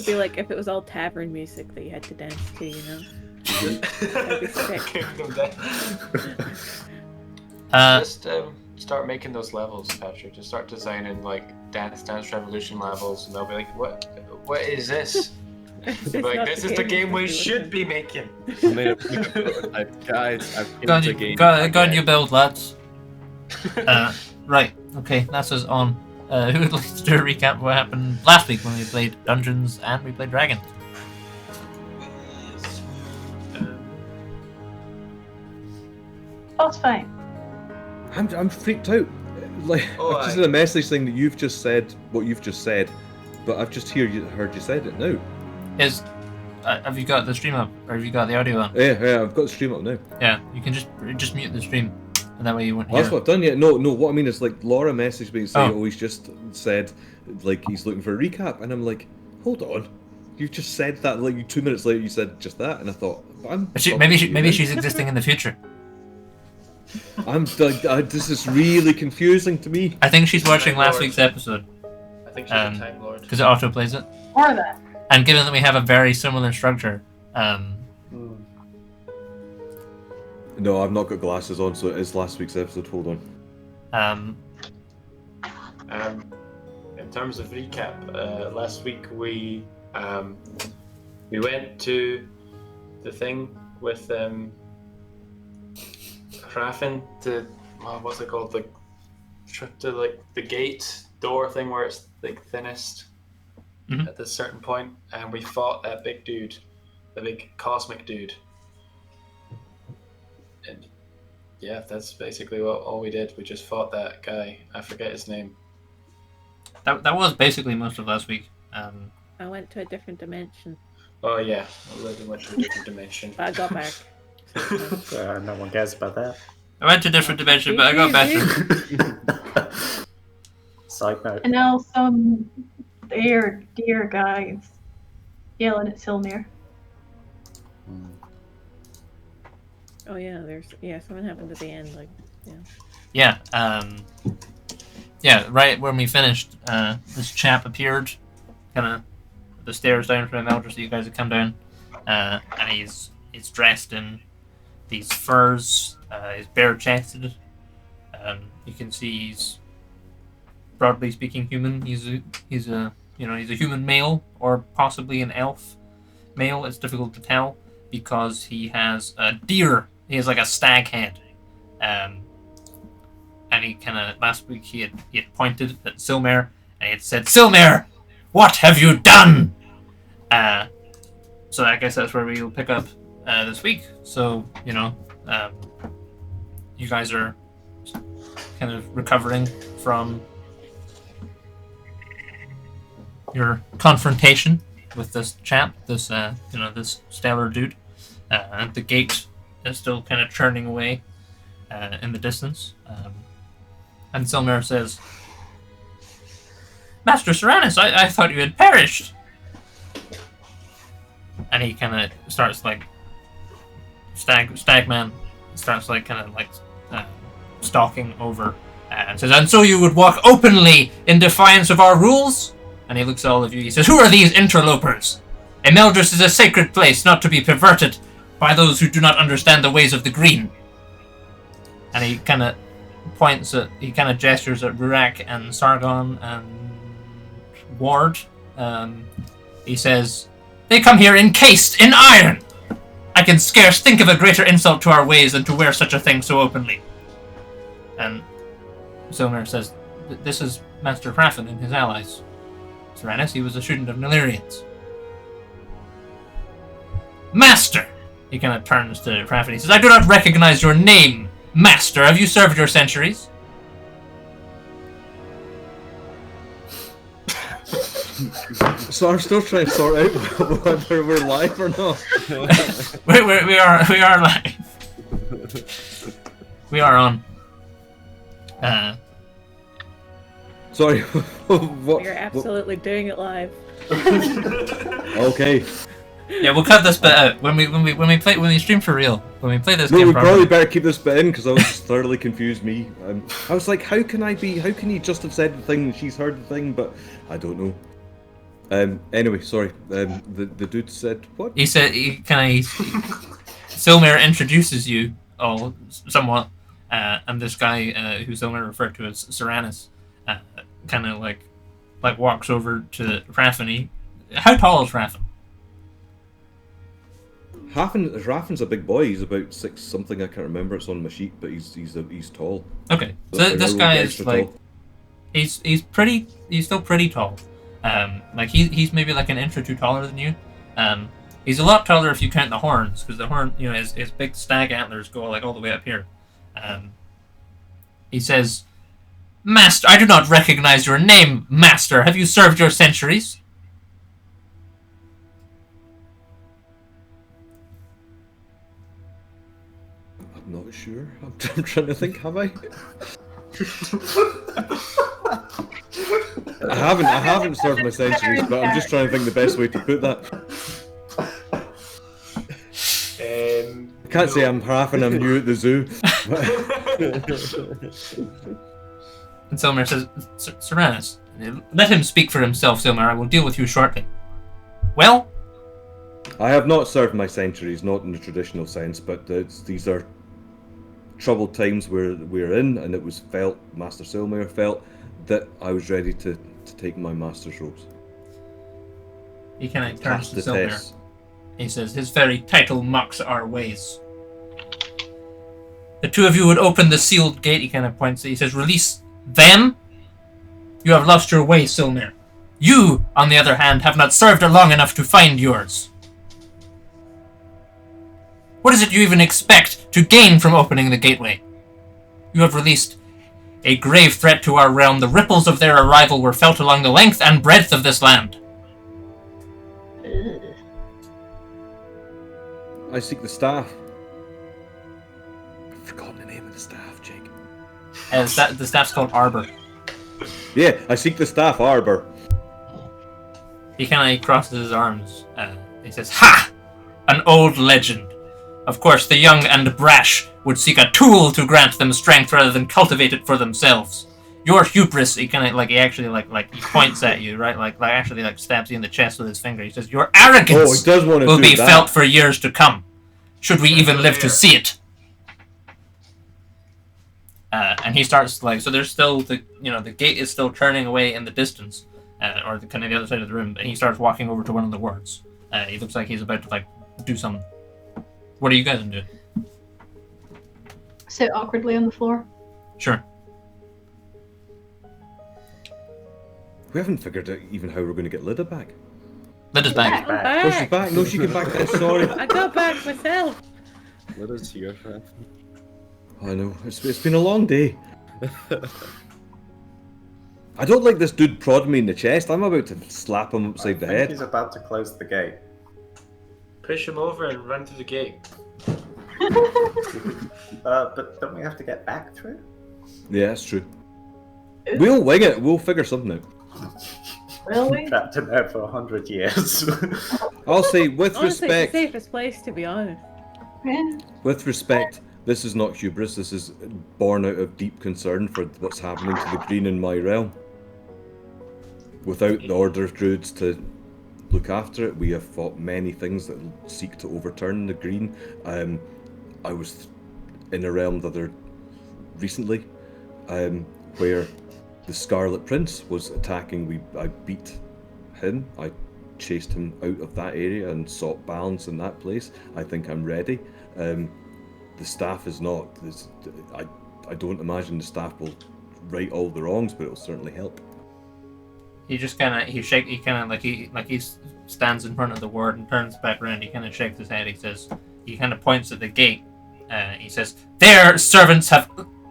be like if it was all tavern music that you had to dance to, you know? That'd be sick. Kingdom Death. Just start making those levels, Patrick. Just start designing like Dance Revolution levels, and they'll be like, "What is this?" Like, this is the game we should be making. Guys, I've Go on, you build, lads. Right, okay, that's us on. Who would like to do a recap of what happened last week when we played Dungeons and we played Dragons? That's fine. I'm freaked out. Like, I've just had a message saying that you've just said what you've just said, but I've just heard you said it now. Have you got the stream up, or have you got the audio on? Yeah, I've got the stream up now. Yeah, you can just mute the stream, and that way you won't hear. That's what I've done. Yeah, no. What I mean is, like, Laura messaged me saying, he's just said, like, he's looking for a recap, and I'm like, hold on, you just said that. Like 2 minutes later, you said just that, and I thought, maybe she's existing in the future. This is really confusing to me. I think she's watching last week's episode. I think she's a Time Lord. Because it auto plays it. Or that. And given that we have a very similar structure, No, I've not got glasses on, so it is last week's episode. Hold on. In terms of recap, last week we went to the thing with Raffin to what's it called, to like the gate door thing where it's like thinnest at this certain point, and we fought that big dude, the big cosmic dude, and yeah, that's basically all we did. We just fought that guy. I forget his name. That was basically most of last week. I went to a different dimension. Oh yeah, I went to a different dimension. But I got back. No one cares about that. I went to a different dimension, but I got better. Side note. And now some dear guys yelling at Silmir. Oh yeah, something happened at the end, like Right when we finished, this chap appeared, kind of the stairs down from the Eldritch that you guys had come down, and he's dressed in these furs. He's bare-chested. You can see he's, broadly speaking, human. He's a human male, or possibly an elf male. It's difficult to tell because he has a deer. He has like a stag head. And he kind of, last week he had pointed at Silmir and he had said, "Silmir, what have you done?" So I guess that's where we'll pick up this week. So, you guys are kind of recovering from your confrontation with this chap, this stellar dude. The gate is still kind of churning away in the distance. And Silmir says, "Master Seranus, I thought you had perished." And he kind of starts like Stagman starts like kind of like stalking over and says, "And so you would walk openly in defiance of our rules?" And he looks at all of you. He says, "Who are these interlopers? Emeldris is a sacred place, not to be perverted by those who do not understand the ways of the green." And he kind of gestures at Rurak and Sargon and Ward. He says, "They come here encased in iron. I can scarce think of a greater insult to our ways than to wear such a thing so openly." And Silmir says, "This is Master Raffin and his allies. Seranus, he was a student of Nilirians." "Master!" He kind of turns to Raffin. He says, "I do not recognize your name, Master. Have you served your centuries?" So I'm still trying to sort out whether we're live or not. we are live. We are on. Sorry. What? You're absolutely doing it live. Okay. Yeah, we'll cut this bit out when we stream for real. When we play this game we properly. probably better keep this bit in because I was just thoroughly confused. I was like, how can he just have said the thing and she's heard the thing? But I don't know. Anyway, sorry. The dude said what? He said Silmir introduces you all somewhat, and this guy who Silmir referred to as Seranus, kind of like walks over to Raffin. How tall is Raffin? Raffin's a big boy. He's about 6 something. I can't remember. It's on my sheet, but he's tall. Okay, so Like this a guy little is extra like tall. he's still pretty tall. Like he's maybe like an inch or two taller than you. He's a lot taller if you count the horns, because the horn, his big stag antlers go like all the way up here. He says, "Master, I do not recognize your name, Master. Have you served your centuries?" I'm not sure. I'm trying to think. Have I? I haven't served my centuries, but I'm just trying to think the best way to put that. I can't say I'm half and I'm new at the zoo. And Silmir says, "Seranus, let him speak for himself, Silmir. I will deal with you shortly." Well, I have not served my centuries, not in the traditional sense, but these are troubled times we're in, and it was felt, Master Silmir felt, that I was ready to take my master's robes. he kind of turns Pass to the Silmir. test. He says, "His very title mocks our ways. The two of you would open the sealed gate," he kind of points. He says, "Release them. You have lost your way, Silmir. You, on the other hand, have not served it long enough to find yours. What is it you even expect to gain from opening the gateway? You have released a grave threat to our realm. The ripples of their arrival were felt along the length and breadth of this land." I seek the staff. I've forgotten the name of the staff, Jake. The staff's called Arbor. Yeah, I seek the staff, Arbor. He kind of crosses his arms. He says, "Ha! An old legend. Of course, the young and brash would seek a tool to grant them strength rather than cultivate it for themselves. Your hubris," he kind of he points at you, right? Actually stabs you in the chest with his finger. He says, "Your arrogance he does want to will do be that. felt for years to come, should we even live to see it." And he starts so there's still the gate is still turning away in the distance, or the other side of the room, and he starts walking over to one of the wards. He looks like he's about to do something. What are you guys doing? Sit awkwardly on the floor. Sure. We haven't figured out even how we're going to get Lyda back. Lyda's back. I'm Oh, she's back. back. No, she came back then. Sorry. I got back myself. Let us hear, Raffin. I know. It's been a long day. I don't like this dude prodding me in the chest. I'm about to slap him upside the I think head. he's about to close the gate. Push him over and run through the gate. But don't we have to get back through? Yeah, that's true. We'll wing it. We'll figure something out. Will we? Trapped in there for 100 years. I'll say, with Honestly, respect, it's the safest place, to be honest. Yeah. with respect, this is not hubris. This is born out of deep concern for what's happening to the green in my realm. Without the Order of Druids to look after it, we have fought many things that seek to overturn the green. I was in a realm recently, where the Scarlet Prince was attacking. I beat him. I chased him out of that area and sought balance in that place. I think I'm ready. The staff is not. I don't imagine the staff will right all the wrongs, but it'll certainly help. He just he stands in front of the ward and turns back around. He kind of shakes his head. He kind of points at the gate. He says, "Their servants have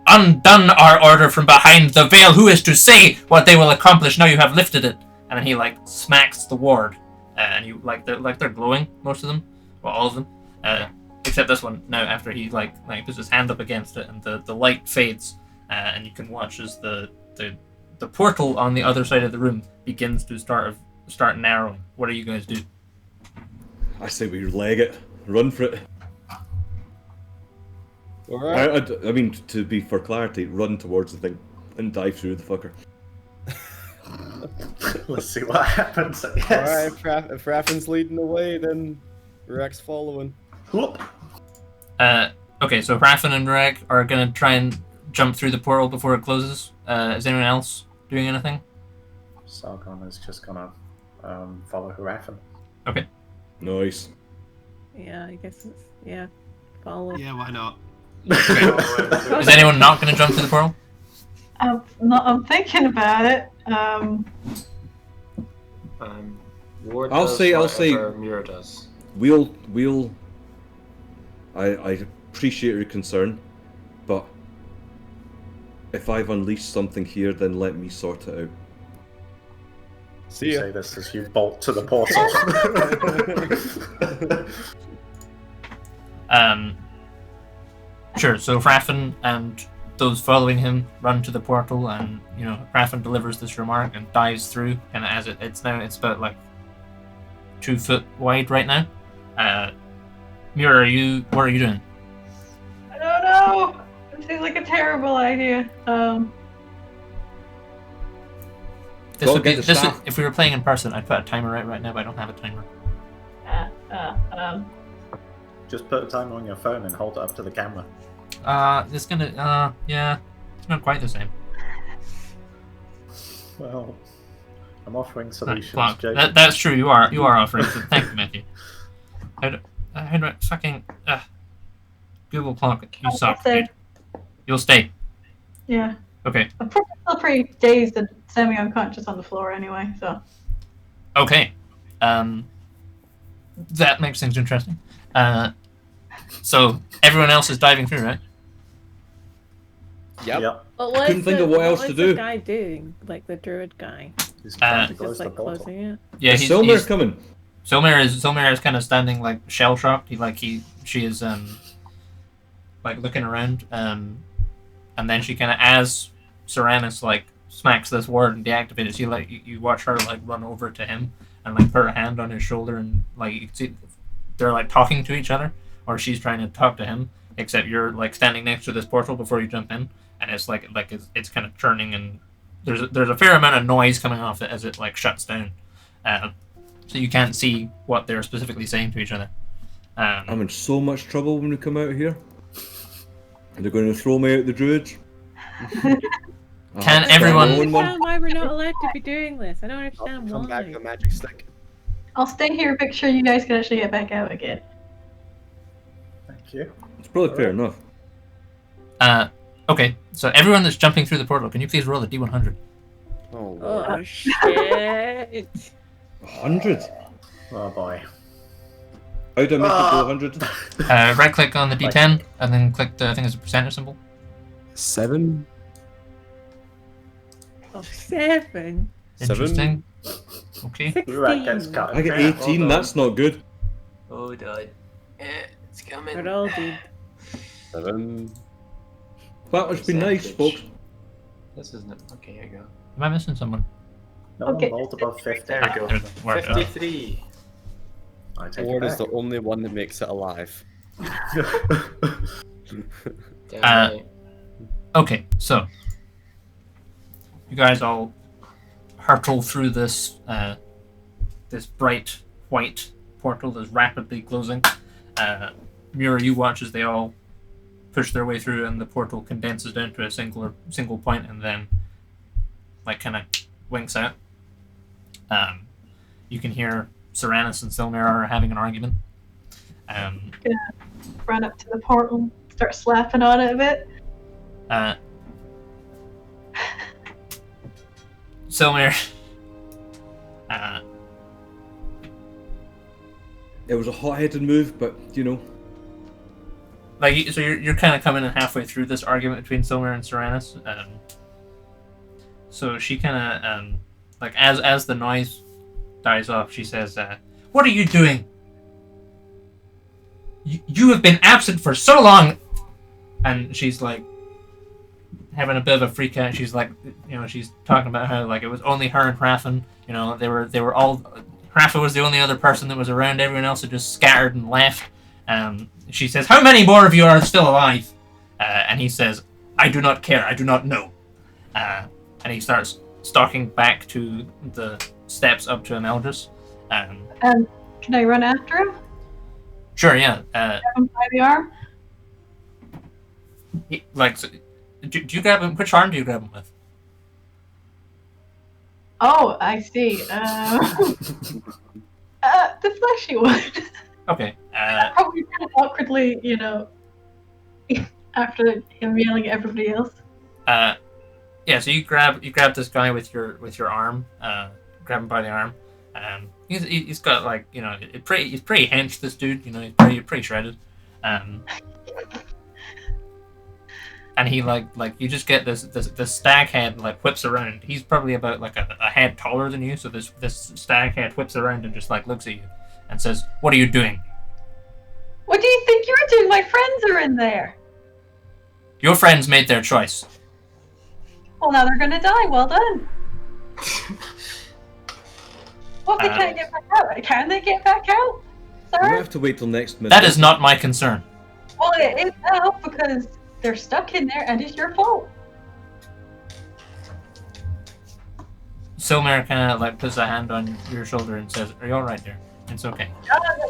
undone our order from behind the veil. Who is to say what they will accomplish now you have lifted it?" And then he smacks the ward, and you they're glowing, most of them, well, all of them, except this one. Now after he puts his hand up against it, and the light fades, and you can watch as the portal on the other side of the room begins to start narrowing. What do you guys do? I say we leg it, run for it. Alright. I mean, to be for clarity, run towards the thing and dive through the fucker. Let's see what happens, I guess. Alright, if Raffin's leading the way, then Rek's following. Whoop. Okay, so Raffin and Reg are gonna try and jump through the portal before it closes. Is anyone else doing anything? Sargon is just gonna follow Raffin. Okay. Nice. Yeah, I guess it's follow. Yeah, why not? Is anyone not gonna jump through the portal? I'm thinking about it. Ward I'll does say- whatever Mira does. We'll. I appreciate your concern, but if I've unleashed something here, then let me sort it out. See You ya. say this as you bolt to the portal. Sure. So Raffin and those following him run to the portal, and Raffin delivers this remark and dives through. And as it's about like 2 foot wide right now. Mira, what are you doing? I don't know. It seems like a terrible idea. This would be get the staff. if we were playing in person, I'd put a timer right now, but I don't have a timer. Just put a timer on your phone and hold it up to the camera. It's gonna it's not quite the same. Well, I'm offering solutions, Well, Jacob. that's true. You are offering. So thank you, Matthew. How do I fucking Google clock? You suck, stay. dude. You'll stay. Yeah. Okay. I'm still pretty dazed and semi-unconscious on the floor anyway, so. Okay. That makes things interesting. So everyone else is diving through, right? Yep. But I couldn't think of what else to do. the guy doing? Like the druid guy. He's trying to He's close just the like portal. closing it. Yeah, Is Silmer's coming. Silmer is kind of standing like shell shocked. She is like looking around, and then she kind of, as Seranus like smacks this word and deactivates, you watch her like run over to him and like put her hand on his shoulder, and like you can see they're like talking to each other, or she's trying to talk to him, except you're like standing next to this portal before you jump in, and it's like it's kind of churning, and there's a fair amount of noise coming off it as it like shuts down. So you can't see what they're specifically saying to each other. I'm in so much trouble when we come out here. They're going to throw me out the druids. Can I everyone- don't understand why we're not allowed to be doing this. I don't I'll understand come back why. with a magic stick. I'll stay here, make sure you guys can actually get back out again. Thank you. It's probably fair enough. Okay, so everyone that's jumping through the portal, can you please roll a D100? Oh, Lord. Oh shit! 100? Oh boy. How do I make it go 100? Right click on the D10 and then click the, I think it's a percentage symbol. 7? Oh, 7. Interesting. Okay. Right, gets 16. cut. I get in half. 18, on. that's not good. Oh, died. It's coming. We're all dead. 7? That must be nice, folks. This isn't it. Okay, here you go. Am I missing someone? No Okay. one rolled above 50. There we go. There's the word. 53. I take Ward it is back. the only one that makes it alive. Damn right. Okay, so you guys all hurtle through this this bright white portal that's rapidly closing. Mura, you watch as they all push their way through, and the portal condenses down to a single point, and then like kind of winks out. You can hear Seranus and Silmer are having an argument. Run up to the portal, start slapping on it a bit. Silmer, It was a hot-headed move, but, you know. like so you're kind of coming in halfway through this argument between Silmer and Seranus. So she kind of like as the noise dies off, she says, "What are you doing? You have been absent for so long," and she's like having a bit of a freak out. She's like, she's talking about how like it was only her and Raffin. They were all. Raffin was the only other person that was around. Everyone else had just scattered and left. She says, "How many more of you are still alive?" And he says, "I do not care. I do not know." And he starts stalking back to the steps up to Emeldris. Can I run after him? Sure, yeah. Grab him by the arm? Do you grab him? Which arm do you grab him with? Oh, I see. The fleshy one. Okay. Probably kind of awkwardly, after him yelling at everybody else. Yeah. So you grab this guy with your arm. Grab him by the arm. He's got like he's pretty hench. This dude, he's pretty shredded. And he like you just get this stag head like whips around. He's probably about like a head taller than you. So this stag head whips around and just like looks at you and says, "What are you doing?" What do you think you're doing? My friends are in there. Your friends made their choice. Well, now they're gonna die. Well done. What, they can't get back out? Can they get back out? We Sir? have to wait till next minute. That is not my concern. Well, it is now because they're stuck in there and it's your fault. Silmer kind of like puts a hand on your shoulder and says, "Are you all right there? It's okay."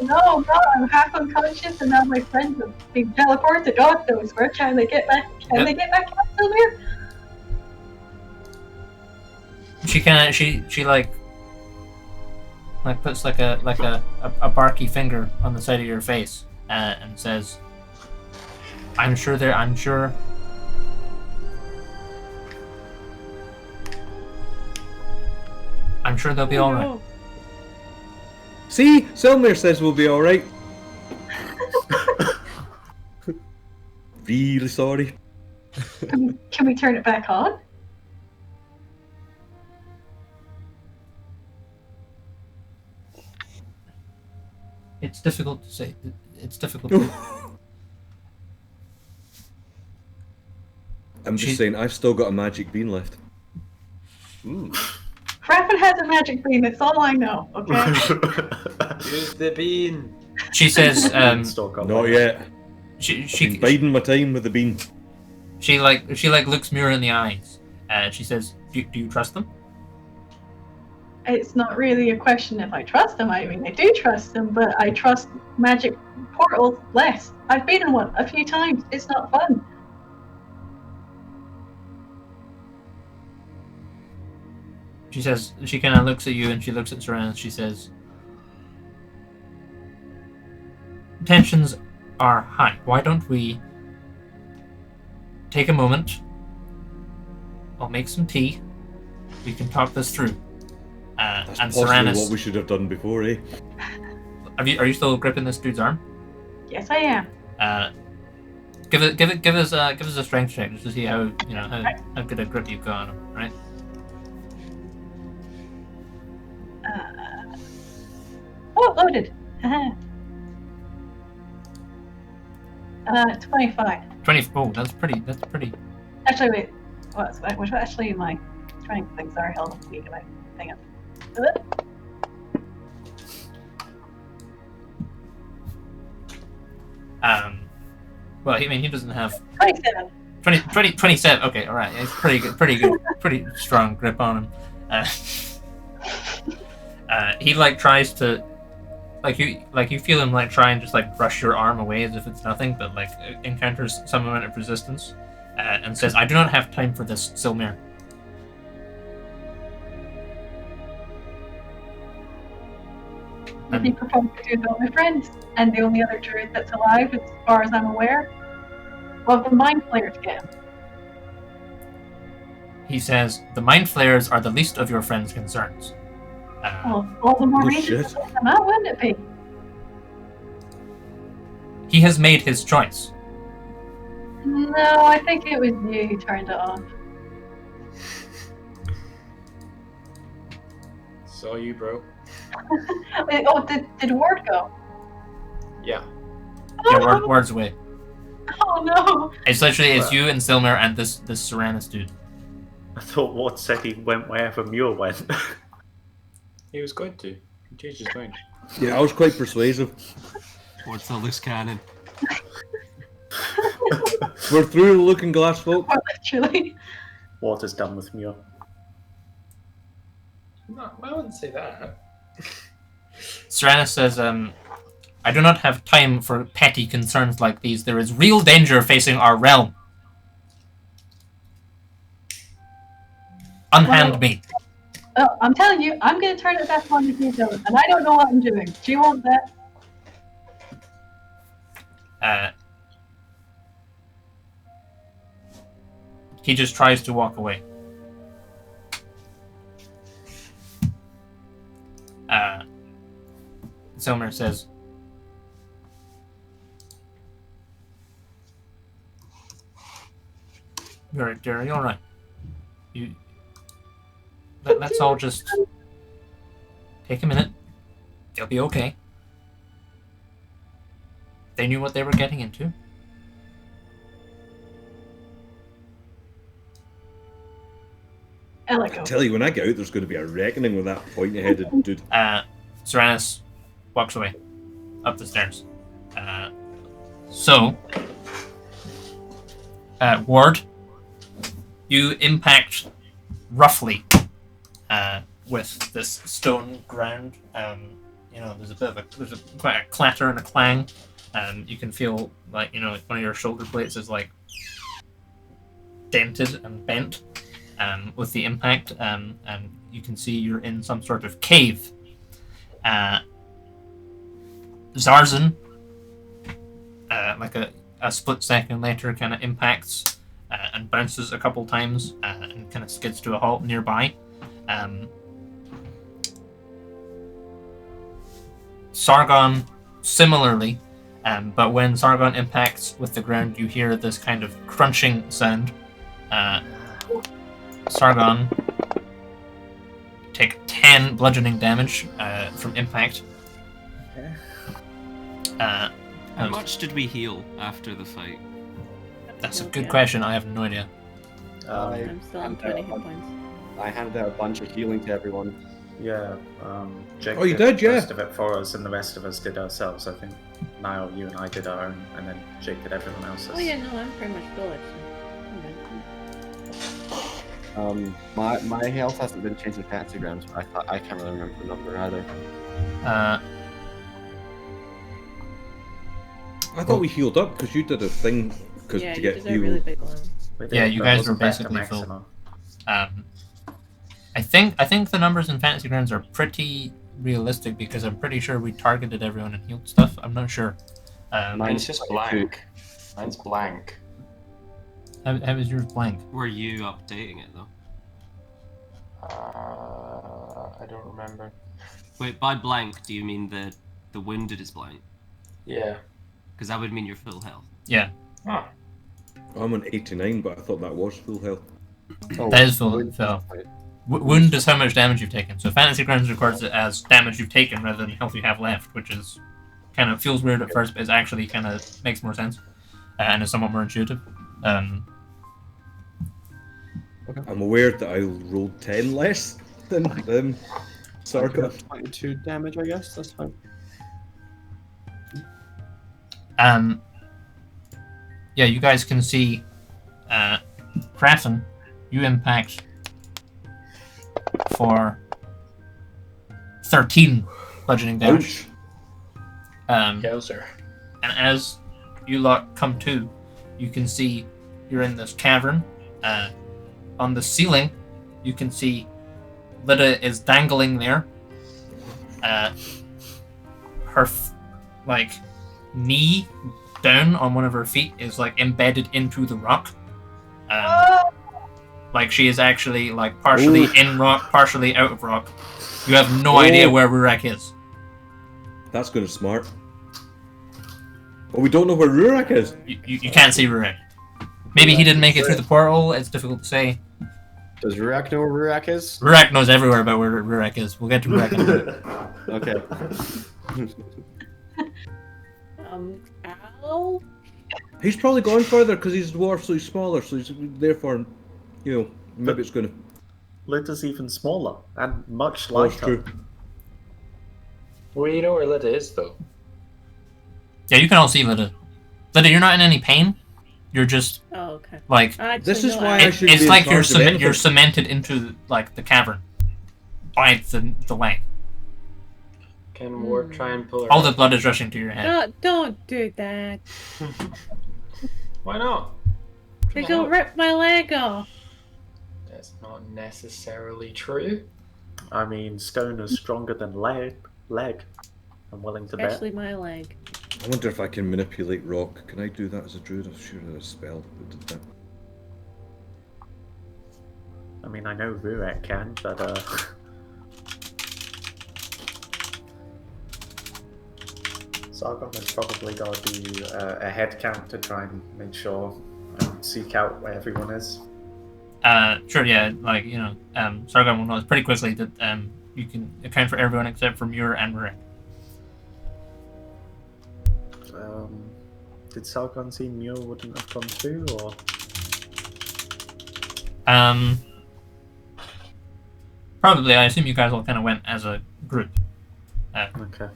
No, I'm half unconscious and now my friends have been teleported. God knows where. Can they get back? Can they get back out, Silver? She like puts like a barky finger on the side of your face and says, I'm sure they'll be all right. See, Selmer says we'll be all right. Really sorry. Can we turn it back on? It's difficult to say. It's difficult. I'm just saying, I've still got a magic bean left. Raffin has a magic bean, that's all I know, okay? Use the bean. She says, Not yet. She biding my time with the bean. She looks Mira in the eyes. She says, do you trust them? It's not really a question if I trust them. I mean, I do trust them, but I trust magic portals less. I've been in one a few times. It's not fun. She says, she kind of looks at you and she looks at Saran and she says, tensions are high. Why don't we take a moment? I'll make some tea. We can talk this through. That's and possibly Saran is, what we should have done before, eh? are you still gripping this dude's arm? Yes, I am. Give us a strength check just to see how how good a grip you've got on him, right? Loaded. 25. 20. Oh, that's pretty. Actually, wait. What's actually my strength things are held up week about thing up. Well, I mean, he doesn't have 27. 27. Okay, all right. It's pretty good, pretty strong grip on him. He tries to, you feel him try and just brush your arm away as if it's nothing, but encounters some amount of resistance, and says, "I do not have time for this, Silmir." He proposed to do that with my friends, and the only other druid that's alive, as far as I'm aware, of the mind flayers again. He says, "The mind flayers are the least of your friend's concerns." Well, all the more Oh, reason to shit. take them out, wouldn't it be? He has made his choice. No, I think it was you who turned it off. Saw you, bro. Did Ward go? Yeah. Yeah, words away. Oh no! It's you and Silmir and this Seranus dude. I thought Ward said he went wherever Muir went. He was going to. He changed his mind. Yeah, I was quite persuasive. What's the loose cannon? We're through the looking glass, folk. Well, literally. Ward is done with Muir. No, I wouldn't say that. Serenus says, I do not have time for petty concerns like these. There is real danger facing our realm. Unhand me. Oh, I'm telling you, I'm going to turn it back on if you don't, and I don't know what I'm doing. Do you want that? He just tries to walk away. Silmer says, "You're right, Jerry. All right. Let's all just take a minute. They'll be okay. They knew what they were getting into." I I tell you, when I get out, there's going to be a reckoning with that pointy-headed dude. Serenus walks away up the stairs. Ward, you impact roughly with this stone ground. There's a bit of quite a clatter and a clang. You can feel like one of your shoulder blades is like dented and bent with the impact, and you can see you're in some sort of cave. Zarzan, like a split second later, kind of impacts and bounces a couple times and kind of skids to a halt nearby. Sargon, similarly, but when Sargon impacts with the ground, you hear this kind of crunching sound. Sargon, take 10 bludgeoning damage from impact. How much did we heal after the fight? That's a good question. I have no idea. I'm still on 20 hit points. I handed out a bunch of healing to everyone. Yeah. Jake Oh, you did, yeah? most of it for us, and the rest of us did ourselves. I think Niall, you and I did our own, and then Jake did everyone else's. Oh yeah, no, I'm pretty much full actually. My health hasn't been changed in pentagrams, but I can't really remember the number either. I thought we healed up because you did a thing Yeah, to you get did a really big one. Yeah, you guys were Wasn't back to basically full. maximum. I think the numbers in Fantasy Grounds are pretty realistic because I'm pretty sure we targeted everyone and healed stuff. I'm not sure. Mine's just blank. Mine's blank. How is yours blank? Were you updating it though? I don't remember. Wait, by blank, do you mean the wounded is blank? Yeah. Because that would mean you're full health. Yeah, Ah. I'm on 89, but I thought that was full health. Oh, that is full health. Wound is how much damage you've taken. So Fantasy Grounds records it as damage you've taken rather than health you have left, which is kind of feels weird at first, but it actually kind of makes more sense and is somewhat more intuitive. I'm aware that I rolled 10 less than Sargon. 22 damage, I guess. That's fine. Yeah, you guys can see Krafen, you impact for 13 bludgeoning damage. Yowzer. And as you lot come to, you can see you're in this cavern. On the ceiling, you can see Lida is dangling there. Her knee down on one of her feet is like embedded into the rock. Like she is actually like partially in rock, partially out of rock. You have no idea where Rurak is. That's going to smart. Well, we don't know where Rurak is. You can't see Rurak. Maybe he didn't make it through the portal. It's difficult to say. Does Rurak know where Rurak is? Rurak knows everywhere about where Rurak is. We'll get to Rurak in a minute. Okay. Ow. He's probably gone further because he's a dwarf, so he's smaller, so he's therefore, maybe it's going to... Lida's even smaller and much Oh, it's lighter. true. Well, you know where Lida is, though. Yeah, you can all see Lida. Lida, you're not in any pain. You're just Oh, okay. like Actually, This is no, why I it, should it's be in like you're charge of anything. you're cemented into like the cavern. by the leg. Can Ward try and pull her All the up? blood is rushing to your head. No, don't do that. Why not? They go rip my leg off. That's not necessarily true. I mean, stone is stronger than leg. I'm willing to bet. Especially my leg. I wonder if I can manipulate rock. Can I do that as a druid? I'm sure there's a spell that did that. I mean, I know Rurik can, but Sargon has probably got to do a head count to try and make sure seek out where everyone is. Sure, yeah, like, you know, Sargon will notice pretty quickly that you can account for everyone except for Muir and Rurik. Did Sargon see Muir wouldn't have gone through, or? Probably, I assume you guys all kind of went as a group. Okay.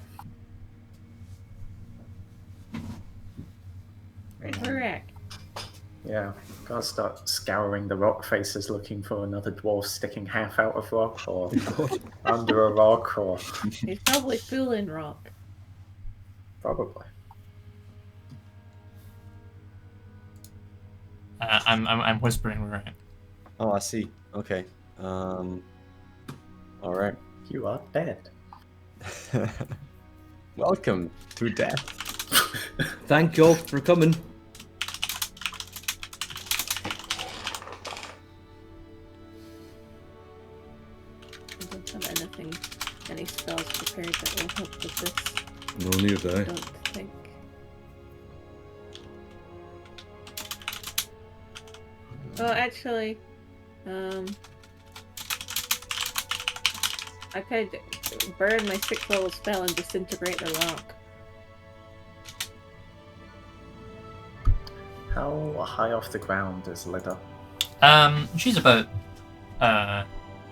Correct. Yeah, gotta start scouring the rock faces looking for another dwarf sticking half out of rock, or under a rock, or... He's probably fooling rock. Probably. I'm whispering Rurik. Oh, I see. Okay. All right. You are dead. Welcome to death. Thank you all for coming. I don't have any spells prepared that will help with this. No, neither do I I. don't think. Oh, actually, I could burn my 6th level spell and disintegrate the rock. How high off the ground is Lida? She's about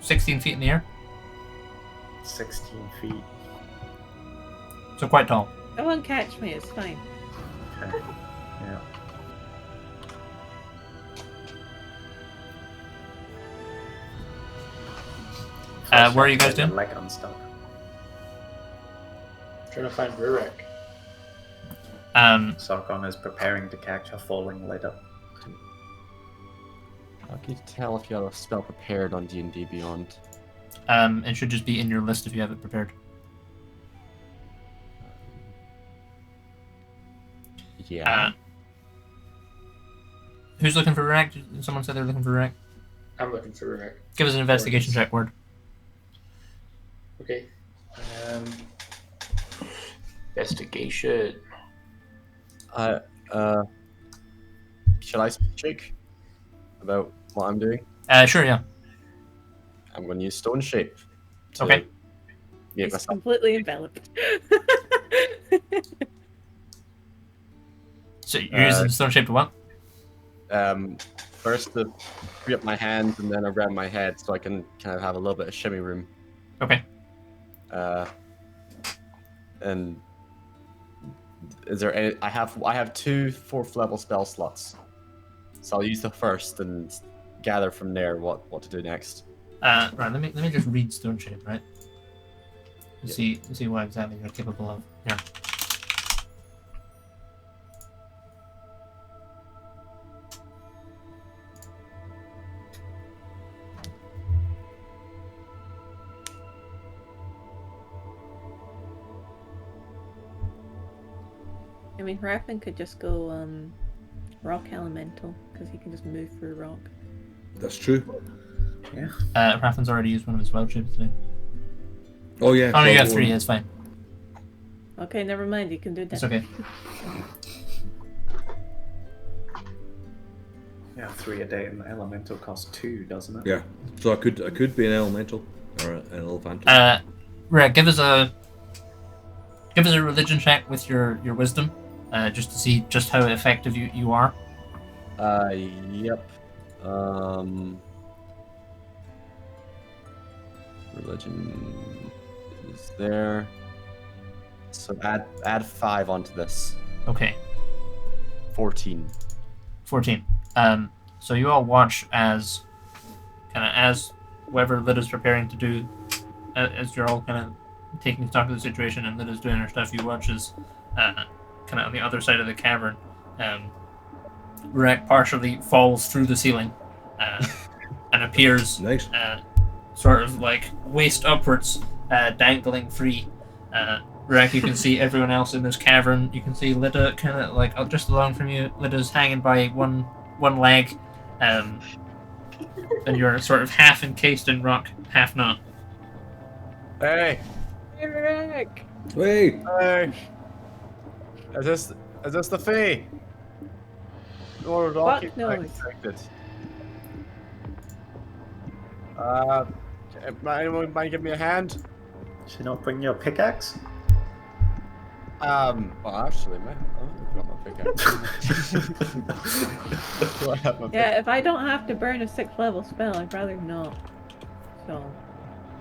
16 feet in the air, 16 feet. so quite tall. It won't catch me, it's fine. Okay. Yeah. Where are you guys doing? Leg unstuck. Trying to find Rurik. Sargon is preparing to catch a falling Lida. How can you tell if you have a spell prepared on D&D Beyond? It should just be in your list if you have it prepared. Yeah. Who's looking for Rurik? Someone said they're looking for Rurik. I'm looking for Rurik. Give us an investigation check, Ward. Okay. Investigation. Should I speak about what I'm doing? Sure, yeah. I'm going to use Stone Shape. to Okay. Make It's myself. completely enveloped. So you're using stone shape to what? First to free up my hands and then around my head so I can kind of have a little bit of shimmy room. Okay. And is there any? I have 2 4th level spell slots, so I'll use the first and gather from there what to do next. Right. Let me just read stone shape, right? See what exactly you're capable of. Here. I mean, Raffin could just go rock elemental because he can just move through rock. That's true. Yeah. Raffin's already used one of his wild shapes today. Oh yeah. Oh no, you got so- 3. It's fine. Okay, never mind. You can do that. It's okay. Yeah, 3 a day and the elemental costs 2, doesn't it? Yeah. So I could be an elemental or an elemental. Right. Give us a religion check with your wisdom, just to see just how effective you are. Yep. Religion is there. So add 5 onto this. Okay. 14. 14. So you all watch as whoever Lida's preparing to do as you're all kind of taking stock of the situation and Lida's doing her stuff, you watch as kind of on the other side of the cavern, Rek partially falls through the ceiling and appears Nice. sort of like waist upwards, dangling free. Rek, you can see everyone else in this cavern. You can see Lida kind of like just along from you. Lida's hanging by one leg, and you're sort of half encased in rock, half not. Hey, Rek! Wait. hey. Is this the fee? Or Fuck no. expected. Anyone mind give me a hand? Should not bring your pickaxe? Well, actually, man, I've got my pickaxe. Do I have my pickaxe? Yeah, if I don't have to burn a 6th level spell, I'd rather not. So.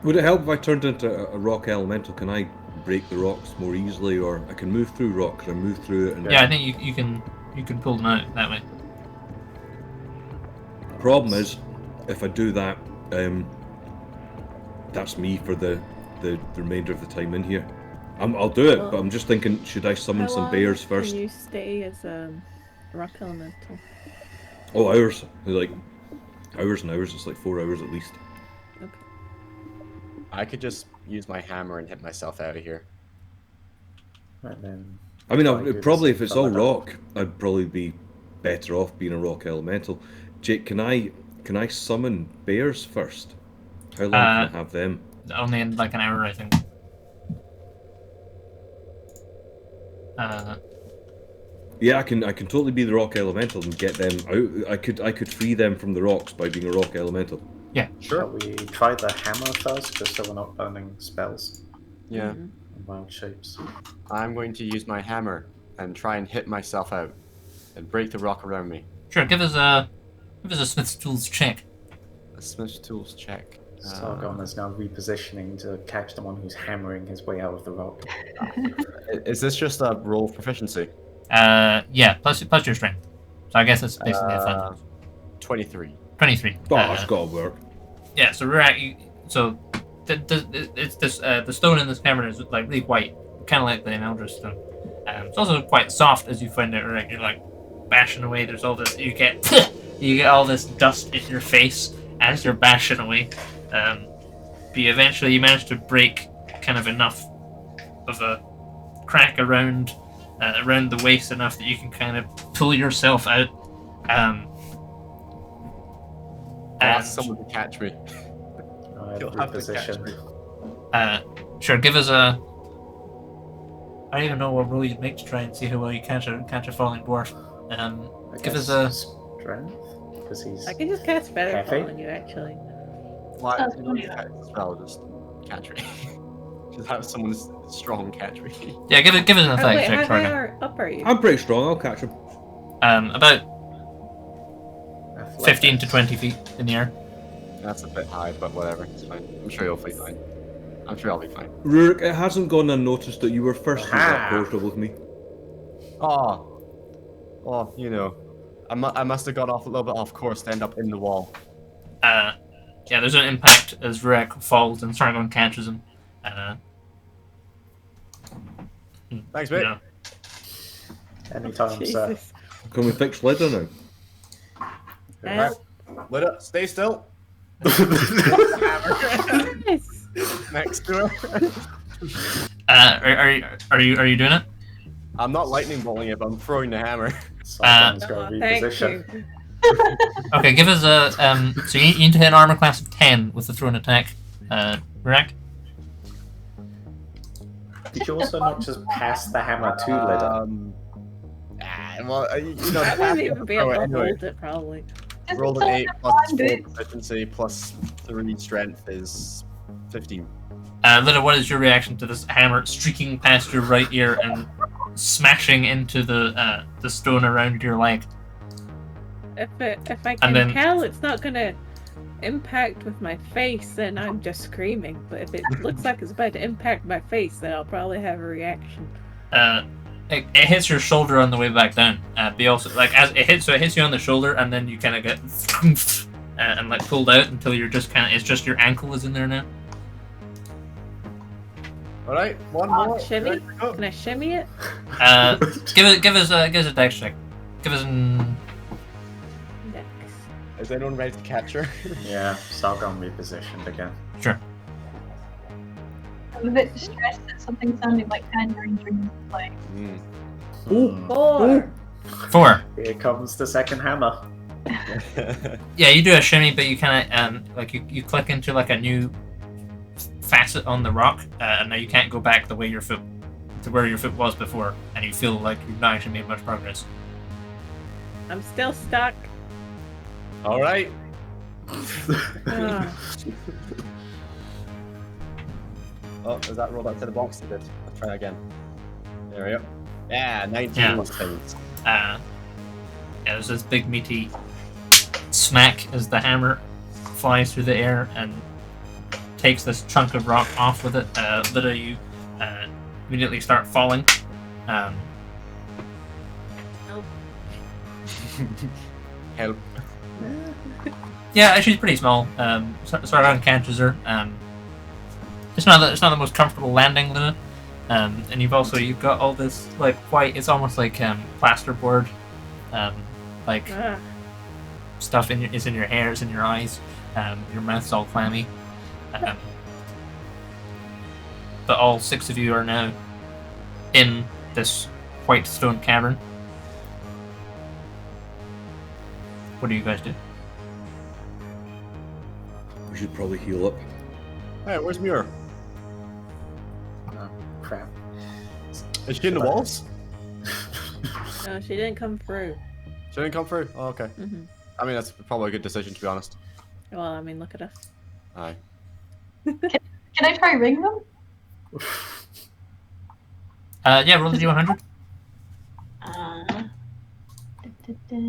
Would it help if I turned into a rock elemental? Can I break the rocks more easily, or I can move through rock? Can I move through it? And Yeah, I think you can pull them out that way. The problem is, if I do that, that's me for the remainder of the time in here. I'll do it, Well, but I'm just thinking, should I summon How some long bears first? Can you stay as a rock elemental? Oh, hours. Like, hours and hours. It's like 4 hours at least. Okay. I could just use my hammer and hit myself out of here. And then I mean, try and probably do if it's some all other- rock, I'd probably be better off being a rock elemental. Jake, can I summon bears first? How long can I have them? Only in like an hour, I think. Yeah, I can totally be the rock elemental and get them out. I could free them from the rocks by being a rock elemental. Shall we try the hammer first, just so we're not burning spells Yeah. Mhm. and wild shapes? I'm going to use my hammer and try and hit myself out and break the rock around me. Sure, give us a Smith's tools check. A Smith's tools check. Sargon is now repositioning to catch the one who's hammering his way out of the rock. Is this just a roll of proficiency? Yeah, plus your strength. So I guess it's basically a fun. 23. 23. Oh, it's gotta work. Yeah, so we're at so it's this the stone in this cavern is like really white, kind of like the Eldritch stone. It's also quite soft, as you find out. Right, you're like bashing away. There's all this. You get all this dust in your face as you're bashing away. But eventually you manage to break kind of enough of a crack around the waist enough that you can kind of pull yourself out. Ask someone to catch me. I've You'll have to catch repositioned. Sure, give us a. I don't even know what roll you'd make to try and see how well you catch a falling dwarf. I Give us guess a. strength, because he's I can just cast Feather Heavy? Fall on you, actually. Why Sounds you don't funny. catch the spell, just catch me. Just have someone strong catch me. Yeah, give it an Oh, athletic wait, check, how Sargon. high up are you? I'm pretty strong. I'll catch him. About athletics. 15 to 20 feet in the air. That's a bit high, but whatever. It's fine. I'm sure you'll be fine. I'm sure I'll be fine. Rurik, it hasn't gone unnoticed that you were first through that Aha! portal with me. Oh, you know. I must have got off a little bit off course to end up in the wall. Yeah, there's an impact as Rek falls and Sargon catches him. Thanks, You mate. know, Anytime, sir. Jesus. Can we fix Lida now? Right. Let up. Stay still. Yes. Next to her. are you doing it? I'm not lightning bolting it, but I'm throwing the hammer. Sargon's got to Oh, thank reposition. you. Okay, give us a so you need to hit an armor class of 10 with the thrown attack. Rek? Did you also not just pass the hammer to Lida? Well, you know, I wouldn't even be able to anyway. hold it, probably. Rolled an 8 plus 4 proficiency plus 3 strength is 15. Lida, what is your reaction to this hammer streaking past your right ear and smashing into the stone around your leg? If I And can then- tell it's not gonna impact with my face, then I'm just screaming. But if it looks like it's about to impact my face, then I'll probably have a reaction. It hits your shoulder on the way back down. But also, like, as it hits you on the shoulder, and then you kind of get and like pulled out until you're just it's just your ankle is in there now. All right, one more. Shimmy? Ready to go. Can I shimmy it? Give us a dex check. Give us an. Dex. Is anyone ready to catch her? Yeah, Sargon repositioned again. Sure. I'm a bit distressed that something sounding like Tangerine Dream is playing. Oh, 4. 4. Here comes the second hammer. Yeah, you do a shimmy, but you kind of like you click into like a new facet on the rock, and now you can't go back the way your foot to where your foot was before, and you feel like you've not actually made much progress. I'm still stuck. All right. Ah. Oh, is that roll back to the box? It did. Let's try again. There we go. Yeah, 19 Yeah. plus things. Yeah, there's this big meaty smack as the hammer flies through the air and takes this chunk of rock off with it. Lida, you immediately start falling. Help. Yeah, she's pretty small. Sargon catches her. It's not the most comfortable landing, Lida. And you've got all this like white. It's almost like plasterboard, like Ah. stuff is in your hair, is in your eyes. Your mouth's all clammy. But all 6 of you are now in this white stone cavern. What do you guys do? we should probably heal up. Hey, where's Muir? Oh, crap. Is she in the walls? No, she didn't come through. She didn't come through? Oh, okay. Hmm. I mean, that's probably a good decision, to be honest. Well, I mean, look at us. Aye. Can I try ring them? Yeah, roll the D100.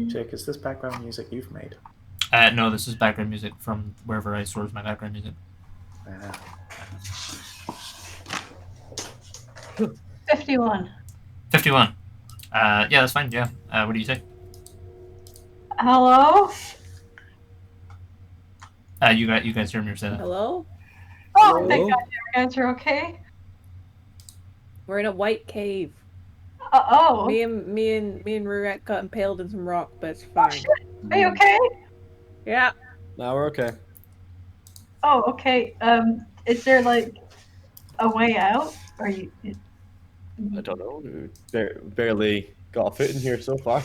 Jake, is this background music you've made? No, this is background music from wherever I source my background music. 51. 51. Yeah, that's fine. Yeah. What do you say? Hello? You guys hear me say that? Hello? Oh, Hello? thank God you guys are okay. We're in a white cave. Oh. Me and Rurak got impaled in some rock, but it's fine. Shit. Are you okay? Yeah. Now we're okay. Oh, okay. Is there like a way out? Or you? I don't know. Barely got a foot in here so far.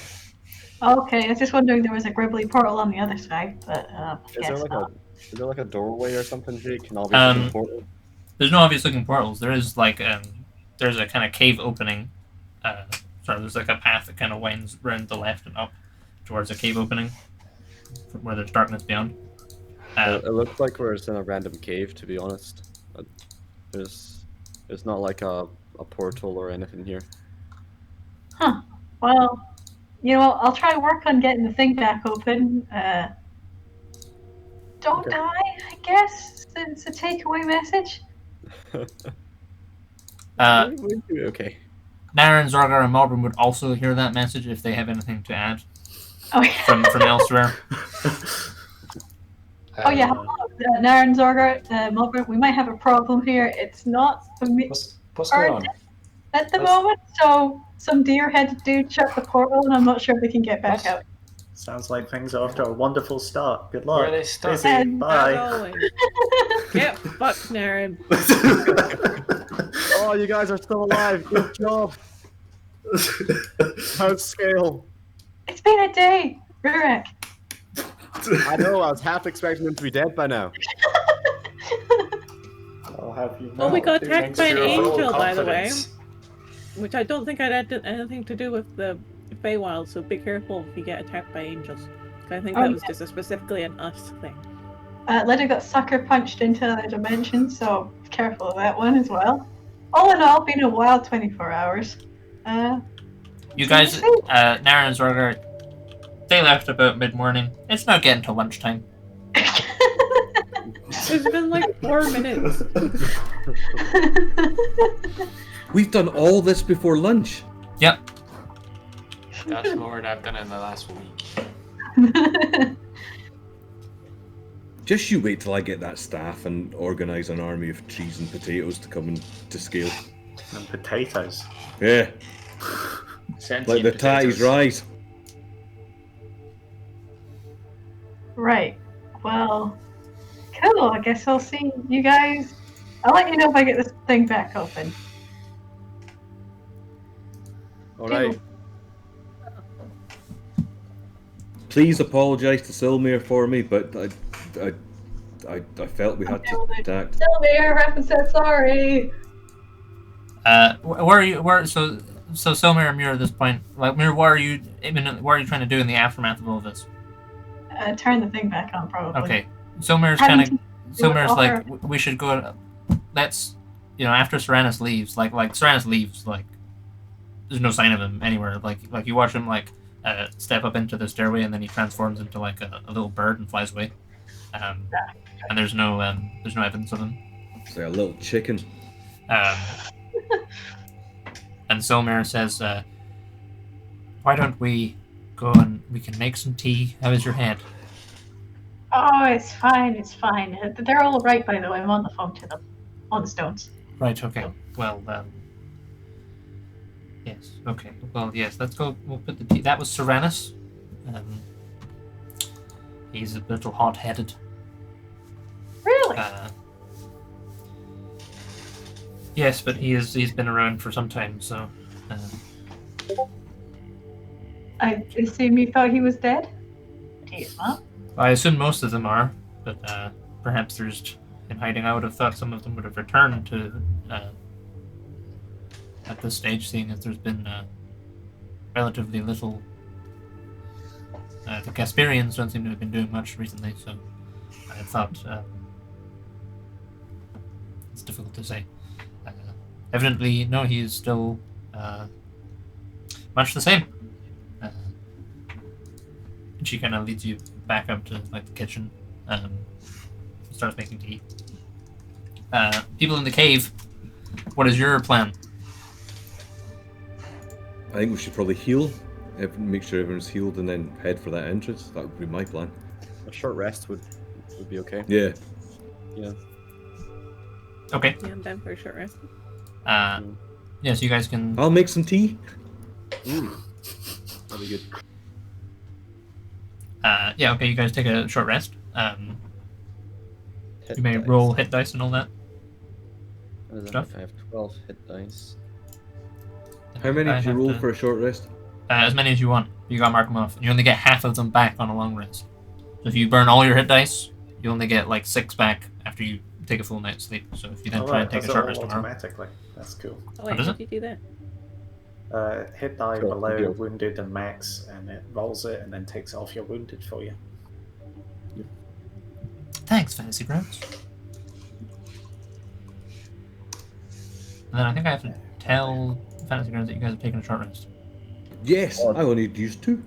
Okay, I was just wondering there was a gribbly portal on the other side, but Is there guess not. like a doorway or something, Jake? An obvious portal? There's no obvious looking portals. There is like there's a kind of cave opening. Sorry, there's like a path that kind of winds around the left and up towards a cave opening where there's darkness beyond. It looks like we're just in a random cave, to be honest. There's not like a portal or anything here. Huh. Well, you know, I'll try work on getting the thing back open. Don't Okay. die, I guess. It's a takeaway message. We'll do okay. Naren, Zorgar, and Malbrin would also hear that message if they have anything to add Oh yeah. from elsewhere. Oh yeah. Naren, Zorgar, Mulbert, we might have a problem here. It's not What's going on? at the moment, so some deer-headed dude shut the portal, and I'm not sure if we can get back out. Sounds like things are off to a wonderful start. Good luck. Where are they stuck? Busy. And- As Bye. always. Get fucked, Naren. Oh, you guys are still alive. Good job. How's Scale? It's been a day, Rurik. I know, I was half expecting him to be dead by now. I'll have you Oh, we know. got attacked by an Thanks to your angel, by the way. confidence. Which I don't think I'd had anything to do with the Feywild, so be careful if you get attacked by angels. I think that was just specifically an us thing. Lydia got sucker punched into another dimension, so be careful of that one as well. All in all, been a wild 24 hours. You guys, Naren and Zorgar, they left about mid-morning. It's now getting to lunchtime. It's been like 4 minutes. We've done all this before lunch. Yep. That's more than I've done in the last week. Just you wait till I get that staff and organise an army of trees and potatoes to come to scale. And potatoes. Yeah, Sentient like the tatties, potatoes. right? Right. Well, cool. I guess I'll see you guys. I'll let you know if I get this thing back open. All right. Please apologise to Silmir for me, but I felt we had to act. Tell me, I haven't said sorry. Where are you? So Silmir and Muir at this point, like Muir, what are you trying to do in the aftermath of all this? Turn the thing back on, probably. Okay, Silmir's like, we should go. Let's, after Serenus leaves, like Serenus leaves, like there's no sign of him anywhere. Like you watch him step up into the stairway, and then he transforms into like a little bird and flies away. And there's no evidence of him. It's like a little chicken. And Silmir says, "Why don't we go and we can make some tea? How is your head?" Oh, it's fine. It's fine. They're all right, by the way. I'm on the phone to them. On the stones. Right. Okay. Well, yes. Okay. Well, yes. Let's go. We'll put the tea. That was Serenus. He's a little hot-headed. Really? Yes, but he's been around for some time, so. I assume you thought he was dead? He is not. I assume most of them are, but perhaps there's in hiding. I would have thought some of them would have returned to at this stage, seeing as there's been relatively little. The Casparians don't seem to have been doing much recently, so I thought it's difficult to say. Evidently, no, he is still much the same. She kind of leads you back up to like the kitchen. Starts making tea. People in the cave. What is your plan? I think we should probably heal, make sure everyone's healed, and then head for that entrance. That would be my plan. A short rest would be okay. Yeah. Yeah. Okay. Yeah, I'm done for a short rest. Yeah, so you guys can. I'll make some tea. That'd be good. Yeah, okay, you guys take a short rest. Hit You may dice. roll hit dice and all that. What is that? stuff. I have 12 hit dice. How many I did you have roll to- for a short rest? As many as you want. You gotta mark them off. You only get half of them back on a long rest. So if you burn all your hit dice, you only get like 6 back after you take a full night's sleep. So if you then try and take a short rest tomorrow. Automatically. That's cool. Oh, wait, does how it? did you do that? Hit die Cool, below deal. wounded and max, and it rolls it and then takes off your wounded for you. Thanks, Fantasy Grounds. And then I think I have to tell Fantasy Grounds that you guys have taken a short rest. Yes, Or- I only used 2.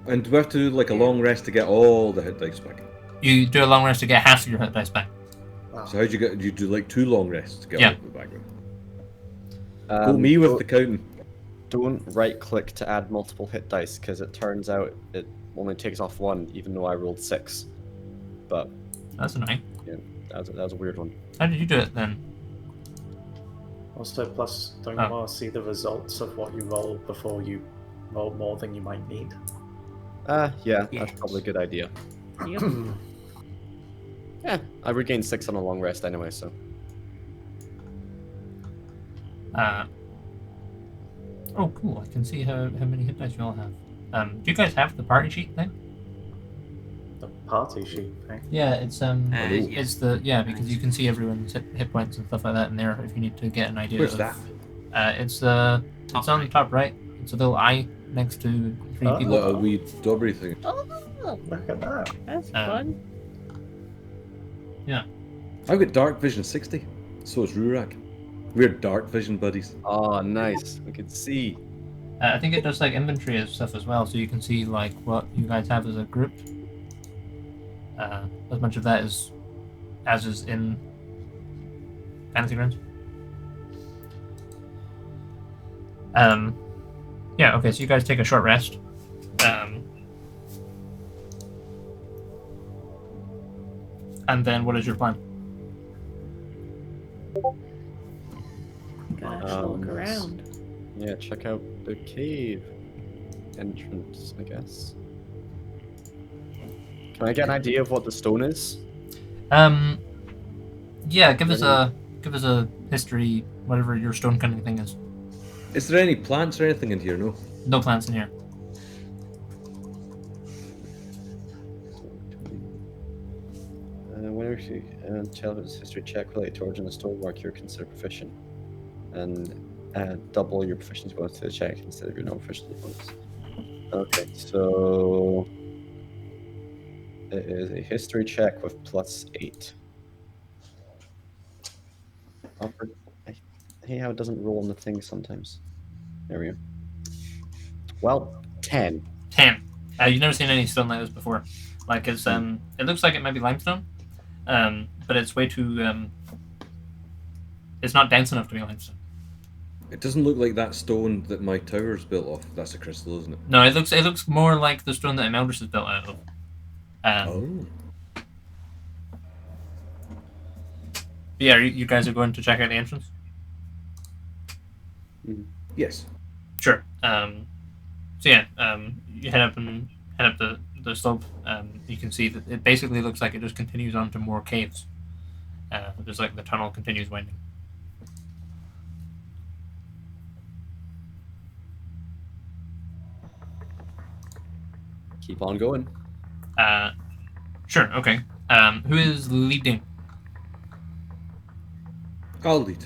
And do we have to do like a long rest to get all the hit dice back? You do a long rest to get half of your hit dice back. Wow. So how'd you get? You do like 2 long rests to get Yeah. all of it back? Go me don't- with the counting. Don't right click to add multiple hit dice because it turns out it only takes off 1, even though I rolled 6. But That's annoying. that was a weird one. How did you do it then? Also, plus, don't you want to see the results of what you roll before you roll more than you might need? Yeah, Yes. that's probably a good idea. Yep. Yeah, I regained 6 on a long rest anyway, so. Oh, cool. I can see how many hit dice you all have. Do you guys have the party sheet thing? The party sheet thing. Yeah, it's yes. because you can see everyone's hit points and stuff like that in there if you need to get an idea. Where's of, that? It's on the top right. It's a little eye next to 3 Oh. people. Little wee dobry thing. Oh, Look at that. that's fun. I've got dark vision 60. So is Rurak. We're dark vision buddies. Oh, nice. We can see. I think it does like inventory and stuff as well, so you can see like what you guys have as a group. As much of that is in Fantasy Grounds. Yeah. Okay. So you guys take a short rest. And then what is your plan? Gotta have a look around. Yeah, check out the cave entrance, I guess. Can I get an idea of what the stone is? Yeah, give us a history, whatever your stone cutting thing is. Is there any plants or anything in here? No. No plants in here. Whenever you tell us history check related to origin of stonework, you're considered proficient. And double your proficiency bonus to the check instead of your no proficiency bonus. Okay, so it is a history check with +8. I hate how it doesn't roll on the thing sometimes. There we go. Well, 10. 10. You've never seen any stone like this before. Like it's it looks like it might be limestone, but it's way too it's not dense enough to be limestone. It doesn't look like that stone that my tower's built off. That's a crystal, isn't it? No, it looks more like the stone that Emeldris is built out of. Oh. Yeah, you guys are going to check out the entrance? Yes. Sure. So yeah, you head up the slope. You can see that it basically looks like it just continues on to more caves. There's like the tunnel continues winding. Keep on going. Sure. Okay. Who is leading? I'll lead.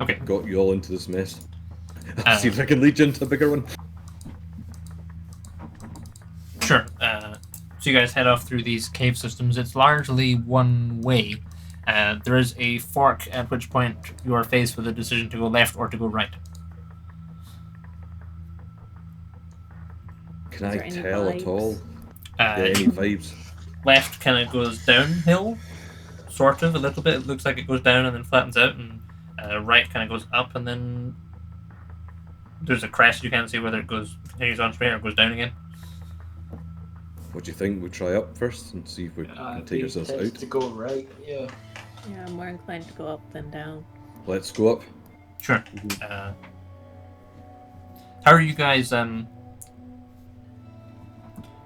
Okay. Got you all into this mess. I'll see if I can lead you into a bigger one. Sure. So you guys head off through these cave systems. It's largely one way. There is a fork at which point you are faced with a decision to go left or to go right. Can I tell at all? Any vibes? Left kind of goes downhill, sort of, a little bit. It looks like it goes down and then flattens out, and right kind of goes up, and then there's a crest. You can't see whether it continues on straight or goes down again. What do you think? We try up first and see if we can take ourselves out. To go right, yeah. Yeah, I'm more inclined to go up than down. Let's go up. Sure. How are you guys?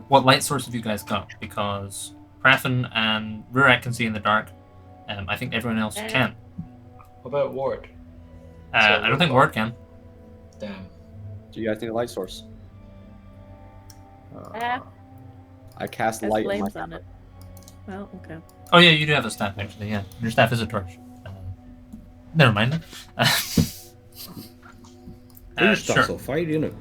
What light source have you guys got? Because Praffen and Rurak can see in the dark. I think everyone else can. What about Ward? I don't think Ward can. Damn. Do you guys need a light source? Ah, I cast has light on my flames on it. Well, okay. Oh yeah, you do have a staff actually. Yeah, your staff is a torch. Never mind. Your Sure. stuff's all fire, you know.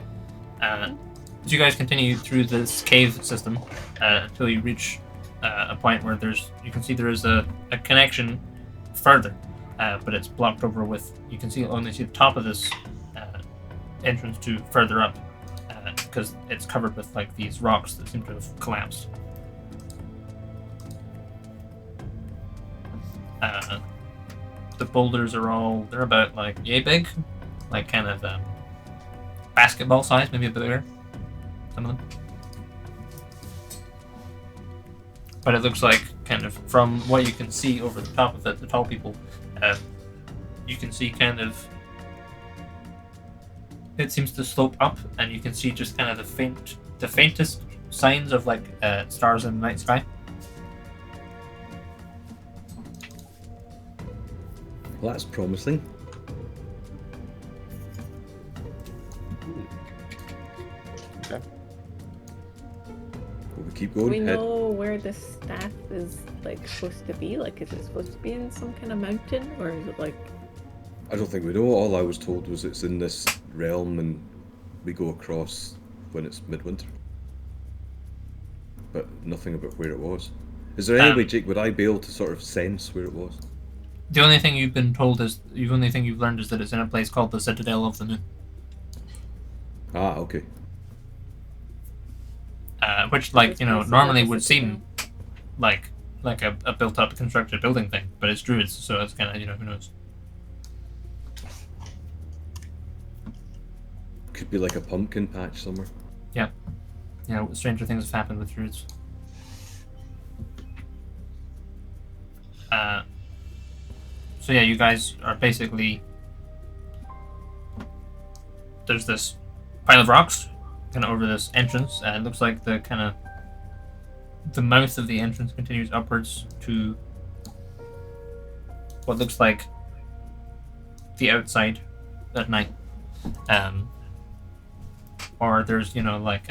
So you guys continue through this cave system until you reach a point where you can see there is a connection further, but it's blocked over with. You can only see the top of this entrance to further up because it's covered with like these rocks that seem to have collapsed. The boulders are they're about like yay big, like kind of basketball size, maybe a bit bigger. Some of them. But it looks like, kind of, from what you can see over the top of it, the tall people, you can see kind of, it seems to slope up, and you can see just kind of the faintest signs of like stars in the night sky. Well, that's promising. We keep going. Do we know where the staff is like supposed to be? Like, is it supposed to be in some kind of mountain, or is it like? I don't think we know. All I was told was it's in this realm, and we go across when it's midwinter. But nothing about where it was. Is there any way, Jake? Would I be able to sort of sense where it was? The only thing you've been told the only thing you've learned is that it's in a place called the Citadel of the Moon. Ah, okay. Which, like, you know, normally would seem like a built-up, constructed building thing, but it's druids, so it's kind of, you know, who knows. Could be like a pumpkin patch somewhere. Yeah. You know, stranger things have happened with druids. So yeah, you guys are basically... There's this pile of rocks kind of over this entrance, and it looks like the kind of... The mouth of the entrance continues upwards to what looks like the outside at night. Or there's, like...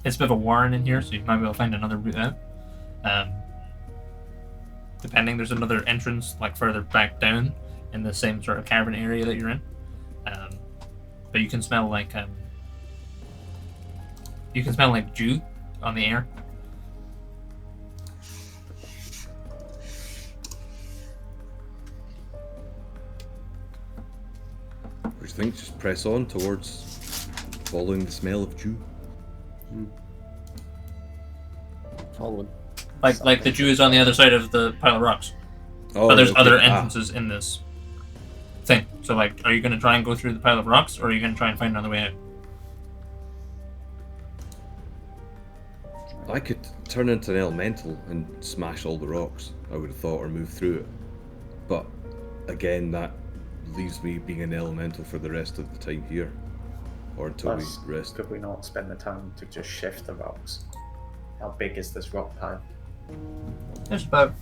It's a bit of a warren in here, so you might be able to find another route out. Depending, there's another entrance like further back down in the same sort of cavern area that you're in. But you can smell like dew on the air. What do you think? Just press on towards following the smell of dew. Following. Like the dew is on the other side of the pile of rocks. Oh, But there's okay. other entrances in this thing. So like, are you going to try and go through the pile of rocks, or are you going to try and find another way out? I could turn into an elemental and smash all the rocks, I would have thought, or move through it. But again, that leaves me being an elemental for the rest of the time here. Or until Plus, we rest. could we not spend the time to just shift the rocks? How big is this rock pile? There's about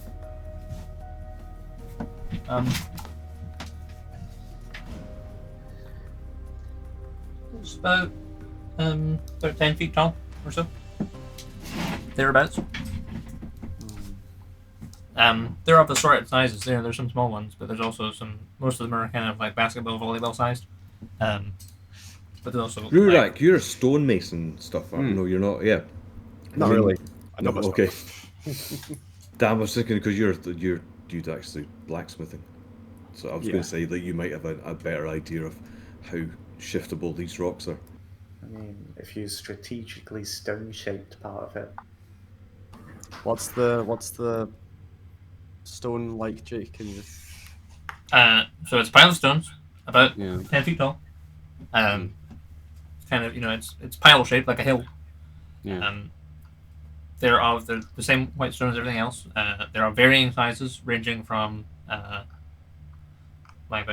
it's about 10 feet tall or so. Thereabouts. They're of assorted sizes. There's some small ones, but there's also some. Most of them are kind of like basketball, volleyball sized. But there's also Rurak, you're a stonemason stuff. No, you're not. Yeah. Not really. I know No, my okay. stuff. Damn, I was thinking because you do actually blacksmithing. So I was going Yeah. to say that you might have a better idea of how shiftable these rocks are. I mean, if you strategically stone-shaped part of it. What's the stone like, Jake? Can you just... So it's a pile of stones, about Yeah. 10 feet tall. Kind of, it's pile shaped like a hill. Yeah. They're of the same white stone as everything else. There are varying sizes, ranging from like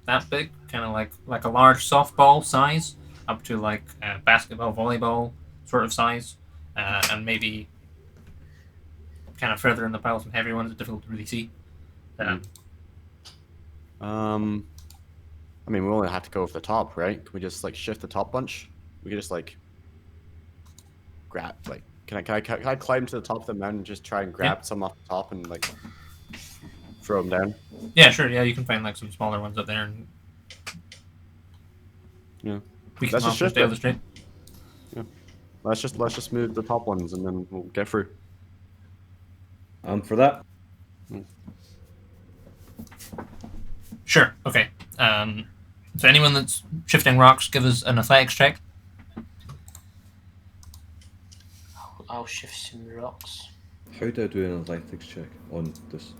that big, kind of like a large softball size, up to like basketball, volleyball sort of size, and maybe kind of further in the pile some heavier ones. It's difficult to really see. I mean, we only have to go for the top, right? Can we just like shift the top bunch? We could just like grab, like, can I climb to the top of the mountain and just try and grab some off the top and like throw them down? Yeah, sure. Yeah, you can find like some smaller ones up there, and Yeah. we can Let's just also shift stay on it. the straight. Let's just move the top ones and then we'll get through. For that. Sure. Okay. So anyone that's shifting rocks, give us an athletics check. I'll shift some rocks. How do I do an athletics check on this?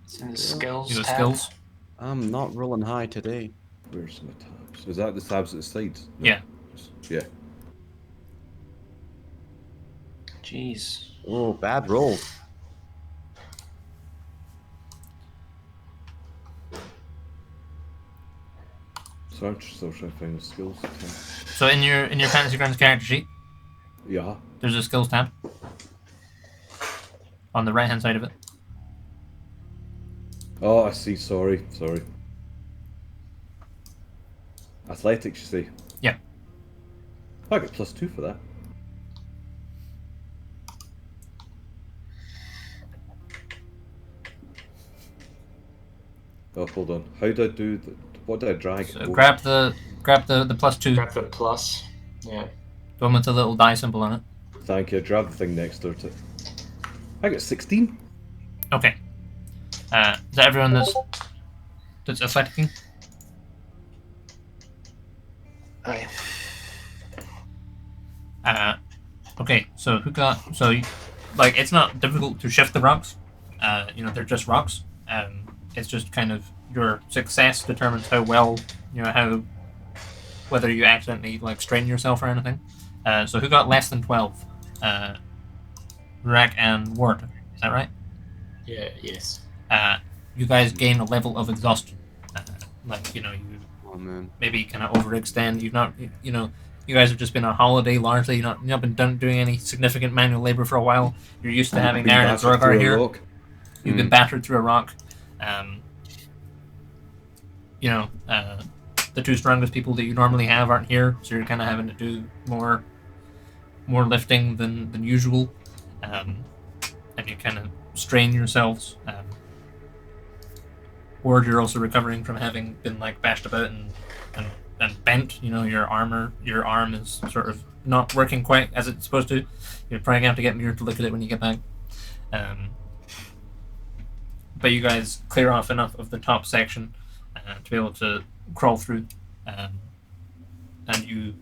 It's in the skills You go tab. skills. I'm not rolling high today. Where's my tabs? Is that the tabs at the sides? No. Yeah. Yeah. Jeez. Oh, bad roll. So I'm just still trying to find the skills tab. So in your Fantasy Grounds character sheet, Yeah. there's a skills tab on the right hand side of it. Oh, I see. Sorry. Athletics, you say? Yeah. I got +2 for that. Oh, hold on. How do I do the... What do I drag? So over? grab the +2, Grab the plus. Yeah. the one with the little die symbol on it. Thank you. I grabbed the thing next door to it. I got 16. Okay. Is that everyone that's athleticing? Aye. Okay. So like it's not difficult to shift the rocks. They're just rocks. It's just kind of your success determines how well, whether you accidentally like strain yourself or anything. So who got less than 12? Rack and Ward. Is that right? Yeah. Yes. You guys gain a level of exhaustion. Like, you Oh man. maybe kind of overextend. You've not, you guys have just been on holiday largely. You've not been doing any significant manual labor for a while. You're used to having Been Naren and battered through Zorgar a here. rock. You've been battered through a rock. The two strongest people that you normally have aren't here, so you're kind of having to do more lifting than usual, and you kind of strain yourselves. Or you're also recovering from having been like bashed about and bent. Your arm is sort of not working quite as it's supposed to. You're probably gonna have to get Muir to look at it when you get back. But you guys clear off enough of the top section to be able to crawl through, and you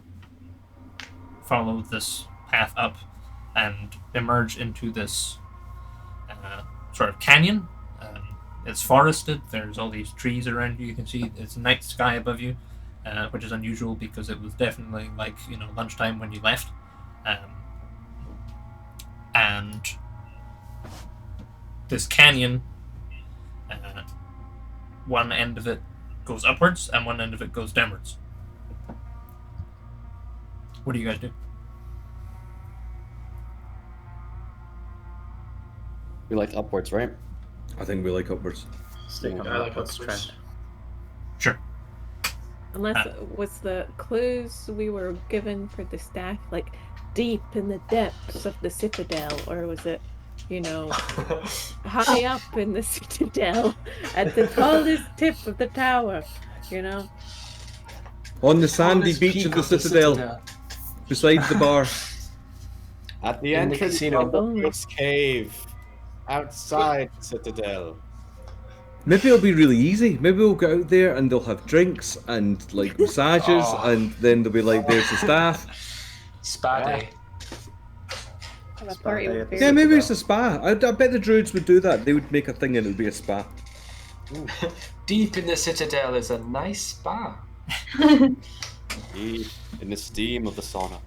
follow this path up and emerge into this sort of canyon. It's forested. There's all these trees around you. You can see it's night sky above you, which is unusual because it was definitely like lunchtime when you left, and this canyon. One end of it goes upwards and one end of it goes downwards. What do you guys do? We like upwards, right? I think we like upwards. Stick on I the like upwards upwards. trend. Sure. Unless was the clues we were given for the staff like deep in the depths of the Citadel, or was it, high up in the Citadel at the tallest tip of the tower, On the sandy this beach peak of the Citadel, beside the bar. At the In the entrance casino. of the first cave, outside the Citadel. Maybe it'll be really easy. Maybe we'll go out there and they'll have drinks and like massages, and then they'll be like, "There's the staff." Spa day. Have a Spa party day with at Yeah, beer. maybe it's a spa. I bet the druids would do that. They would make a thing and it would be a spa. Deep in the Citadel is a nice spa. Deep in the steam of the sauna.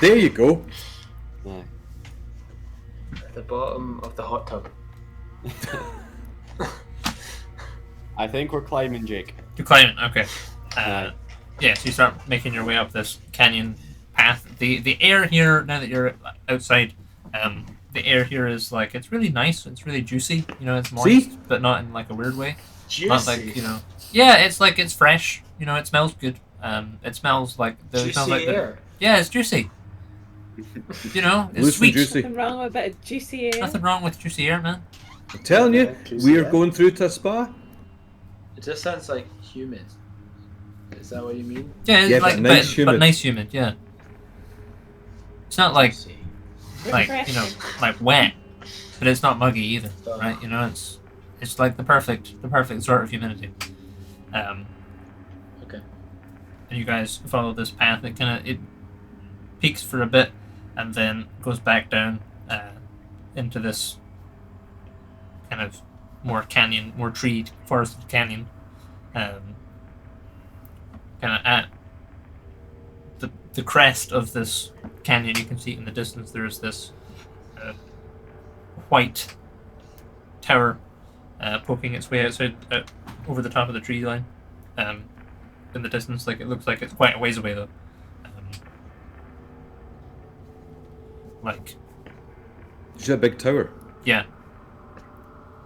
There you go. Aye. At the bottom of the hot tub. I think we're climbing, Jake. You're climbing, okay. Right. Yeah, so you start making your way up this canyon path. The air here, now that you're outside, the air here is like, it's really nice, it's really juicy, it's moist, See? but not in like a weird way. Juicy. Not like, yeah, it's like, it's fresh, it smells good. It smells like, Juicy smells like air. yeah, it's juicy. It's Loose and sweet. juicy. Nothing wrong with a bit of juicy air. Nothing wrong with juicy air, man. I'm telling you, Juicy, we are yeah. going through to a spa. It just sounds like humid. Is that what you mean? Yeah, Yeah, like, but nice but humid. nice humid, yeah. It's not like, Juicy. Refreshing. like wet, but it's not muggy either, Oh. right? It's like the perfect sort of humidity. Okay. And you guys follow this path. It peaks for a bit, and then goes back down into this kind of more treed, forested canyon. Kind of at the crest of this canyon, you can see in the distance there's this white tower poking its way outside over the top of the tree line. In the distance, like it looks like it's quite a ways away though. Like, Is that a big tower? yeah,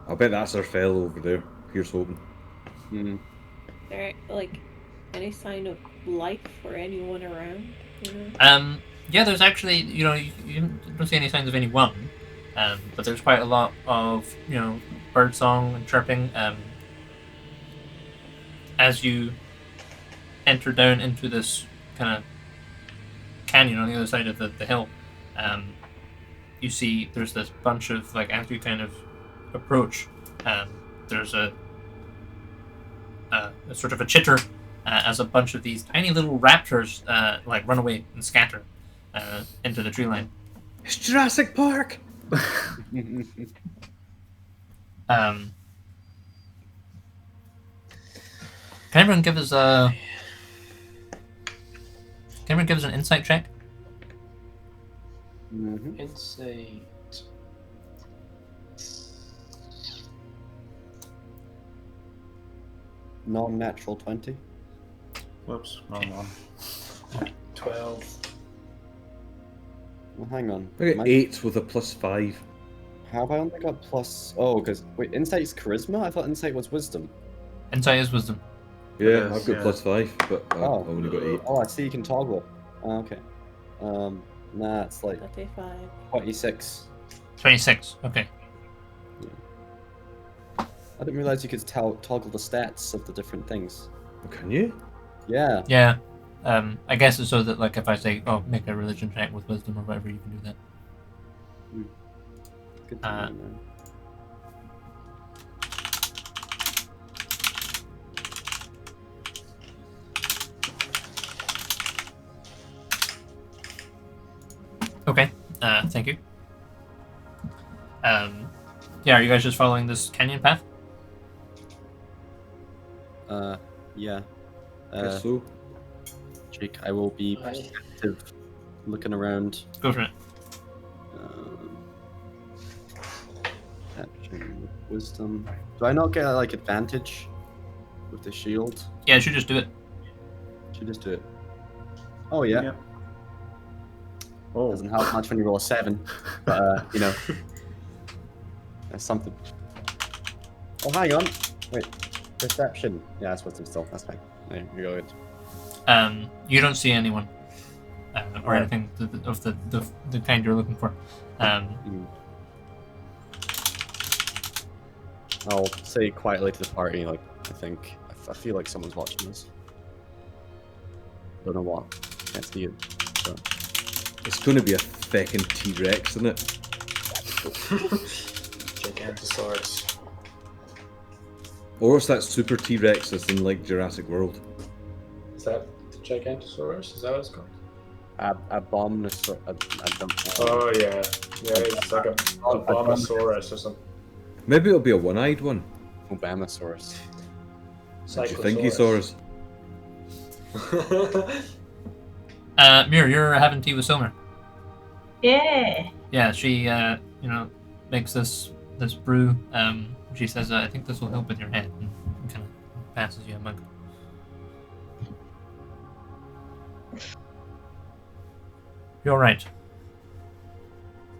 I bet that's our fellow over there. Here's hoping. Hmm. There, like, any sign of life or anyone around? yeah. There's actually, you don't see any signs of anyone, but there's quite a lot of bird song and chirping. As you enter down into this kind of canyon on the other side of the hill, you see there's this bunch of, like, as you kind of approach, there's a sort of a chitter as a bunch of these tiny little raptors like run away and scatter into the tree line. It's Jurassic Park. Can everyone give us a? Can everyone give us an insight check? Mhm. Insight. non-natural 20. Whoops, wrong one. 12. Well, hang on. I got 8 with a +5. How have I only got plus? Oh, because wait, insight's charisma. I thought insight was wisdom. Insight is wisdom. Yeah, Yes, I've got yeah. +5, but I've only got 8. Oh, I see. You can toggle. Oh, okay. Nah, it's like 35. 26. 26. Okay. I didn't realize you could toggle the stats of the different things. Can you? Yeah. Yeah. I guess it's so that, like, if I say, "Oh, make a religion check with wisdom" or whatever, you can do that. Good to know, man. Okay. Thank you. Yeah, are you guys just following this canyon path? Yeah. Guess so. Jake, I will be perceptive, looking around. Go for it. Action, wisdom. Do I not get like advantage with the shield? Yeah, you should just do it. Should just do it. Oh yeah. Yep. Oh. Doesn't help much when you roll a 7, but you know, that's something. Oh, hang on. Wait, perception. Yeah, that's wisdom still. That's fine. There, you're good. You don't see anyone or anything of the kind you're looking for. I'll say quietly to the party, like, I feel like someone's watching us. Don't know what. Can't see it. So. It's going to be a feckin' T-Rex, isn't it? Gigantosaurus. Or it's that super T-Rex that's in, like, Jurassic World. Is that the Gigantosaurus? Is that what it's called? Abominasaurus. Oh, yeah. Yeah, it's like a Abomasaurus or something. Maybe it'll be a one-eyed one. Obamasaurus. Thinkysaurus. Mir, you're having tea with Silmer. Yeah. Yeah, she makes this brew. She says, "I think this will help with your head," and kind of passes you a mug. You're right.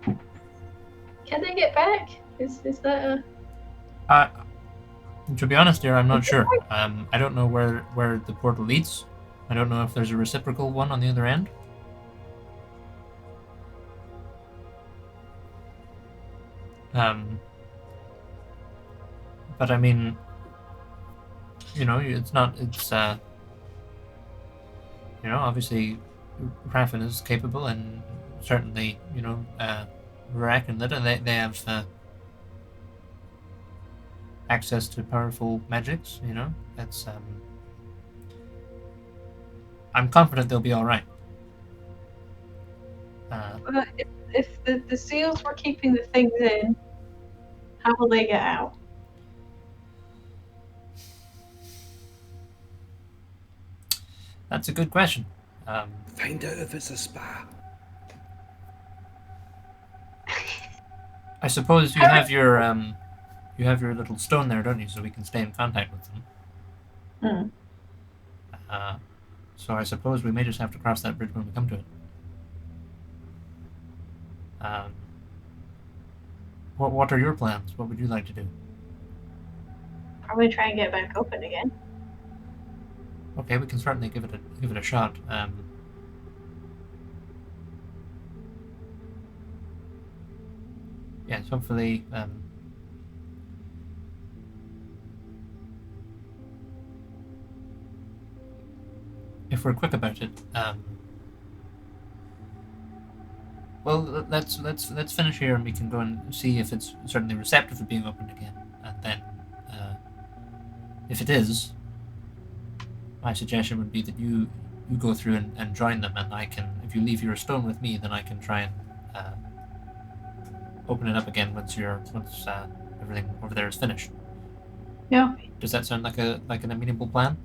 Can they get back? Is that a... To be honest, dear, I'm not sure. I don't know where the portal leads. I don't know if there's a reciprocal one on the other end. But I mean, it's obviously Raffin is capable and certainly, reckon that they have access to powerful magics, that's I'm confident they'll be alright. If the seals were keeping the things in, how will they get out? That's a good question. Find out if it's a spa. I suppose you have your little stone there, don't you? So we can stay in contact with them. So I suppose we may just have to cross that bridge when we come to it. What are your plans? What would you like to do? Probably try and get back open again. Okay, we can certainly give it a shot. Yes, hopefully. If we're quick about it, well, let's finish here, and we can go and see if it's certainly receptive to being opened again, and then, if it is, my suggestion would be that you go through and join them, and I can, if you leave your stone with me, then I can try and open it up again once everything over there is finished. Yeah. Does that sound like an amenable plan?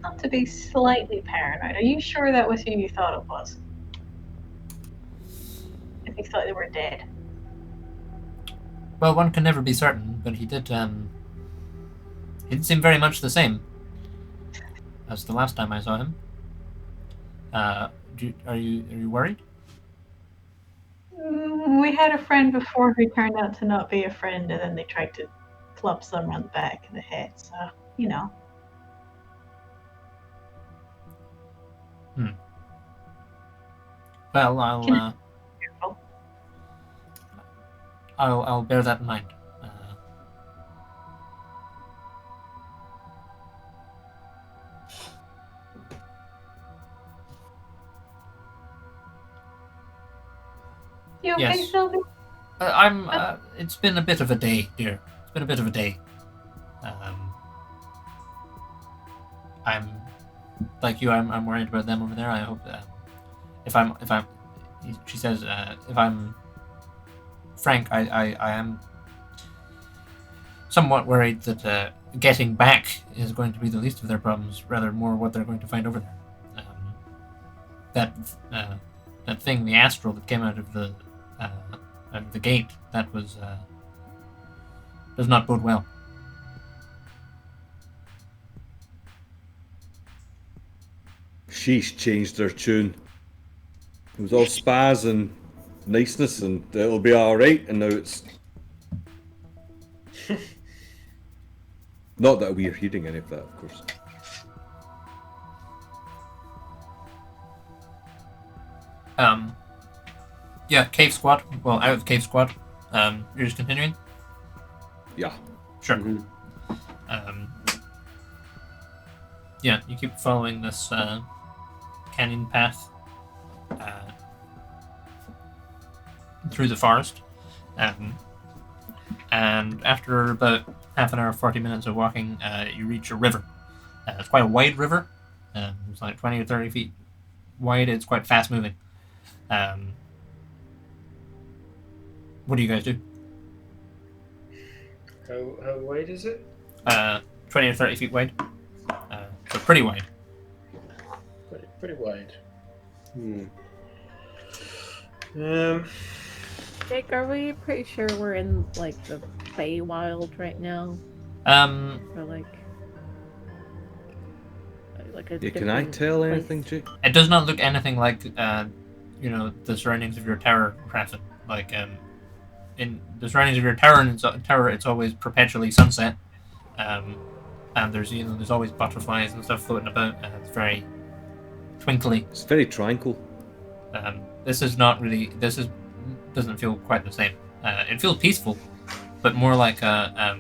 Not to be slightly paranoid, are you sure that was who you thought it was? If you thought they were dead. Well, one can never be certain, but he did seem very much the same as the last time I saw him. Are you worried? We had a friend before who turned out to not be a friend, and then they tried to club some around the back of the head. So, you know. Well, Careful. I'll bear that in mind. You okay, Yes. Sylvie? I'm. It's been a bit of a day, dear. It's been a bit of a day. I'm like you. I'm worried about them over there. I hope if I'm. She says, if I'm frank, I am somewhat worried that getting back is going to be the least of their problems. Rather, more what they're going to find over there. That thing, the astral that came out of the gate, that was does not bode well. Sheesh changed her tune. It was all spaz and niceness and it'll be alright, and now it's... Not that we're hearing any of that, of course. Yeah, cave squad. Well, out of cave squad. You're just continuing? Yeah. Sure. Mm-hmm. Yeah, you keep following this canyon path through the forest. And after about half an hour, 40 minutes of walking, you reach a river. It's quite a wide river. It's like 20 or 30 feet wide. It's quite fast moving. What do you guys do? How wide is it? 20 or 30 feet wide. So pretty wide. Pretty wide. Jake, are we pretty sure we're in like the Feywild right now? Or like a Yeah, can I different tell place? anything, Jake? It does not look anything like the surroundings of your tower, Crafton. Like in the surroundings of your tower, it's always perpetually sunset. And there's always butterflies and stuff floating about, and it's very twinkly. It's very tranquil. This is not really. Doesn't feel quite the same. It feels peaceful, but more like a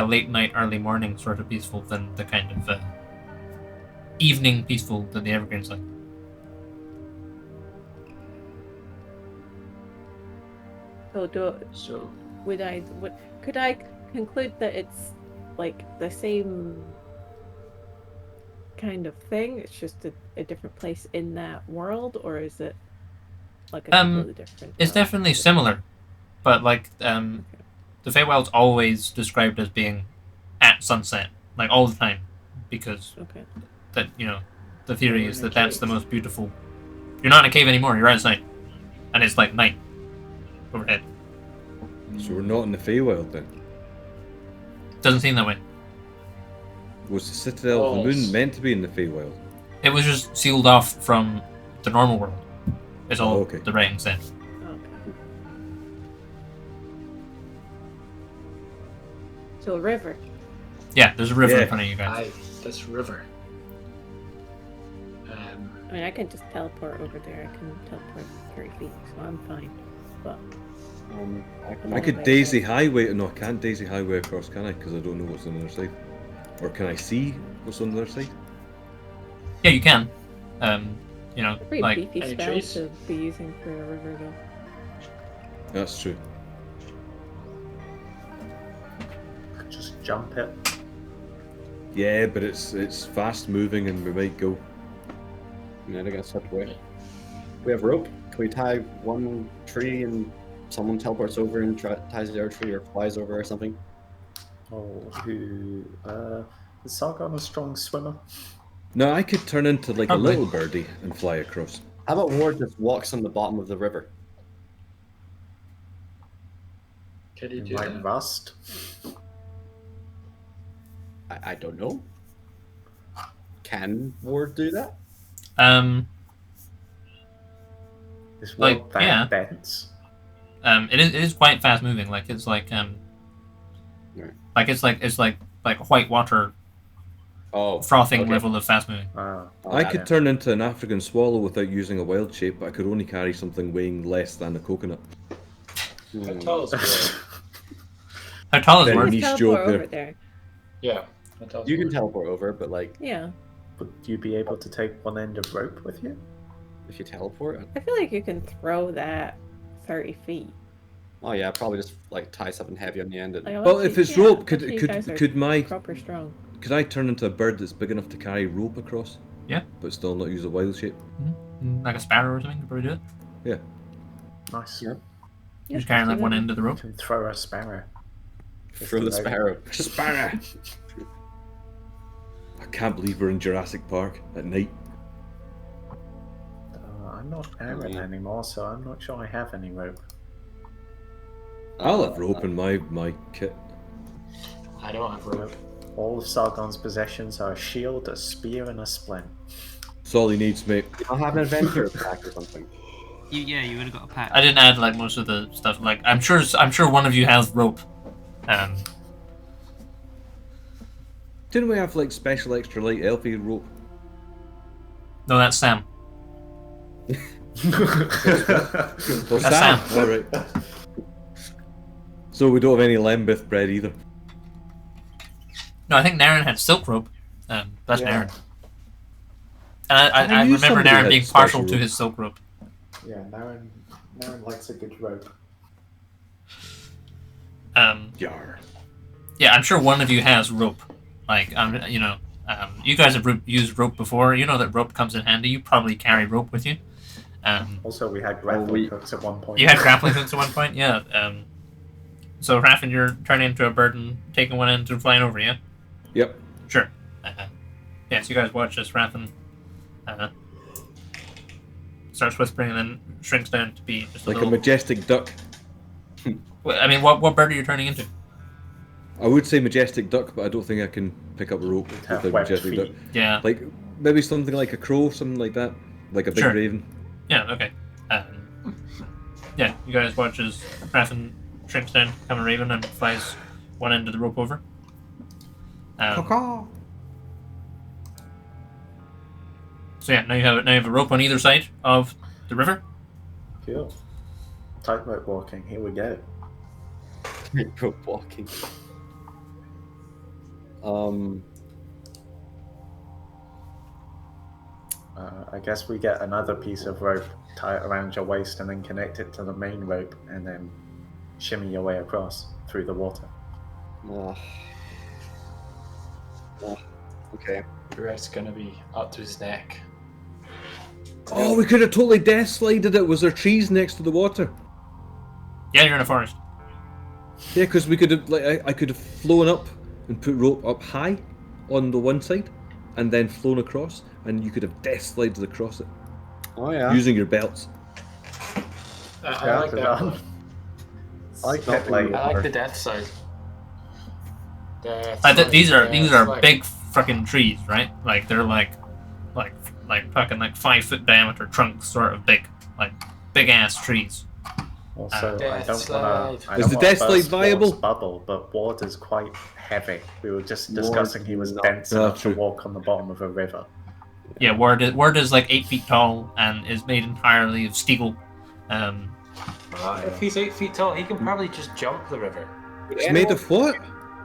late night, early morning sort of peaceful than the kind of evening peaceful that the Evergreens like. Could I conclude that it's like the same kind of thing? It's just a different place in that world, or is it like a completely different? It's definitely similar, but like the Feywild's always described as being at sunset, like all the time, because that the theory is that that's the most beautiful. You're not in a cave anymore. You're outside, and it's like night overhead. So we're not in the Feywild then? Doesn't seem that way. Was the Citadel of the Moon meant to be in the Feywild? It was just sealed off from the normal world. Is all okay. the writing said. Okay. So a river. Yeah, there's a river in front of you guys. Aye, this river. I mean, I can just teleport over there. I can teleport 30 feet, so I'm fine. But I could daisy highway. No, I can't daisy highway across, can I? Because I don't know what's on the other side. Or can I see what's on the other side? Yeah, you can. pretty like beefy any spell trees? to be using for a river, though. That's true. Just jump it. Yeah, but it's fast moving and we might go. Yeah, they're gonna step away. We have rope. Can we tie one tree and someone teleports over and ties the other tree or flies over or something? Is Sargon a strong swimmer? No, I could turn into like Probably. a little birdie and fly across. How about Ward just walks on the bottom of the river? Can you It do might that? rust. I don't know. Can Ward do that? Is Like, Ward that yeah. dense? It is quite fast moving. Like it's like Right. like it's like white water Oh, frothing okay. level of fast moving. Oh, I could turn into an African swallow without using a wild shape, but I could only carry something weighing less than a coconut. How tall is Ward? How tall is Very Ward? niche Teleport joke over there. there. Yeah. How tall is You can Ward? teleport over, but like Yeah. Would you be able to take one end of rope with you? if you teleport, I feel like you can throw that 30 feet. oh yeah, probably just like tie something heavy on the end. And Like, Well, unless if you- it's yeah, rope, unless you guys are could my proper strong. could I turn into a bird that's big enough to carry rope across? Yeah. But still not use a wild shape. Like a sparrow or something, could probably do it. Nice. Yeah. Just carrying like one end of the You rope. can throw a sparrow. throw the sparrow. Sparrow. I can't believe we're in Jurassic Park at night. I'm not Aaron anymore, so I'm not sure I have any rope. I'll have rope in my kit. I don't have rope. All of Sargon's possessions are a shield, a spear, and a splint. That's all he needs, mate. You don't have an adventure pack or something. You would have got a pack. I didn't add like most of the stuff. Like I'm sure one of you has rope. Didn't we have like special extra light elfie rope? No, that's Sam. Well, That's Sam. Sam. All right. So we don't have any lembith bread either. No, I think Naren had silk rope. That's Yeah. Naren. And I knew remember somebody Naren had being special partial to rope. his silk rope. Yeah, Naren likes a good rope. Yar. Yeah, I'm sure one of you has rope. Like, you guys have used rope before. You know that rope comes in handy. You probably carry rope with you. Also, we had grappling hooks at one point. You had grappling hooks at one point, yeah. So, Raffin, you're turning into a bird and taking one end and flying over, yeah? Yep. Sure. Yeah, so you guys watch as Raffin starts whispering and then shrinks down to be just Like a little... majestic duck. I mean, what bird are you turning into? I would say majestic duck, but I don't think I can pick up a rope Have with a webbed majestic duck. feet. Yeah. Like maybe something like a crow, something like that, like a big Sure. raven. Yeah, okay. Yeah, you guys watch as Raffin shrinks down to become a raven and flies one end of the rope over. So yeah, now you have a rope on either side of the river. Cool. Tightrope walking. Here we go. Rope walking. I guess we get another piece of rope, tie it around your waist, and then connect it to the main rope, and then shimmy your way across through the water. Okay. Brett's gonna be up to his neck. Oh, we could have totally death slided it. Was there trees next to the water? Yeah, you're in a forest. Yeah, because we could have, like, I could have flown up and put rope up high on the one side, and then flown across, and you could have death slided across it Oh yeah. using your belts. I like that one. I like Not that like- I like the death side. These are slide. big fucking trees, right? Like they're like fucking like 5 foot diameter trunks, sort of big ass trees. Also, I Death don't want slide. to. Is the death slide viable? Bubble, but Ward is quite heavy. We were just Ward discussing he was is not- dense Ah, enough to true. walk on the bottom of a river. Yeah, Ward is like 8 feet tall and is made entirely of steel. If he's 8 feet tall, he can probably just jump the river. It's made of what?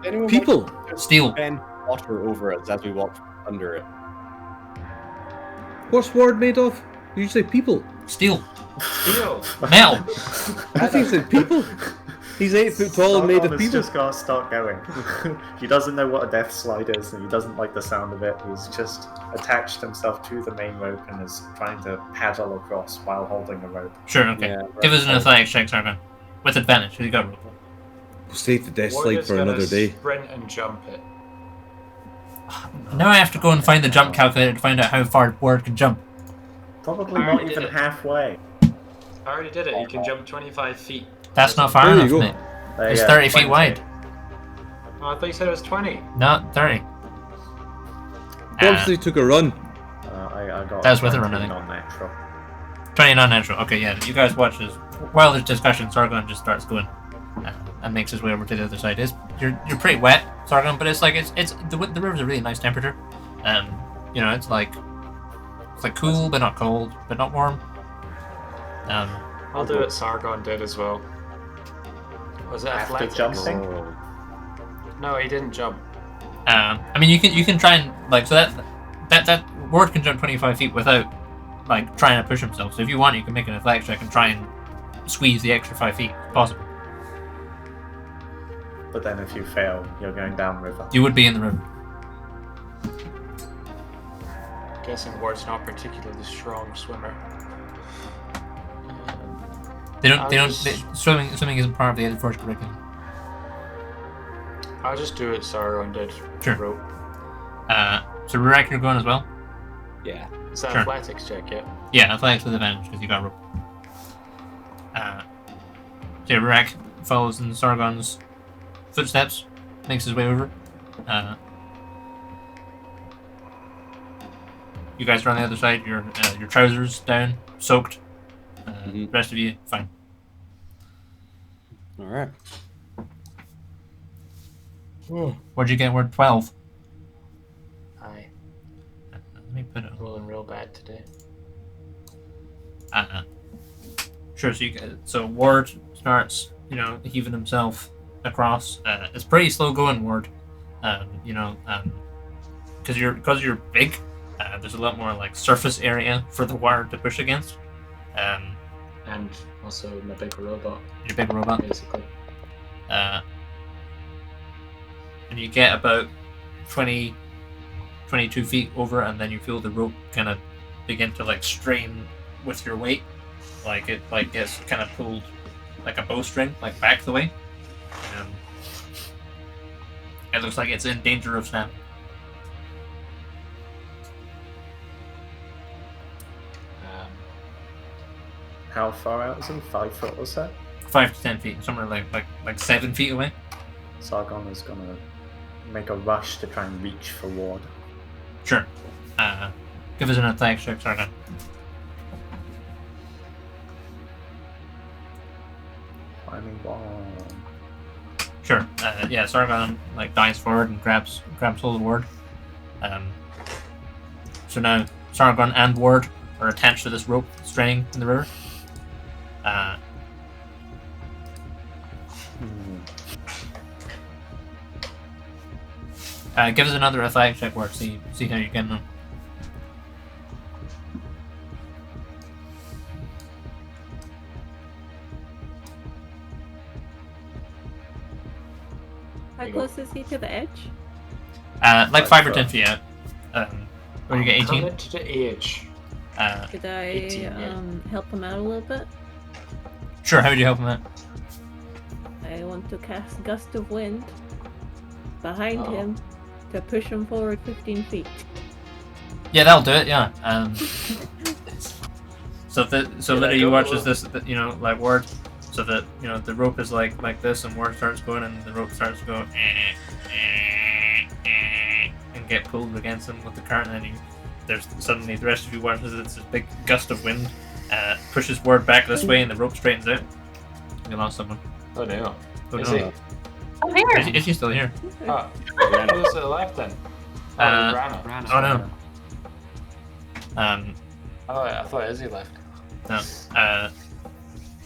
Anyone People. want to Steel. bend water over us as we walk under it? What's Ward made of? Did you say people? Steel. Steel. Metal. I think he said people. He's 8 foot tall and made Sargon of has people. just got to start going. He doesn't know what a death slide is, and he doesn't like the sound of it. He's just attached himself to the main rope and is trying to paddle across while holding the rope. Sure, okay. Yeah, Give us an athletics check, Sargon. With advantage, you got rope. We'll save the death Ward slide is for gonna another day. Sprint and jump it. Now I have to go and find the jump calculator to find out how far Ward can jump. Probably I not did even it. halfway. I already did it. He can jump 25 feet. That's not far There you enough, go. mate. It's 30 feet 20. wide. Oh, I thought you said it was 20. No, 30. Obviously took a run. I got That was with a run, I think. non-natural. 20 non-natural. Okay, yeah. You guys watch as while there's discussion, Sargon just starts going and makes his way over to the other side. You're pretty wet, Sargon, but it's the river's a really nice temperature. It's like cool but not cold, but not warm. I'll do what Sargon did as well. Was it After athletics? jumping? No, he didn't jump. I mean, you can try and that ward can jump 25 feet without trying to push himself. So if you want, you can make an athletics check and try and squeeze the extra 5 feet if possible. But then if you fail, you're going downriver. You would be in the river. Guessing Ward's not particularly strong swimmer. Swimming isn't part of the Force curriculum. I'll just do it Sargon did. Sure. Rope. So Rurak, you're going as well? Yeah. Is that Sure. athletics check, yeah? Yeah, athletics with advantage because you got rope. So Rurak follows in Sargon's footsteps, makes his way over. You guys are on the other side. Your trousers down, soaked. The rest of you, fine. All right. What'd you get? Word 12. Aye. Let me put it. Rolling real bad today. Sure. So Ward starts, heaving himself across. It's pretty slow going, Ward. Because you're big. There's a lot more surface area for the wire to push against. And also my big robot, Your big robot. basically. And you get about 20, 22 feet over, and then you feel the rope kind of begin to strain with your weight, it gets kind of pulled like a bowstring, back the way. It looks like it's in danger of snap. How far out is he? 5 foot or so? 5 to 10 feet, somewhere like 7 feet away. Sargon is gonna make a rush to try and reach for Ward. Sure. Give us an attack check, Sargon. Climbing wall. Sure. Yeah, Sargon dives forward and grabs hold of Ward. So now Sargon and Ward are attached to this rope straining in the river. Give us another athletic check, Ward. See how you're getting on. How close is he to the edge? 5 or 10 feet out. Or you get 18. Coming to the edge. Could I 18, yeah. help him out a little bit? Sure. How would you help him out? I want to cast Gust of Wind behind him to push him forward 15 feet. Yeah, that'll do it. Yeah. So that you watch as this, Ward, so that the rope is like this, and Ward starts going, and the rope starts to go and get pulled against him with the current, and then there's suddenly the rest of you watch as it's this big gust of wind pushes Ward back this way, and the rope straightens out. You lost someone. Oh no. Oh, Is no. he? I'm here. Is he still here? Oh, who's to the left then? Rana. Oh no. Oh, I thought Izzy left. No.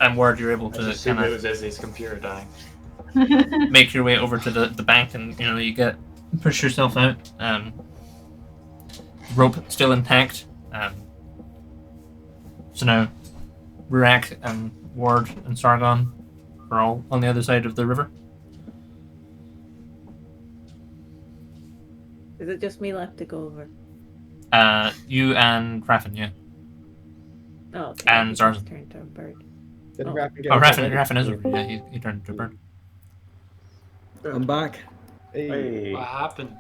And Ward, you're able I to just assumed kind it of was Izzy's computer dying. make your way over to the bank, and you push yourself out. Rope still intact. So now Rurak and Ward and Sargon are all on the other side of the river. Is it just me left to go over? You and Raffin, yeah. Oh, okay. And He's Zarzan. turned to a bird. Didn't Oh. Raffin get Oh, it already? Raffin is over. Yeah, he turned into a bird. I'm back. Hey. What happened?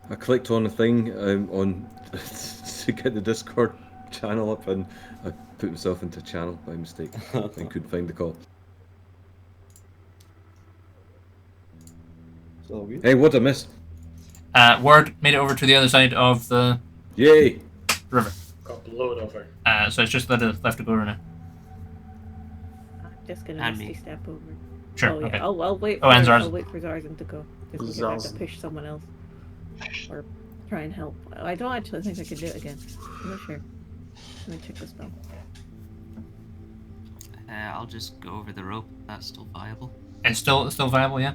I clicked on a thing on to get the Discord channel up, and I put myself into channel by mistake and couldn't find the call. all good. Hey, what a miss! Word made it over to the other side of the Yay! river. Got blown over. So it's just left to go now. I'm just gonna And misty me. step over. Sure. Oh yeah, Okay. I'll wait. Oh, and I'll Zarzan. wait for Zarzan to go because we have to Zarzan. push someone else or try and help. I don't actually think I can do it again. I'm not sure. Let me check the spell. I'll just go over the rope. That's still viable. It's still viable, yeah.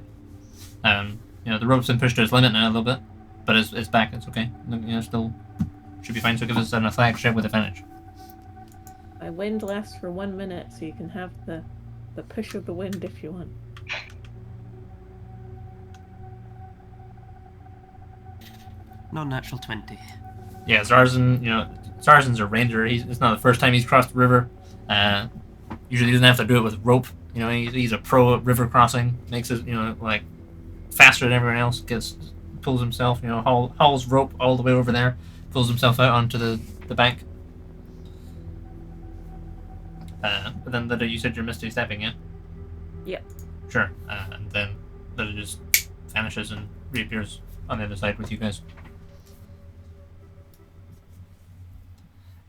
The rope's been pushed to its limit now a little bit, but it's back. It's okay. Still should be fine. So give us an athletic check with advantage. My wind lasts for 1 minute, so you can have the push of the wind if you want. Non-natural 20. Yeah, Zarzan. Zarzan's a ranger. It's not the first time he's crossed the river. Usually he doesn't have to do it with rope. He's a pro at river crossing. Makes it like faster than everyone else. Pulls himself. Hauls rope all the way over there. Pulls himself out onto the bank. But then you said you're misty stepping, yeah? Yep. Sure. And then it just vanishes and reappears on the other side with you guys.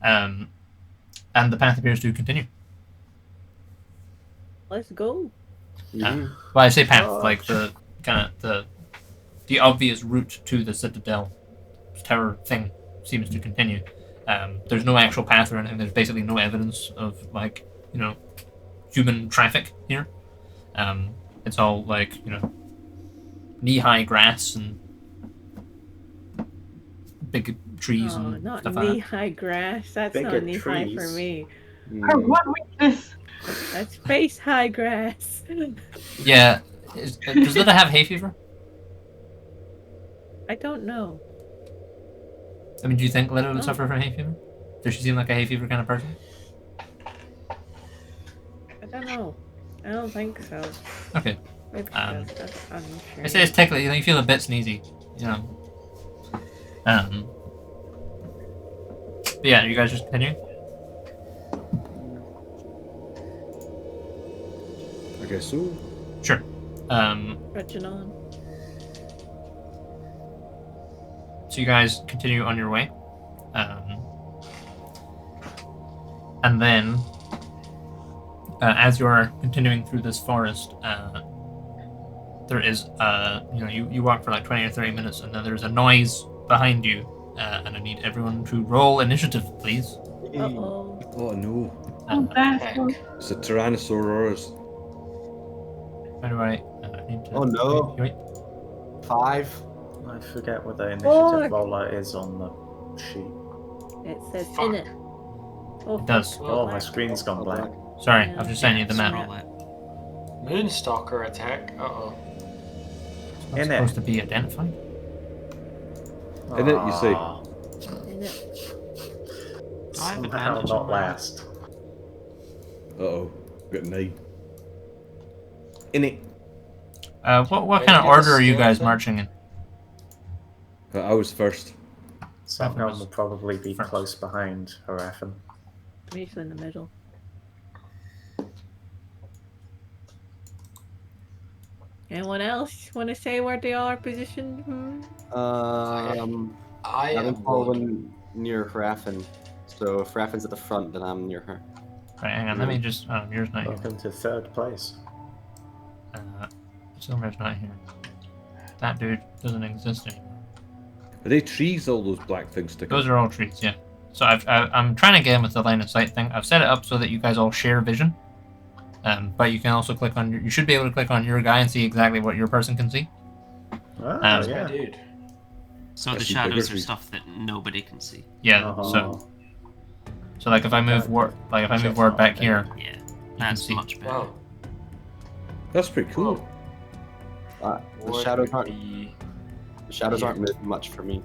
And the path appears to continue. Let's go. Well, I say path, like the kind of the obvious route to the Citadel tower thing seems to continue. There's no actual path or anything. There's basically no evidence of human traffic here. It's all knee-high grass and big trees and not stuff like that. knee-high grass. That's Bigger not knee-high for trees. me. Her one weakness. That's face-high grass. Yeah. Does Lita have hay fever? I don't know. I mean, do you think Lita would Oh. suffer from hay fever? Does she seem like a hay fever kind of person? I don't know. I don't think so. Okay. Maybe Um, she does. I'm not sure. I say it's tickly. You feel a bit sneezy. But yeah, you guys just continue? I guess so. Sure. Trudging on. So you guys continue on your way. And then, as you are continuing through this forest, there is, you walk for like 20 or 30 minutes, and then there's a noise behind you, and I need everyone to roll initiative, please. Uh-oh. Oh no. Oh, that's one. It's a Tyrannosaurus. How do I need to... Oh, no. Wait. 5. I forget what the Oh, initiative roller is on the sheet. It says Fuck. in it. Oh, It does. Oh, my screen's gone black. Sorry, Yeah. I've just sent you the map. Roll it. Moonstalker attack. Uh-oh. It's not In it. supposed to be identified. In it, you say. Ah, In it. I have somehow advantage not on that. last. Uh-oh. Got 9. In it. What kind of order are you guys marching in? I was first. Somehow was will probably be first. close behind Harafin. I'm usually in the middle. Anyone else want to say where they are positioned? I I'm am following near Harafin. So if Harafin's at the front, then I'm near her. Right, hang on, let me just... yours not here. Welcome to third place. Silver's not here. That dude doesn't exist anymore. Are they trees, all those black things sticking? Those are all trees, yeah. So I'm trying to get him with the line of sight thing. I've set it up so that you guys all share vision. But you can also click on... You should be able to click on your guy and see exactly what your person can see. Ah, Yeah, yeah. dude. So I the see shadows bigger are trees. stuff that nobody can see. Yeah, Oh. so like if I move word back here, Yeah, that's see. much better. Wow. That's pretty cool. The Would shadows be- aren't moving much for me.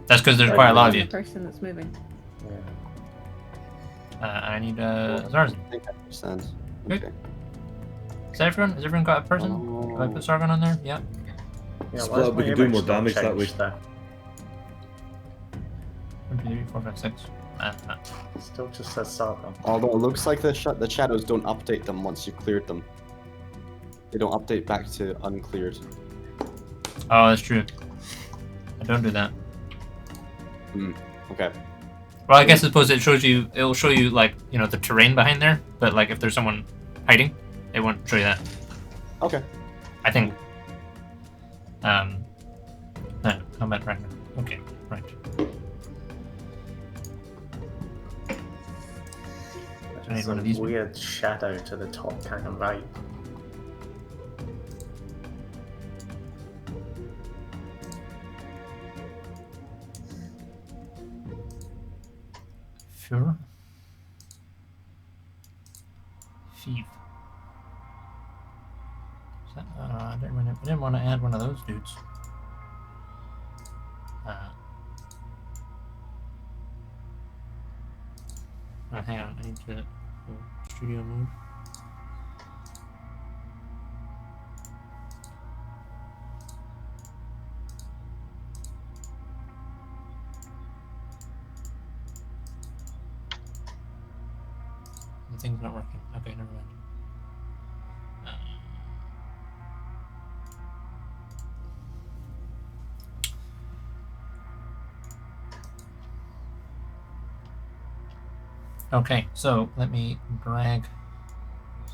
that's because there's quite a lot of The you. person that's moving. Yeah. I need Zarzan. I think I understand. Good. Okay. Is everyone got a person? Do I put Sargon on there? Yeah. Yeah, Split why is up, we my can do image more not damage that way. changed there? 1, 2, 3, 4, 5, 6. Still just says Sargon. Although it looks like the shadows don't update them once you've cleared them. They don't update back to uncleared. Oh, that's true. I don't do that. Okay. Well, I guess I suppose it'll show you like, you know, the terrain behind there, but like if there's someone hiding, it won't show you that. Okay. I think. Combat right now. Okay, right. I need There's one a of these. weird shadow to the top kind of right. Sure. Thief. Is that, I didn't want to add one of those dudes. Hang on, I need to go studio mode. The thing's not working. Okay, never mind. Okay, so let me drag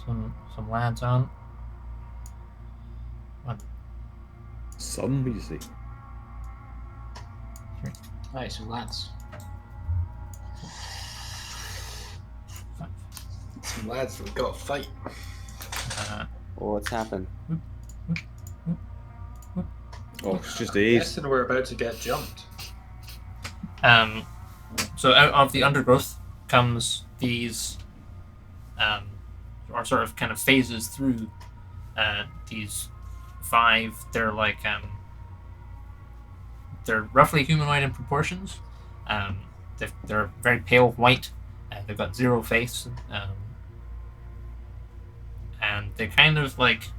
some lads on. Some, you see. Nice, some lads. Some lads that got a fight. What's happened? Oh, it's just I'm A's. guessing we're about to get jumped. So out of the undergrowth comes these, or sort of kind of phases through these 5. They're like, they're roughly humanoid in proportions. They're very pale white. They've got 0 face. And they kind of like,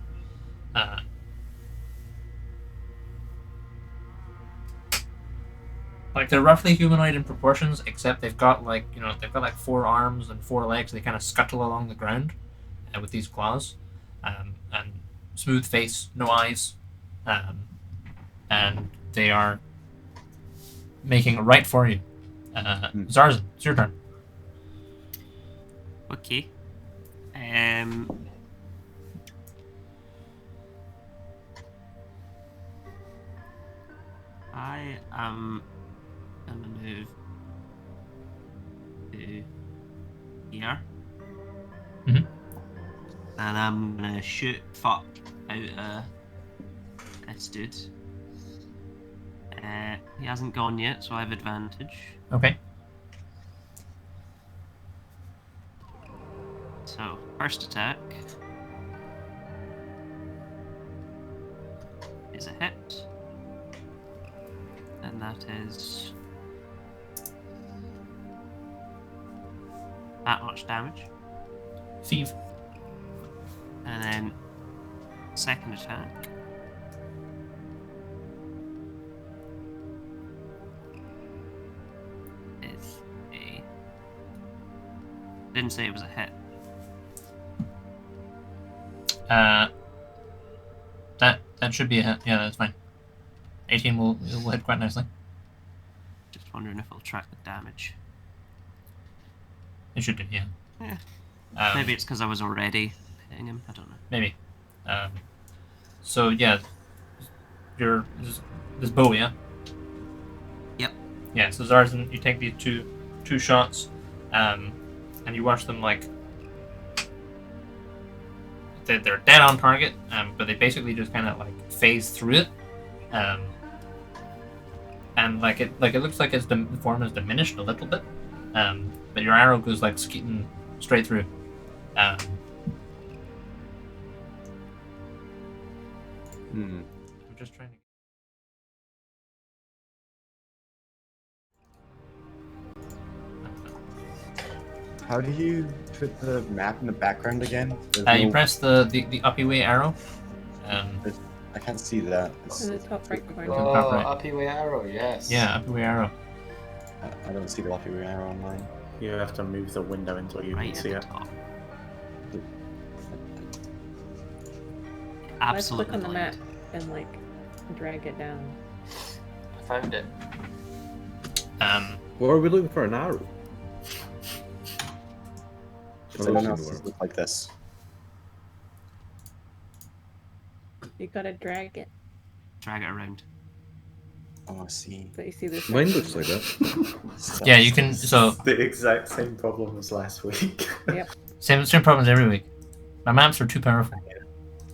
they're roughly humanoid in proportions, except they've got like, you know, they've got like 4 arms and 4 legs. They kind of scuttle along the ground with these claws, and smooth face, no eyes, and they are making a right for you. Zarzan, it's your turn. Okay. I am gonna move to here. Mhm. And I'm gonna shoot fuck out this dude. He hasn't gone yet, so I have advantage. Okay. So, first attack is a hit. And that is that much damage. Thief. And then second attack is a... Didn't say it was a hit. That should be a hit. Yeah, that's fine. 18 will hit quite nicely. Just wondering if it'll track the damage. It should do, yeah. Yeah. Maybe it's because I was already hitting him. I don't know. Maybe. So yeah, this bow, yeah. Yep. Yeah. So Zarzan, you take these two shots, and you watch them like they're dead on target, but they basically just kind of like phase through it, and like it looks like the form is diminished a little bit, but your arrow goes like skeeting straight through. I'm just trying to. How do you put the map in the background again? You press the uppy way arrow. I can't see that. In the top right corner. Oh, top right. uppy way arrow, yes. Yeah, uppy way arrow. I don't see the uppy way arrow on mine. You have to move the window until you Right can at see the it. top. Let's Absolutely click on the map blind. and like drag it down. I found it. What are we looking for? An arrow? Does anyone else look like this? You gotta drag it. Drag it around. Oh, I see. So you see this. Mine looks like that. Yeah, you can. So The exact same problem as last week. Yep. same problems every week. My maps are too powerful.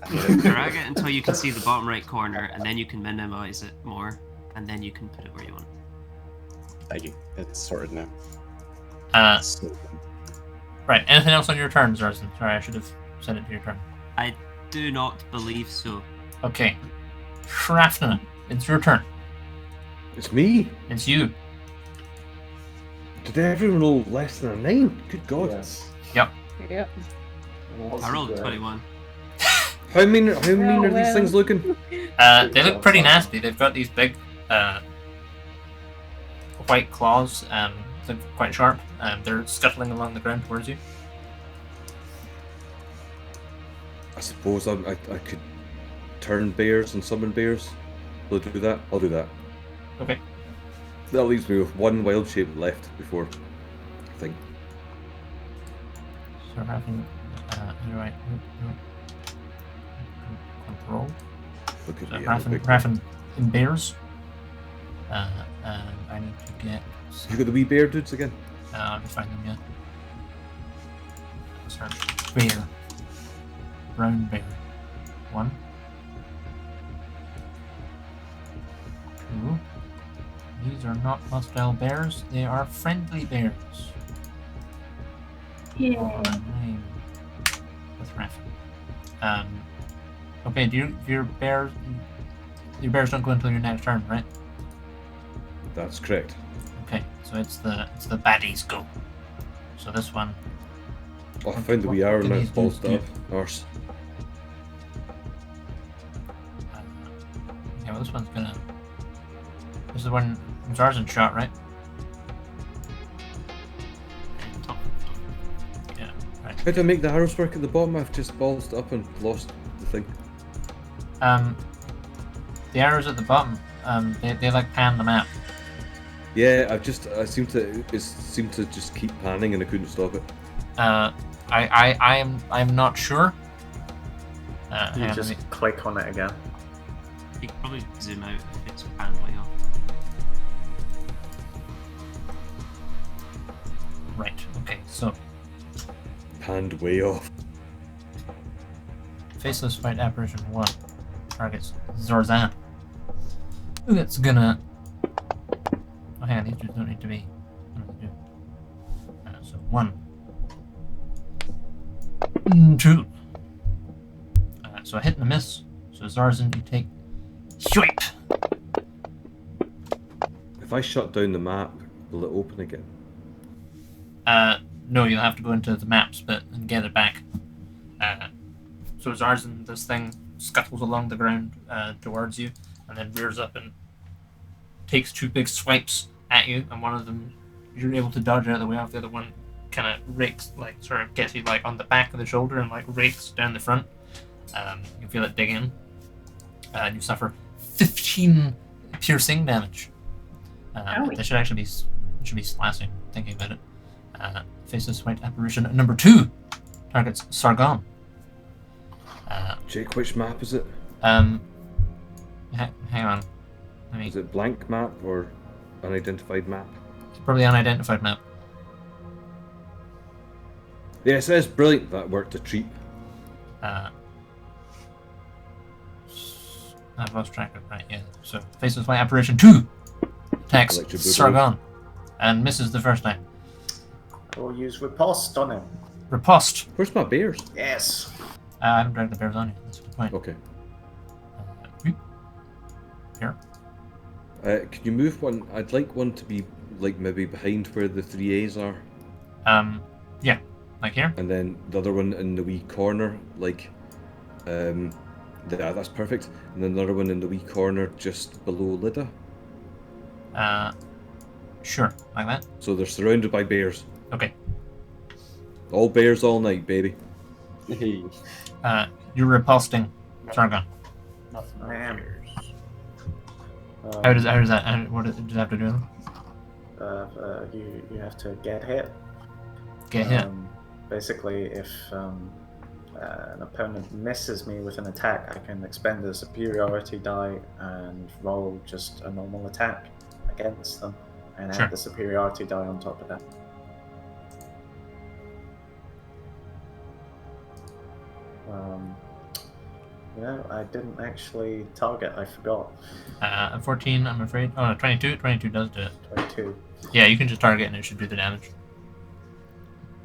Drag it until you can see the bottom right corner, and then you can minimize it more, and then you can put it where you want. Thank you. It's sorted now. So, Right. Anything else on your turn, Zarzan? Sorry, I should have said it to your turn. I do not believe so. Okay. Shrafna, it's your turn. It's me. It's you. Did everyone roll less than a 9? Good God. Yes. Yep. I rolled 21. How mean are these well. things looking? They look pretty nasty. They've got these big white claws. They're quite sharp. They're scuttling along the ground towards you. I suppose I could turn bears and summon bears. Will I do that? I'll do that. Okay. That leaves me with one wild shape left before I think. So having right control. Look at So me. I'm a big- Raffen in bears. And I need to get. You got the wee bear dudes again? I'll just find them, yeah. Search bear. Brown bear. 1. 2. These are not hostile bears, they are friendly bears. Yeah. Name with Raffen. Okay, your bears don't go until your next turn, right? That's correct. Okay, so it's the baddies go. So this one. Oh, I found the wee arrow now. It's balls up. Arse. Yeah, well, this one's gonna. This is the one Zarzan shot, right? Yeah, right. How do I make the arrows work at the bottom? I've just ballsed up and lost the thing. The arrows at the bottom, they like pan the map. Yeah, I seem to just keep panning and I couldn't stop it. I'm not sure. You hang on, just let me- click on it again. You can probably zoom out if it's panned way off. Right. Okay. So Panned way off. faceless white apparition 1 targets Zarzan. Ooh, that's gonna. Oh, hang on. These don't need to be. What do they do? So 1. 2. So a hit and a miss. So Zarzan, you take swipe. If I shut down the map, will it open again? No, you'll have to go into the maps bit and get it back. So Zarzan, this thing scuttles along the ground towards you, and then rears up and takes 2 big swipes at you, and one of them you're able to dodge out of the way of. The other one kind of rakes, like sort of gets you like on the back of the shoulder and like rakes down the front. You can feel it dig in. And you suffer 15 piercing damage. That should actually be slashing, thinking about it. Faceless white apparition number 2 targets Sargon. Jake, which map is it? Hang on. Is it blank map or unidentified map? It's probably unidentified map. Yeah, it says brilliant. That worked a treat. I've lost track of it, right, yeah. So, Faceless White Apparition 2 attacks Electric Boogaloo. Sargon and misses the first time. I will use riposte on him. Riposte. Where's my bears? Yes. I haven't dragged the bears on you. That's a good point. Okay. Here. Can you move one? I'd like one to be like maybe behind where the 3As are. Yeah, like here. And then the other one in the wee corner, like, that's perfect. And then another one in the wee corner just below Lida. Sure, like that. So they're surrounded by bears. Okay. All bears all night, baby. Hey. You're riposting Sargon. Man. How does that? What does it have to do? You have to get hit. Get hit. Basically, if an opponent misses me with an attack, I can expend a superiority die and roll just a normal attack against them, and Sure. add the superiority die on top of that. I didn't actually target. I forgot. 14, I'm afraid. Oh, no, 22. 22 does do it. 22. Yeah, you can just target and it should do the damage.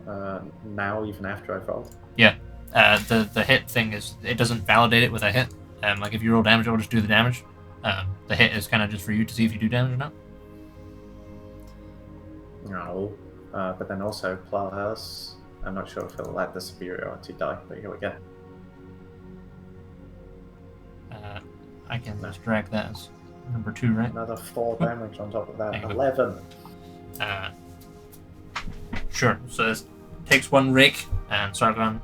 Now, even after I've rolled. Yeah. The hit thing is, it doesn't validate it with a hit. Like if you roll damage, it will just do the damage. The hit is kind of just for you to see if you do damage or not. No. But then also, plus, I'm not sure if it'll add the superiority die, but here we go. I can just drag that as number 2, right? Another 4 damage on top of that. There you go. 11. Sure. So this takes one rake and Sargon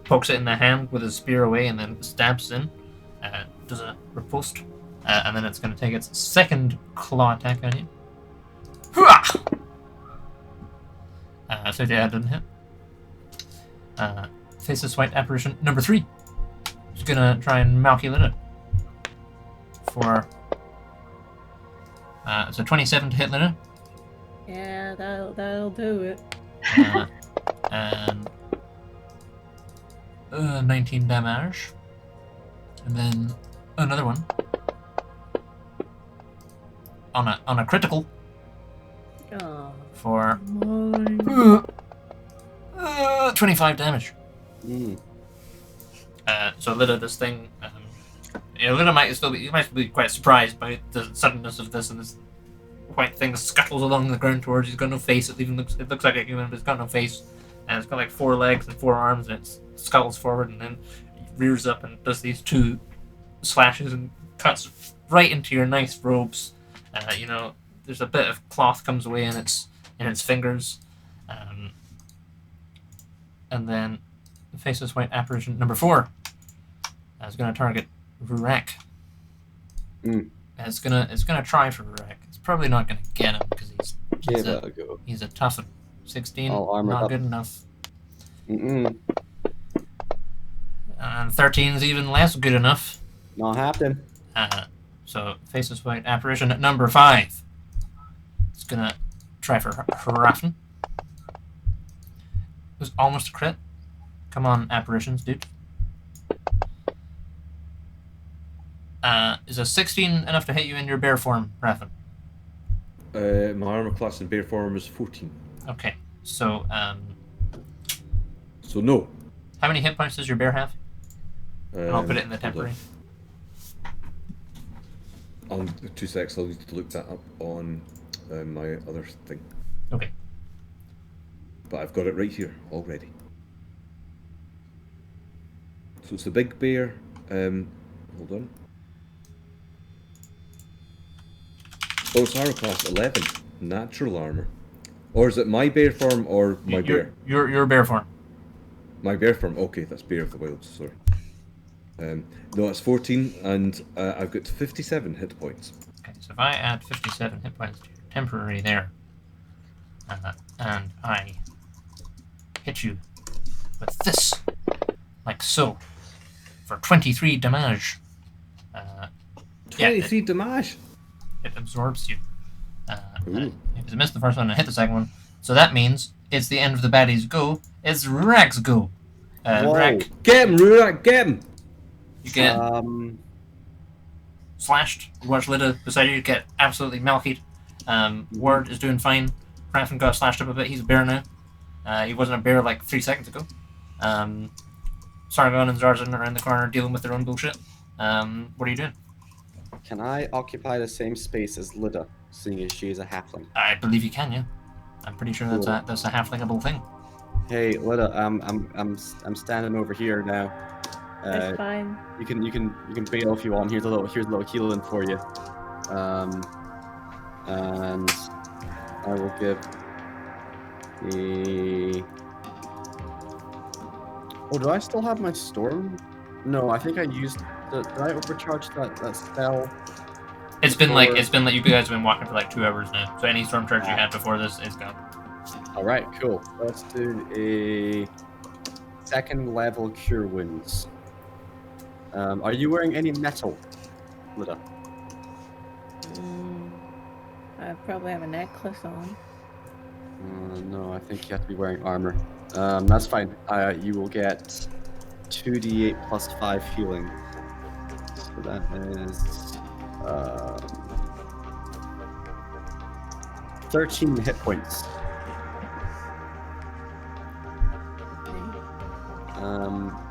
pokes it in the hand with his spear away and then stabs in. Does a riposte. And then it's going to take its second claw attack on you. So yeah, it didn't hit. Faceless White Apparition number 3. Just gonna try and malculate it. For it's a 27 to hit Lina. Yeah, that'll do it. And 19 damage. And then another one on a critical. Oh, For mine. 25 damage. Mm. So Lida, this thing, Lida might still be quite surprised by the suddenness of this, and this white thing scuttles along the ground towards you. It's got no face. It looks like a human, but it's got no face, and it's got like 4 legs and 4 arms, and it scuttles forward and then rears up and does these 2 slashes and cuts right into your nice robes. There's a bit of cloth comes away in its fingers, and then the Faceless White Apparition number 4 is going to target Rurak. Mm. And it's gonna try for Rurak. It's probably not going to get him because Give it a go. he's a tough one. 16, All armored not up. good enough. Mm-mm. And 13 is even less good enough. Not happening. So Faceless White Apparition at number 5. It's gonna try for Harafen. It was almost a crit. Come on, apparitions, dude. Is a 16 enough to hit you in your bear form, Rafen? My armor class in bear form is 14. Okay, so So no. how many hit points does your bear have? And I'll put it in the hold temporary. on. 2 secs, I'll need to look that up on my other thing. Okay. But I've got it right here already. So it's the big bear. Hold on. Oh, it's armor class 11. Natural armor. Or is it my bear form or my bear? Your bear form. My bear form. Okay, that's Bear of the Wilds. Sorry. No, it's 14, and I've got 57 hit points. Okay, so if I add 57 hit points to your temporary there, and I hit you with this, like so, for 23 damage. 23 damage. It absorbs you. Ooh. Because it missed the first one and hit the second one. So that means it's the end of the baddies' go. It's Rurak's go. Whoa. Rurak, Get him, Rurak, get him! you get slashed. You watch Lida beside you get absolutely malkied. Ward is doing fine. Raffen got slashed up a bit. He's a bear now. He wasn't a bear like 3 seconds ago. Sargon and Zarzan are in the corner dealing with their own bullshit. What are you doing? Can I occupy the same space as Lida, seeing as she is a halfling? I believe you can, yeah. I'm pretty sure that's a halflingable thing. Hey, Lida, I'm standing over here now. That's fine. You can bail if you want. Here's a little healing for you. And I will give the. Oh, do I still have my storm? No, I think I used Did I overcharge that spell? It's been like you guys have been walking for like 2 hours now. So any storm charge you had before this is gone. All right, cool. Let's do a 2nd level cure wounds. Are you wearing any metal, Lida? I probably have a necklace on. No, I think you have to be wearing armor. That's fine. You will get 2d8 plus 5 healing. So that is 13 hit points.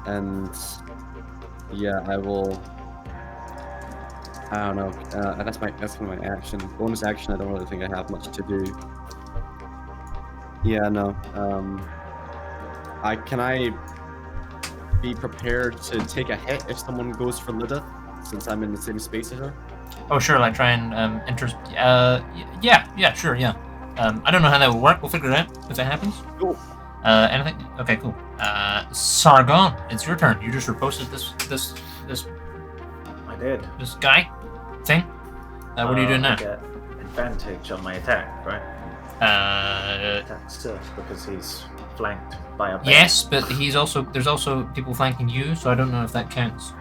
And yeah, I will. I don't know. That's kind of my action. Bonus action. I don't really think I have much to do. Yeah, no. Can I be prepared to take a hit if someone goes for Lida, since I'm in the same space as her? Oh, sure. Like try and yeah, sure, yeah. I don't know how that will work. We'll figure it out if that happens. Cool. Anything? Okay, cool. Sargon, it's your turn. You just reposted this I did. this guy thing. What are you doing now? I get advantage on my attack, right? Attack surf because he's flanked by a bear. Yes, but there's also people flanking you, so I don't know if that counts.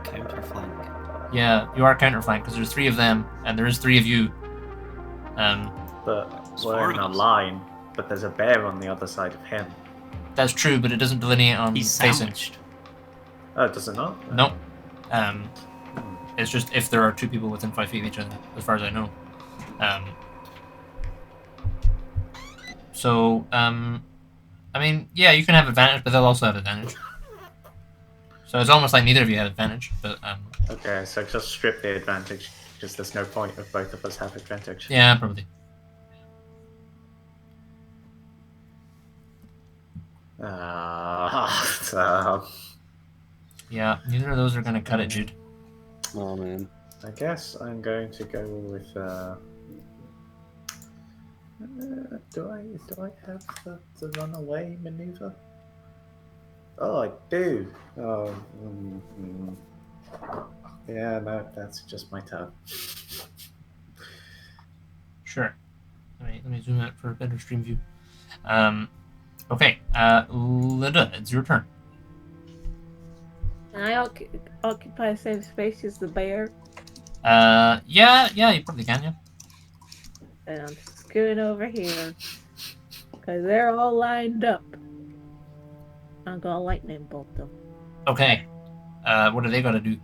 Counterflank. Yeah, you are counterflank because there's 3 of them and there is 3 of you. But It's we're 4 in of a us. line, but there's a bear on the other side of him. That's true, but it doesn't delineate on He's facing. sandwiched. Oh, does it not? Nope. It's just if there are 2 people within 5 feet of each other, as far as I know. I mean, yeah, you can have advantage, but they'll also have advantage. So it's almost like neither of you have advantage, but Okay, so just strip the advantage, because there's no point if both of us have advantage. yeah, probably. Yeah, neither of those are gonna cut it, Jude. Oh man. I guess I'm going to go with. Do I have the runaway maneuver? Oh, I do. Oh, yeah. No, that's just my turn. Sure. Let me zoom out for a better stream view. Okay, Lida, it's your turn. Can I occupy the same space as the bear? Yeah, you probably can, yeah. And I'm scooting over here. Because they're all lined up. I'm gonna lightning bolt them. Okay. What do they gotta do?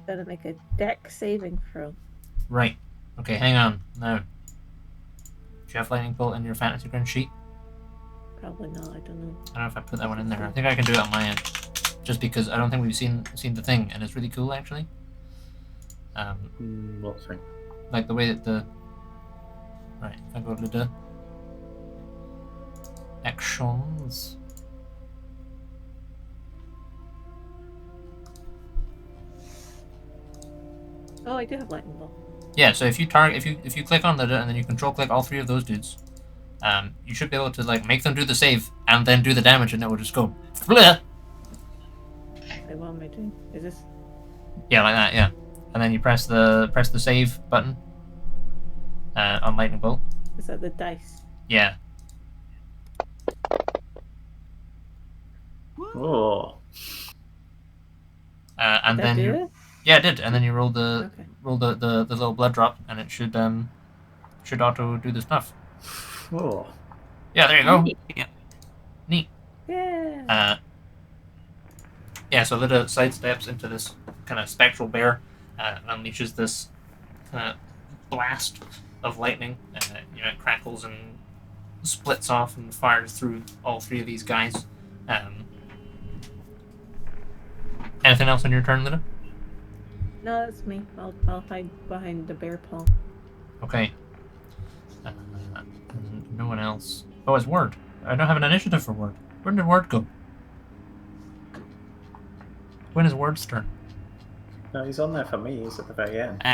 Gotta make a deck saving throw. Right. Okay, hang on. Now. Do you have lightning bolt in your fantasy ground sheet? Probably not, I don't know. I don't know if I put that one in there. I think I can do it on my end. Just because I don't think we've seen the thing, and it's really cool actually. What thing? Like the way that the right, if I go to the actions. Oh, I do have lightning bolt. Yeah, so if you click on the and then you control click all 3 of those dudes, you should be able to like make them do the save and then do the damage, and it will just go. Bleh! Wait, what am I doing? Is this? Yeah, like that. Yeah, and then you press the save button on lightning bolt. Is that the dice? Yeah. Oh. And Did then that do you. it? Yeah, it did, and then you roll the Okay. the little blood drop, and it should auto do the stuff. Oh. Yeah, there you go. Yeah. Neat. Yeah. Yeah, so Lida sidesteps into this kind of spectral bear, and unleashes this blast of lightning. It crackles and splits off and fires through all 3 of these guys. Anything else on your turn, Lida? No, that's me. I'll hide behind the bear paw. Okay. No one else. Oh, it's Word. I don't have an initiative for Word. Where did Word go? When is Word's turn? No, he's on there for me. He's at the very end. He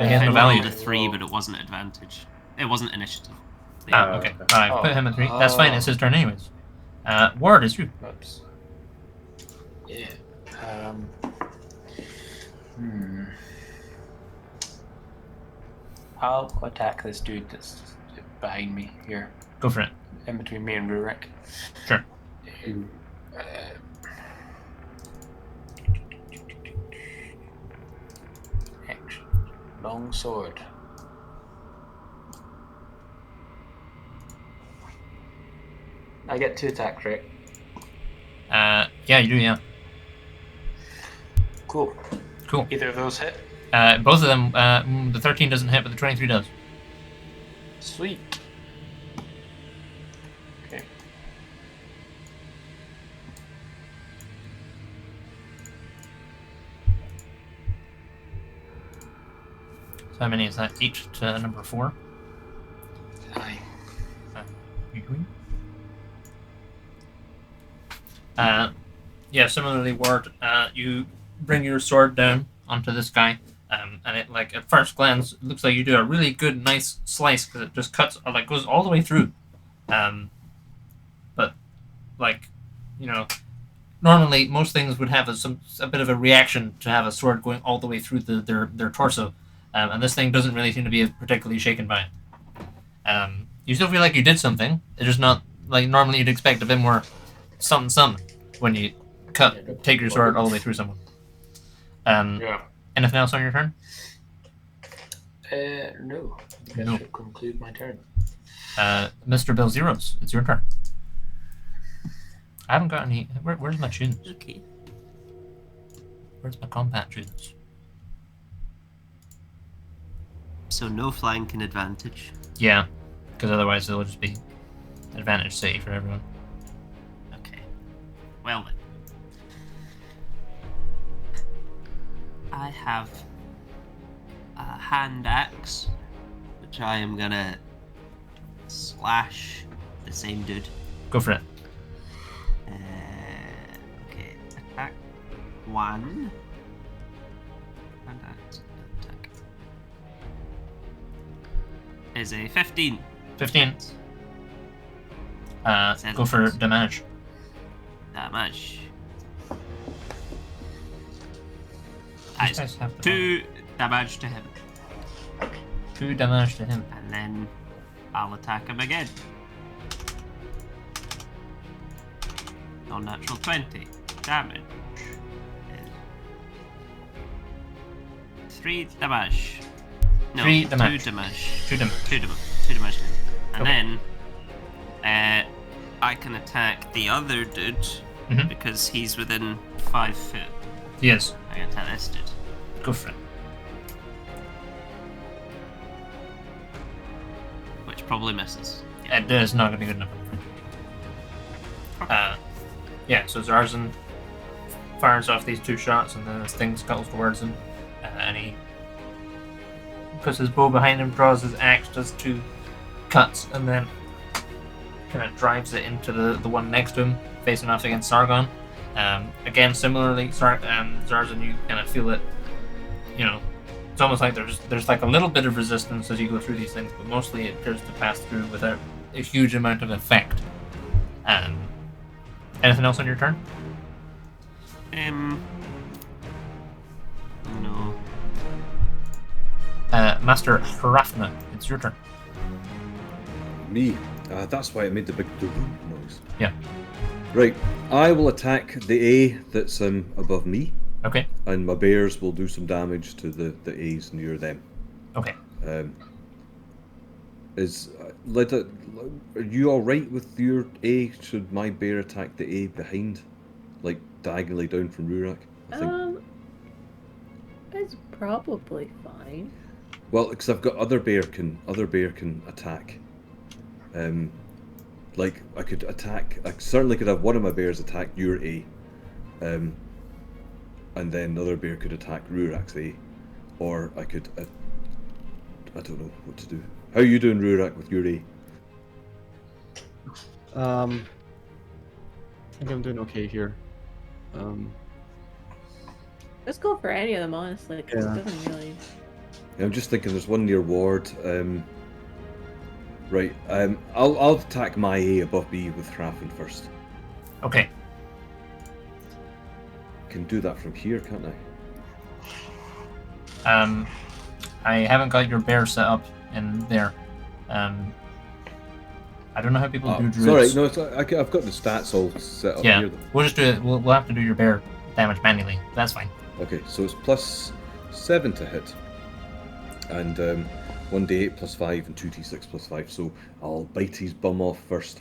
has I no rolled value. a 3, but it wasn't advantage. It wasn't initiative. Oh, okay. Alright, put him at 3. That's fine, it's his turn anyways. Word, it's you. Oops. Yeah. I'll attack this dude that's behind me here. Go for it. In between me and Rurik. Sure. Action. Long sword. I get 2 attacks, right? Yeah, you do, yeah. Cool. Cool. Either of those hit? Both of them, the 13 doesn't hit, but the 23 does. Sweet. Okay. So how many is that? Each to number 4? Aye. Yeah, similarly, Ward, you bring your sword down onto this guy, and it, like, at first glance, it looks like you do a really good, nice slice, because it just cuts, or, like, goes all the way through. But, like, you know, normally most things would have a bit of a reaction to have a sword going all the way through their torso, and this thing doesn't really seem to be particularly shaken by it. You still feel like you did something. It's just not, like, normally you'd expect a bit more something when you take your sword all the way through someone. Yeah. Anything else on your turn? No. That No. should conclude my turn. Mr. Bill Zeros, it's your turn. I haven't got any. Where's my tunes? Okay. Where's my combat tunes? So no flanking advantage. Yeah, because otherwise it'll just be advantage city for everyone. Okay. Well then. I have a hand axe, which I am gonna slash the same dude. Go for it. Okay, attack 1. Hand axe attack is a 15. 15. Go for damage. Damage. These guys have the 2 damage to him, 2 damage to him. and then I'll attack him again. Non-natural 20 damage. 3 damage. No, 3 2 damage. damage. 2 damage. 2 damage to him. And Okay. then I can attack the other dude Mhm. because he's within 5 foot. Yes. I can attack this dude. Go for it. Which probably misses. It is not going to be good enough. Yeah, so Zarzan fires off these 2 shots, and then this thing scuttles towards him, and he puts his bow behind him, draws his axe, does 2 cuts, and then kind of drives it into the one next to him, facing off against Sargon. Again, similarly, Zarzan, you kind of feel it, you know, it's almost like there's like a little bit of resistance as you go through these things, but mostly it appears to pass through without a huge amount of effect. Anything else on your turn? No. Master Hrafna, it's your turn. Me. That's why it made the big doo-doo noise. Yeah. Right. I will attack the A that's above me, Okay. and my bears will do some damage to the A's near them. Okay. Are you all right with your A? Should my bear attack the A behind, like diagonally down from Rurak? I think. It's probably fine. Well, because I've got other bear can attack. Like I could attack. I certainly could have one of my bears attack your A, and then the other bear could attack Rurak's A, or I could. I don't know what to do. How are you doing, Rurak, with your A? I think I'm doing okay here. Let's go for any of them, honestly, because Yeah. it doesn't really. Yeah, I'm just thinking. There's one near Ward. Right. I'll attack my A above B with Hrafn first. Okay. can do that from here, can't I? I haven't got your bear set up in there. I don't know how people do druids. Sorry, no, I've got the stats all set up Yeah, here. we'll just do it. We'll have to do your bear damage manually. That's fine. Okay, so it's +7 to hit, and 1d8 +5 and 2d6 +5. So I'll bite his bum off first.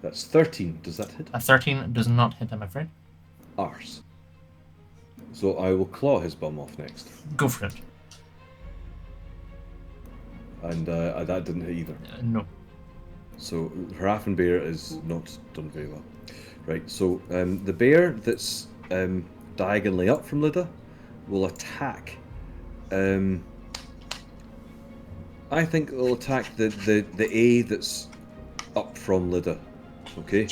That's 13. Does that hit? A 13 does not hit, I'm afraid. Arse. So I will claw his bum off next. Go for it. And that didn't hit either. No. So Haraffin Bear is not done very well. Right, so the bear that's diagonally up from Lida will attack. I think it'll attack the A that's up from Lida. Okay?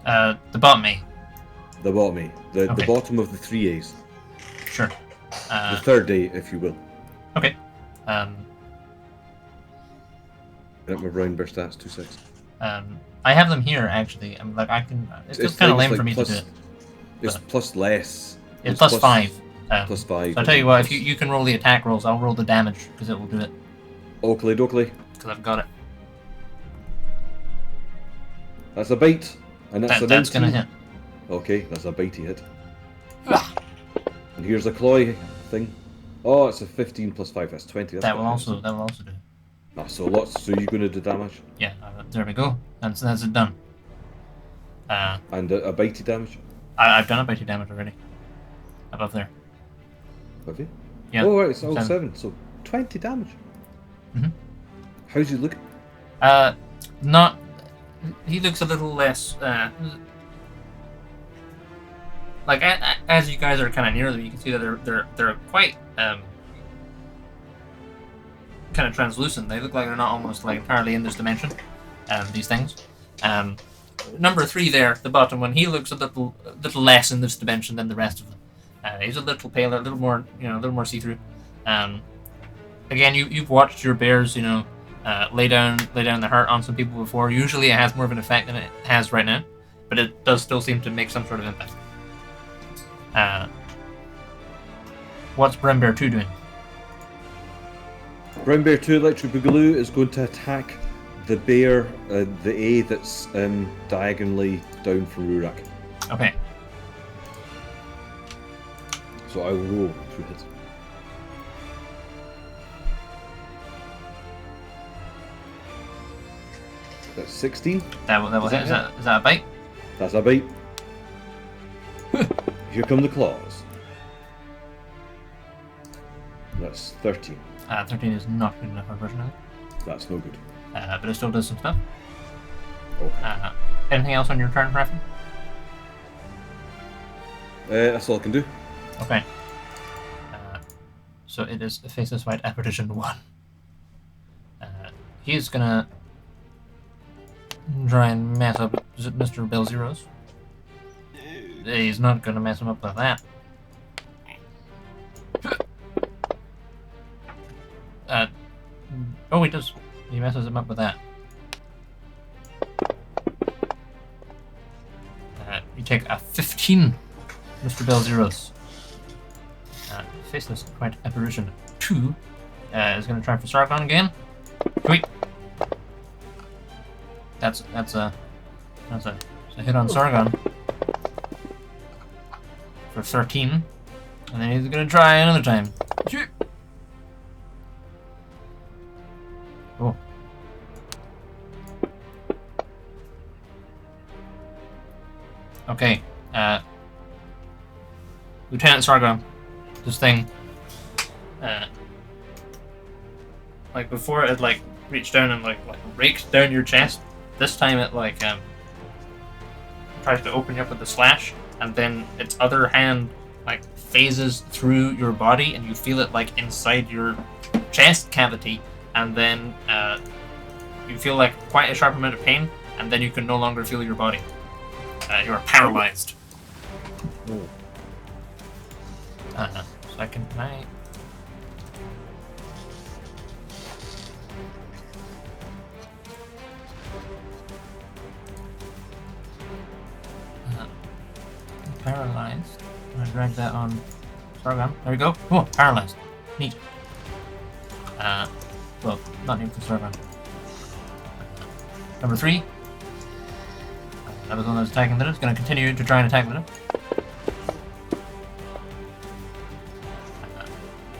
The bottom A. The bottom A. The Okay. bottom of the 3 A's. Sure. The third A, if you will. Okay. Get my brown bear stats, 2/6. I have them here actually. I'm like I can. It's kind of like- lame like for me plus- to do it. It's But- plus less. It's plus 5. +5. So I'll tell you what. If you can roll the attack rolls, I'll roll the damage because it will do it. Oakley dokley. Because I've got it. That's a bite. And that's a That's 19. gonna hit. Okay, that's a bitey hit. And here's a claw thing. Oh, it's a 15 +5. That's 20. That's That will quite also nice. do it. Ah, so lots. So you're going to do damage Yeah. There we go. That's it done. and a bitey damage. I've done about 2 damage already. Above there. Have you? Yeah. Oh right, it's all 7. 7. So 20 damage. Mhm. How's he look? Not. He looks a little less. Like as you guys are kind of near them, you can see that they're quite kind of translucent. They look like they're not almost like entirely in this dimension. These things. Number 3 there, the bottom one, he looks a little less in this dimension than the rest of them. He's a little paler, a little more, a little more see-through. Again, you've watched your bears, lay down the hurt on some people before. Usually, it has more of an effect than it has right now, but it does still seem to make some sort of impact. What's Brim Bear 2 doing? Brown Bear 2 Electric Boogaloo is going to attack the bear, the A that's diagonally down from Rurak. Okay. So I will roll to hit. That's 16. That will Does hit. that Is that a bite? That's a bite. Here come the claws. That's 13. 13 is not good enough, unfortunately. That's no good. But it still does some stuff. Okay. Anything else on your turn, Raffin? That's all I can do. Okay. So it is Faceless White Apparition 1. He's gonna try and mess up Mr. Bell Zeros. He's not gonna mess him up like that. Oh, he does. He messes him up with that. You take a 15, Mr. Bell Zeros. Faceless White Apparition 2 is going to try for Sargon again. Wait. That's a hit on Sargon for 13, and then he's going to try another time. Oh. Okay. Lieutenant Sargon. This thing, like before, it like reached down and like raked down your chest. This time, it like tries to open you up with a slash, and then its other hand like phases through your body, and you feel it like inside your chest cavity, and then you feel like quite a sharp amount of pain, and then you can no longer feel your body. You are paralyzed. Oh. So I can. paralyzed. I'm gonna drag that on Sargon. There we go. Oh, paralyzed. Neat. Well, not neat for Sargon. Number 3. That was one that was attacking Lita. It's gonna continue to try and attack Lita.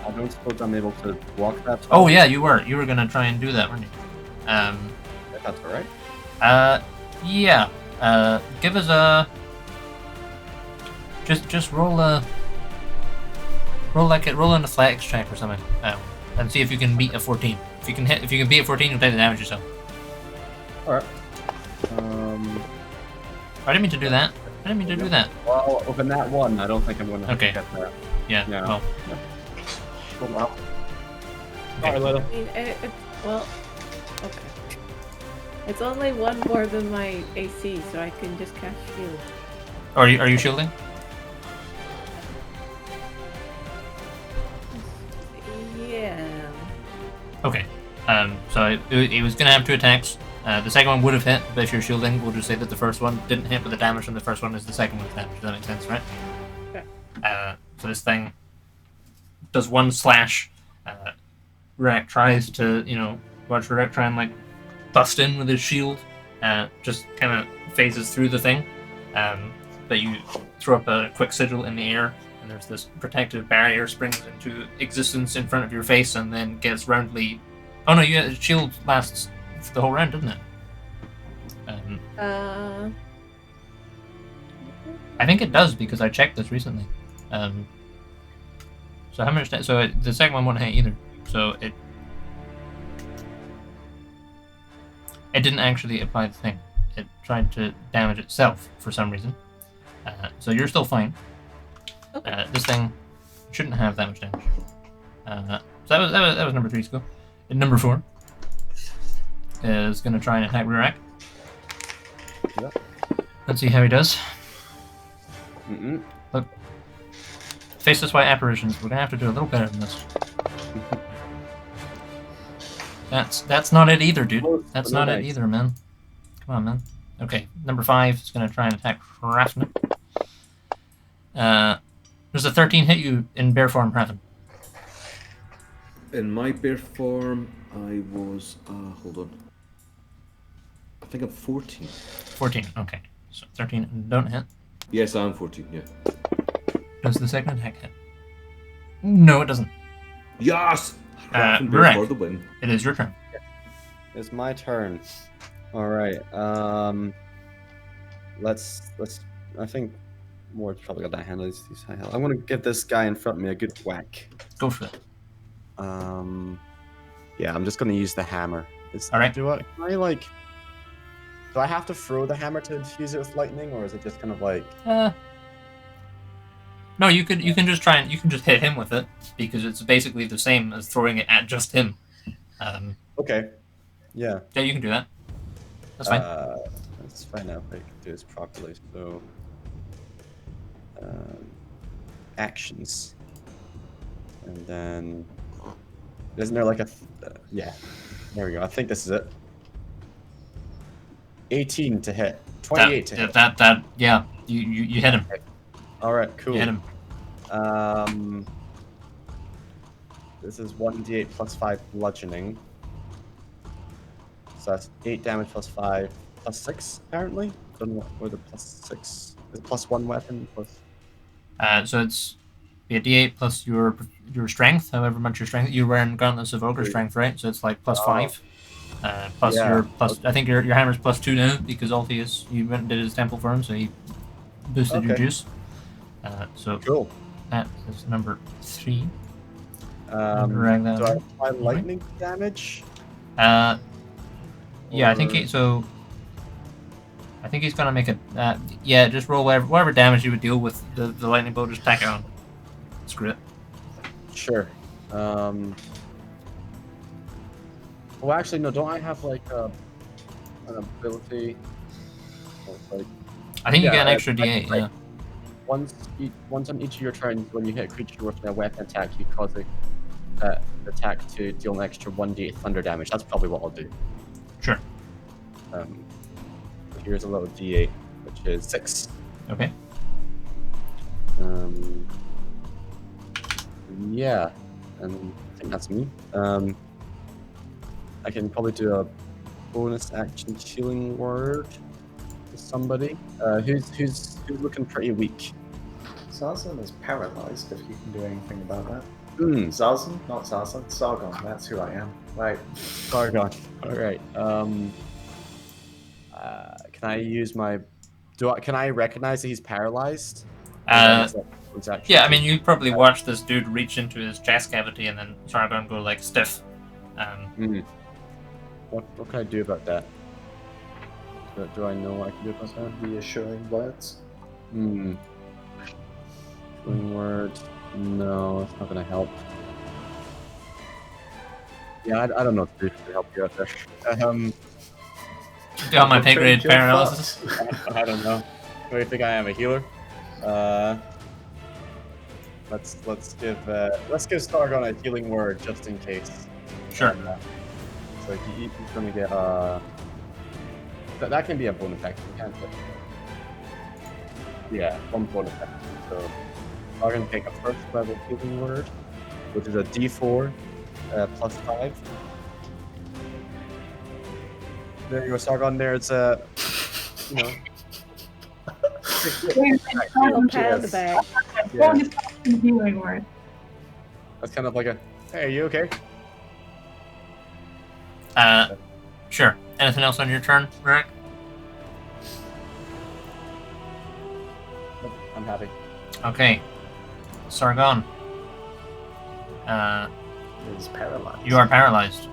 I don't suppose I'm able to walk that. Oh yeah, you were. You were gonna try and do that, weren't you? If that's alright. Yeah. Give us a. Just roll a. Roll an athletics check or something, and see if you can beat a 14. If you can beat a 14, you'll take the damage yourself. All right. I didn't mean to do that. Well, open that one. I don't think I'm going to Okay. get that. Yeah. Yeah. Well. Oh, wow. Okay. Sorry, Lita. I mean, well, okay. It's only one more than my AC, so I can just cast shield. Are you shielding? Yeah. Okay. So it was gonna have 2 attacks. The second one would have hit, but if you're shielding, we'll just say that the first one didn't hit, but the damage from the first one is the second one's damage. Does that make sense, right? Okay. So this thing does 1 slash. Rek tries to, watch Rek try and like bust in with his shield. Just kind of phases through the thing. But you throw up a quick sigil in the air, and there's this protective barrier springs into existence in front of your face, and then gets roundly. Oh no, the shield lasts the whole round, doesn't it? I think it does because I checked this recently. So how much? The second one won't hit either. So it didn't actually apply the thing. It tried to damage itself for some reason. So you're still fine. Okay. This thing shouldn't have that much damage. So that was number 3's go. And number 4 is going to try and attack Rurak. Yep. Let's see how he does. Mm-mm. Look. Faceless white apparitions. We're going to have to do a little better than this. That's not it either, dude. That's not it either, man. Come on, man. Okay, number 5 is going to try and attack Hrafn. Does a 13 hit you in bear form, Hrafn? In my bear form, I was. Hold on. I think I'm 14. 14, okay. So 13 don't hit. Yes, I'm 14, yeah. Does the second attack hit? No, it doesn't. Yes! Rurak, For the win. it is your turn. It's my turn. All right. Let's. I think Ward's probably got that handle. These high health. I'm gonna give this guy in front of me a good whack. Go for it. Yeah, I'm just gonna use the hammer. All right. Do I have to throw the hammer to infuse it with lightning, or is it just kind of like? No, you can just try and you can just hit him with it because it's basically the same as throwing it at just him. Okay. Yeah. Yeah, you can do that. That's fine. Let's find out if I can do this properly. So, actions, and then isn't there like a? Yeah. There we go. I think this is it. 18 to hit. 28 to hit. Yeah. You hit him. All right. Cool. You hit him. This is 1d8 plus 5 bludgeoning. So that's 8 damage plus 5 plus 6 apparently. Don't know where the plus 6 is. It plus 1 weapon plus. So it's be a d8 plus your strength, however much your strength. You're wearing gauntlets of ogre strength, right? So it's like plus 5. Plus your plus. I think your hammer's plus 2 now because Altheus, you went and did his temple for him, so he boosted your juice. So Cool. that is number 3. Do I apply lightning damage? Yeah, I think I think he's gonna make it. Yeah, just roll whatever damage you would deal with the lightning bolt. Just tack it on. Screw it. Sure. Well, actually, no. Don't I have like an ability? Like, I think you yeah, get an extra d8. like, Yeah. Once on each of your turns, when you hit a creature with a weapon attack, you cause the attack to deal an extra 1d8 thunder damage. That's probably what I'll do. Sure. Here's a little d8, which is 6. Okay. Yeah, and I think that's me. I can probably do a bonus action healing word to somebody. Who's looking pretty weak? Zazen is paralyzed if you can do anything about that. Hmm. Zazen? Not Zazen. Sargon, that's who I am. Right. Sargon. Alright. Can I use my can I recognize that he's paralyzed? Yeah, I mean, you probably watched this dude reach into his chest cavity and then Sargon go like stiff. What can I do about that? Do I know what I can do about that? Reassuring words. Healing word. No, it's not gonna help. Yeah, I don't know what to do to help you out there. Got my pay grade paralysis. I don't know. Do you think I am a healer? Let's give Sargon a healing word just in case. Sure. So he's gonna get that can be a bonus action, can't it? Yeah, one bonus action. So Sargon take a first level healing word, which is a D4 plus 5. There you go, Sargon. There's a Bonus action healing word. That's kind of like a, hey, are you okay? Sure. Anything else on your turn, Rick? Nope, I'm happy. Okay. Sargon. He's paralyzed. You are paralyzed.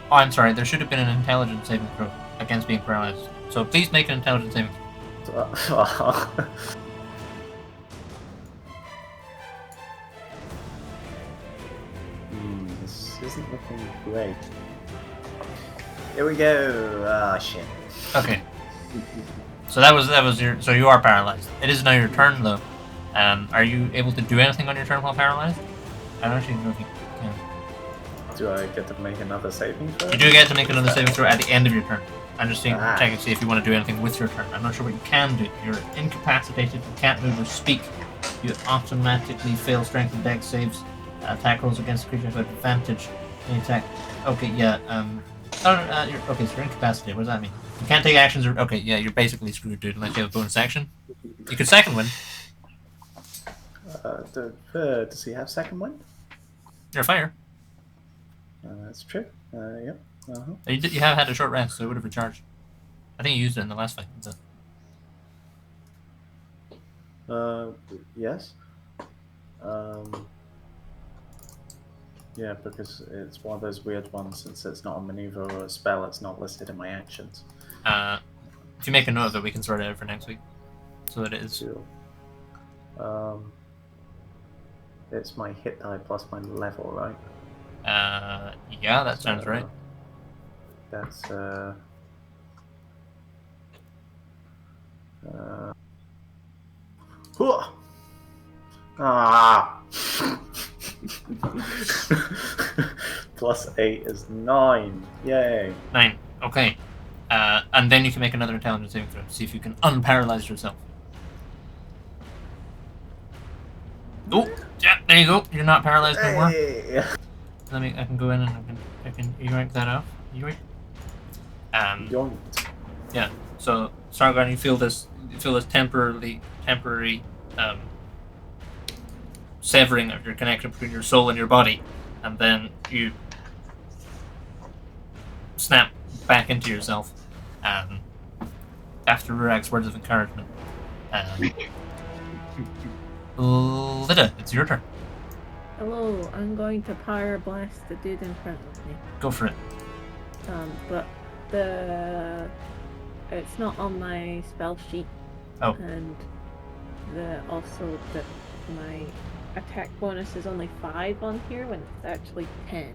Oh, I'm sorry. There should have been an intelligence saving throw against being paralyzed. So please make an intelligence saving throw. This isn't looking great. Here we go. Ah, shit. Okay. So that was your. So you are paralyzed. It is now your turn, though. Are you able to do anything on your turn while paralyzed? I don't actually know if you can. Do I get to make another saving throw? You do get to make another saving throw at the end of your turn. I'm just checking to see if you want to do anything with your turn. I'm not sure what you can do. You're incapacitated. You can't move or speak. You automatically fail strength and dex saves. Attack rolls against creatures with advantage. Any attack. Okay, yeah. Okay, so you're incapacitated. What does that mean? You can't take actions. Okay, yeah, you're basically screwed, dude. Unless you have a bonus action. You could second wind. Does he have second wind? You're a fire. That's true. Yep. Uh-huh. You have had a short rest, so it would have recharged. I think you used it in the last fight. Yes. Yeah, because it's one of those weird ones. Since it's not a maneuver or a spell, it's not listed in my actions. If you make a note of it, we can sort it out for next week. So that it is. Sure. It's my hit die plus my level, right? Yeah, that sounds right. That's plus 8 is 9. Yay. 9. Okay. And then you can make another intelligence saving throw to see if you can unparalyze yourself. Oh, yeah, there you go. You're not paralyzed no more. Hey. I can go in and I can yoink that off. Yoink. Yoinked. Yeah. So Sargon, you feel this temporary severing of your connection between your soul and your body, and then you snap back into yourself. After Rurak's words of encouragement, Lida, it's your turn. Hello, I'm going to Pyre Blast the dude in front of me. Go for it. But it's not on my spell sheet. Oh. And my attack bonus is only 5 on here when it's actually 10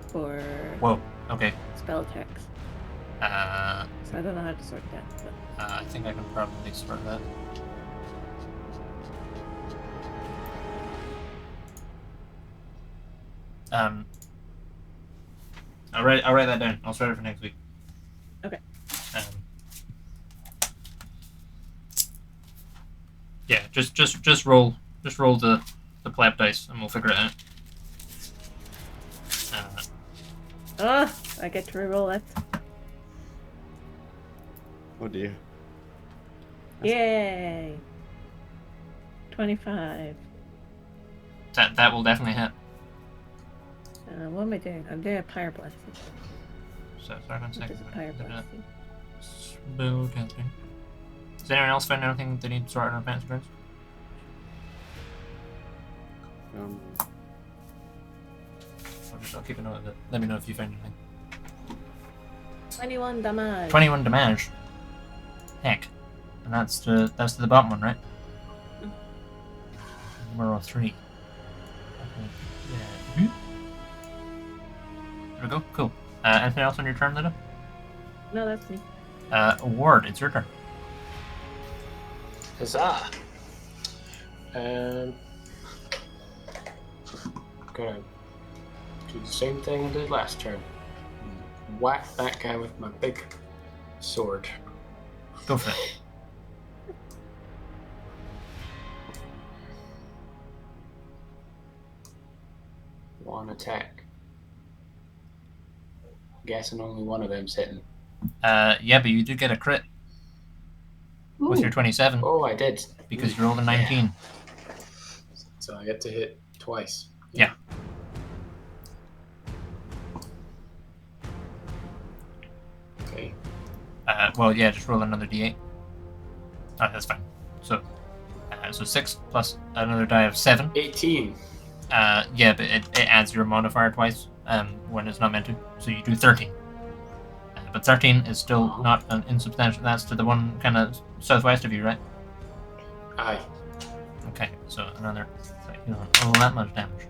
for Whoa. Okay. spell attacks. So I don't know how to sort that. But I think I can probably sort that. I'll write that down. I'll start it for next week. Okay. Yeah, just roll the pleb dice, and we'll figure it out. I get to reroll it. Oh dear. Yay! 25. That will definitely hit. What am I doing? I'm doing a pyre blessing. So sorry, 1 Which second. is a pyre blessing. Smooth casting. Does anyone else find anything they need to sort out in advance turns? I'll keep a note of it. Let me know if you find anything. 21 damage. 21 damage. Heck. And that's to the bottom one, right? Number 3. Yeah. There we go. Cool. Anything else on your turn, Lida? No, that's me. Ward, it's your turn. Huzzah! Gonna do the same thing I did last turn. Whack that guy with my big sword. Go for it. One attack. Guessing only one of them's hitting. Yeah, but you did get a crit with your 27 Oh, I did. because you rolled a 19. So I get to hit twice. Yeah. Okay. Well, yeah, just roll another d8. Oh, that's fine. So 6 plus another die of 7. 18. Yeah, but it adds your modifier twice when it's not meant to. So you do 13. But 13 is still not an insubstantial. That's to the one kind of southwest of you, right? Aye. Okay, so another. So you don't roll that much damage.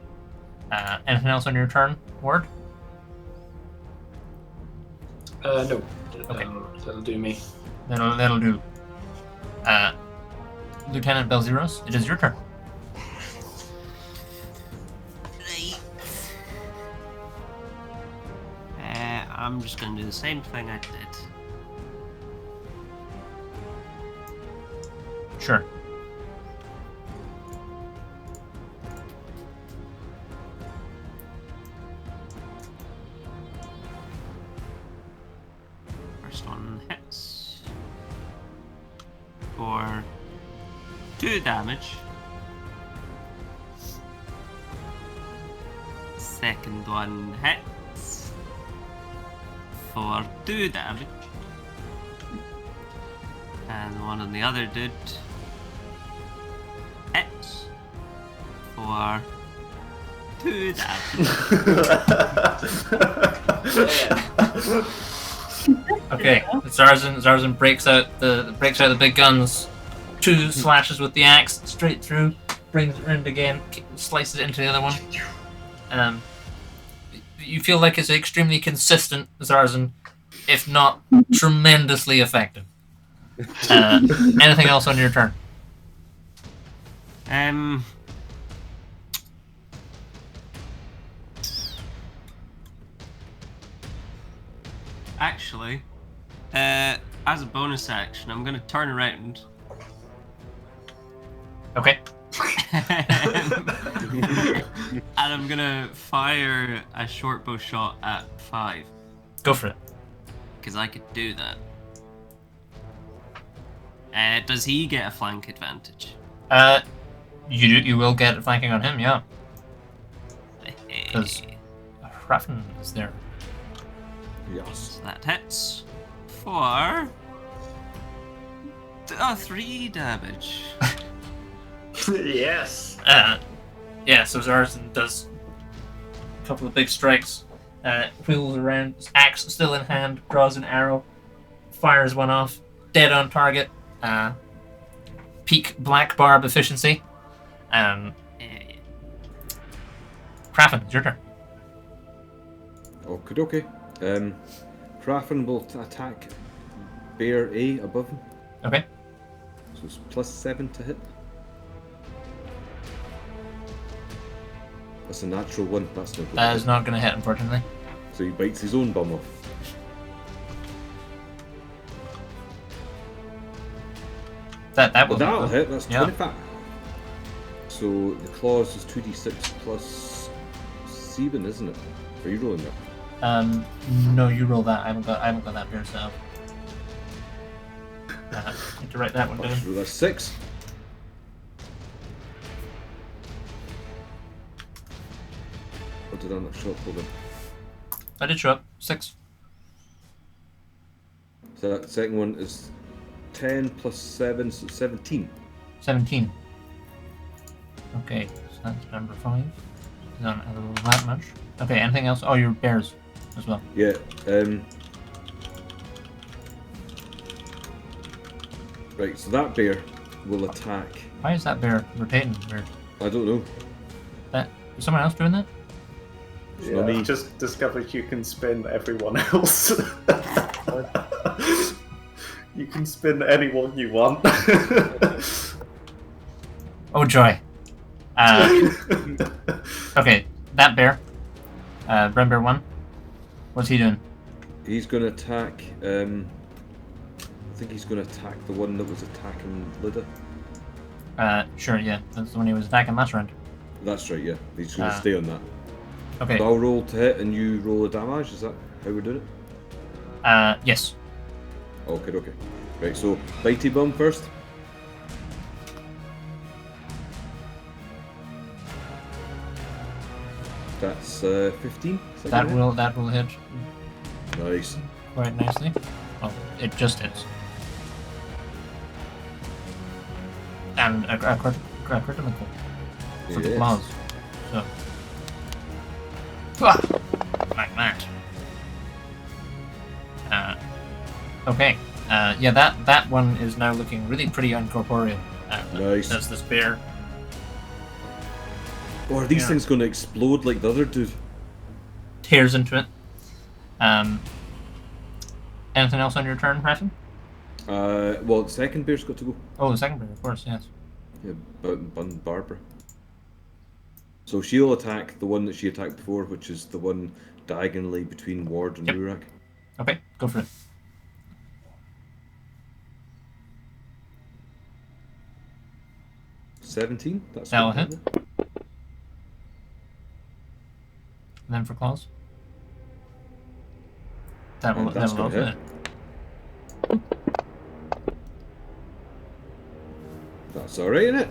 Anything else on your turn, Ward? No. Okay. That'll do me. That'll do. Lieutenant Belzeros, it is your turn. I'm just going to do the same thing I did. Sure. First one hits for 2 damage. Second one hits for 2 damage. And the one on the other dude hits for 2 damage. Okay, Zarzan breaks out the big guns. 2 slashes with the axe straight through, brings it around again, slices it into the other one. You feel like it's extremely consistent, Zarzan, if not tremendously effective. Anything else on your turn? Actually, as a bonus action, I'm going to turn around. Okay. And I'm going to fire a short bow shot at 5. Go for it. Because I could do that. Does he get a flank advantage? You will get flanking on him, yeah. Because Raffen is there. Yes. So that hits for 3 damage. Yes. Yeah, so Zarzan does a couple of big strikes, wheels around, his axe still in hand, draws an arrow, fires one off, dead on target, peak black barb efficiency. Krafen, it's your turn. Okay. Krafen will attack Bear A above him. Okay. So it's +7 to hit. That's a natural one. That's not. That is not going to hit, unfortunately. So he bites his own bum off. That But will that'll hit. hit. That's Yeah. 25. So the claws is 2d6 plus 7, isn't it? Are you rolling that? No, you roll that. I haven't got that bear set up. Need to write that one down. So that's 6. What did I not show up? Hold on. I did show up. 6. So that second one is 10 plus 7, so 17. 17. Okay, so that's number 5. Not that much. Okay, anything else? Oh, your bears as well. Yeah. Right, so that bear will attack. Why is that bear rotating weird? I don't know. Is someone else doing that? It's not Yeah, me. I just discovered you can spin everyone else. You can spin anyone you want. Oh joy. Okay, that bear. Red Bear 1. What's he doing? He's going to attack. I think he's going to attack the one that was attacking Lida. Sure, yeah. That's the one he was attacking last round. That's right, yeah. He's going to stay on that. Okay. So I'll roll to hit and you roll a damage. Is that how we're doing it? Yes. Okay. Right, so Bitey Bum first. That's 15. Is That gonna will hit hit? Nice. quite nicely. Well, it just hits. And a critical for the Yes. claws. So. Ah, like that. Okay. Yeah, that one is now looking really pretty uncorporeal. Nice. That's this bear. Or are these Yeah. things going to explode like the other dude? Tears into it. Anything else on your turn, Raffin? Well, the second bear's got to go. Oh, the second bear, of course, yes. Yeah, Barbara. So she'll attack the one that she attacked before, which is the one diagonally between Ward and Yep. Rurak. Okay, go for it. 17. That'll good, hit. isn't it? And then for claws. That will And that's also gonna hit. hit. That's alright, isn't it?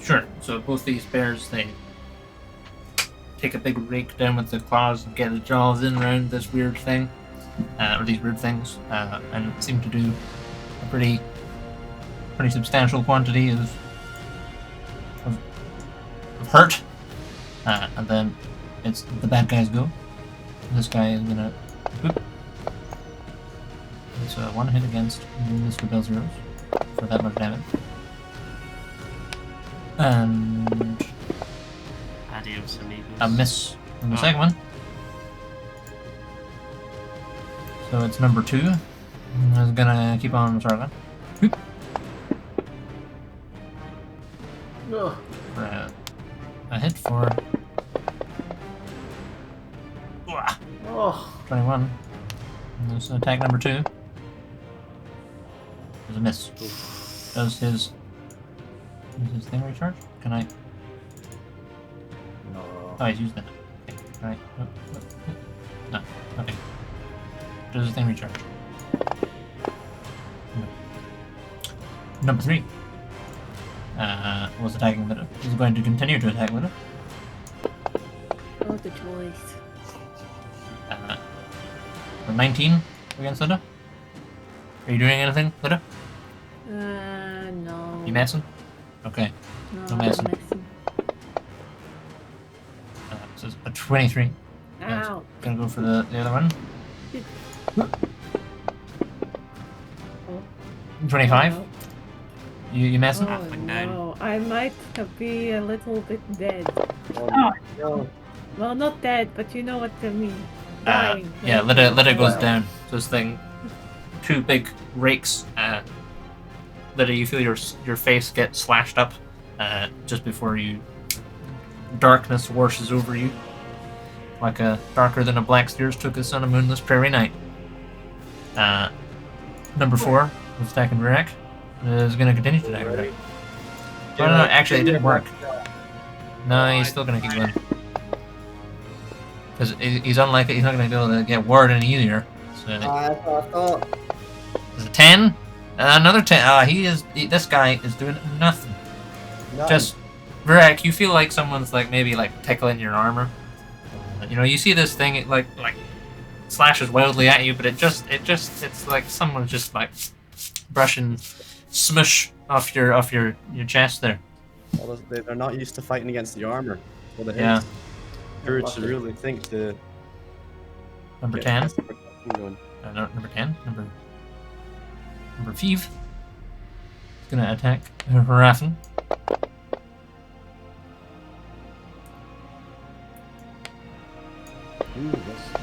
Sure. So both these bears, they take a big rake down with the claws and get the jaws in around this weird thing, or these weird things, and seem to do a pretty substantial quantity of hurt. And then it's the bad guys go. This guy is gonna. Whoop. It's a one hit against Mr. Belzeros for that much damage. And Adios, amigos. a miss on the Oh. second one. So it's number 2. I was gonna keep on struggling. No. For a hit for Oh. 21. And there's attack number 2. There's a miss. Does his thing recharge? Can I? No. Oh, he's used that. Okay. Alright. No. Okay. Does his thing recharge? No. Number 3. Was attacking Lida. He's going to continue to attack Lida. Oh, the joys. For 19 against Lida. Are you doing anything, Lida? No. You messing? Okay. No, no messing. So it's a 23. Ow. Gonna go for the other one. 25. Oh, You messing? Halfling down. no. I might be a little bit dead. Oh, No. Well, not dead, but you know what I mean. Uh, Dying. yeah, Lida goes Wow. down. So this thing, 2 big rakes. Lida, you feel your face get slashed up just before you. Darkness washes over you, like a darker than a black steers took us on a moonless prairie night. Number 4 was attacking Rurak. is going to continue to attack Rick. Oh, no, actually, it didn't work. No, he's still going to keep going. Because he's unlikely, he's not going to be able to get word any easier. So, I thought. is it 10? Another 10. This guy is doing nothing. Just, Varek, you feel like someone's like maybe like tickling your armor. You know, you see this thing, it like slashes wildly at you, but it's like someone's just like brushing smush off your chest there. Well, they're not used to fighting against the armor. Well, Yeah. Druids should really think to. Number get 10. going. No, number 10. Number 5. He's gonna attack Harafen. Ooh, that's-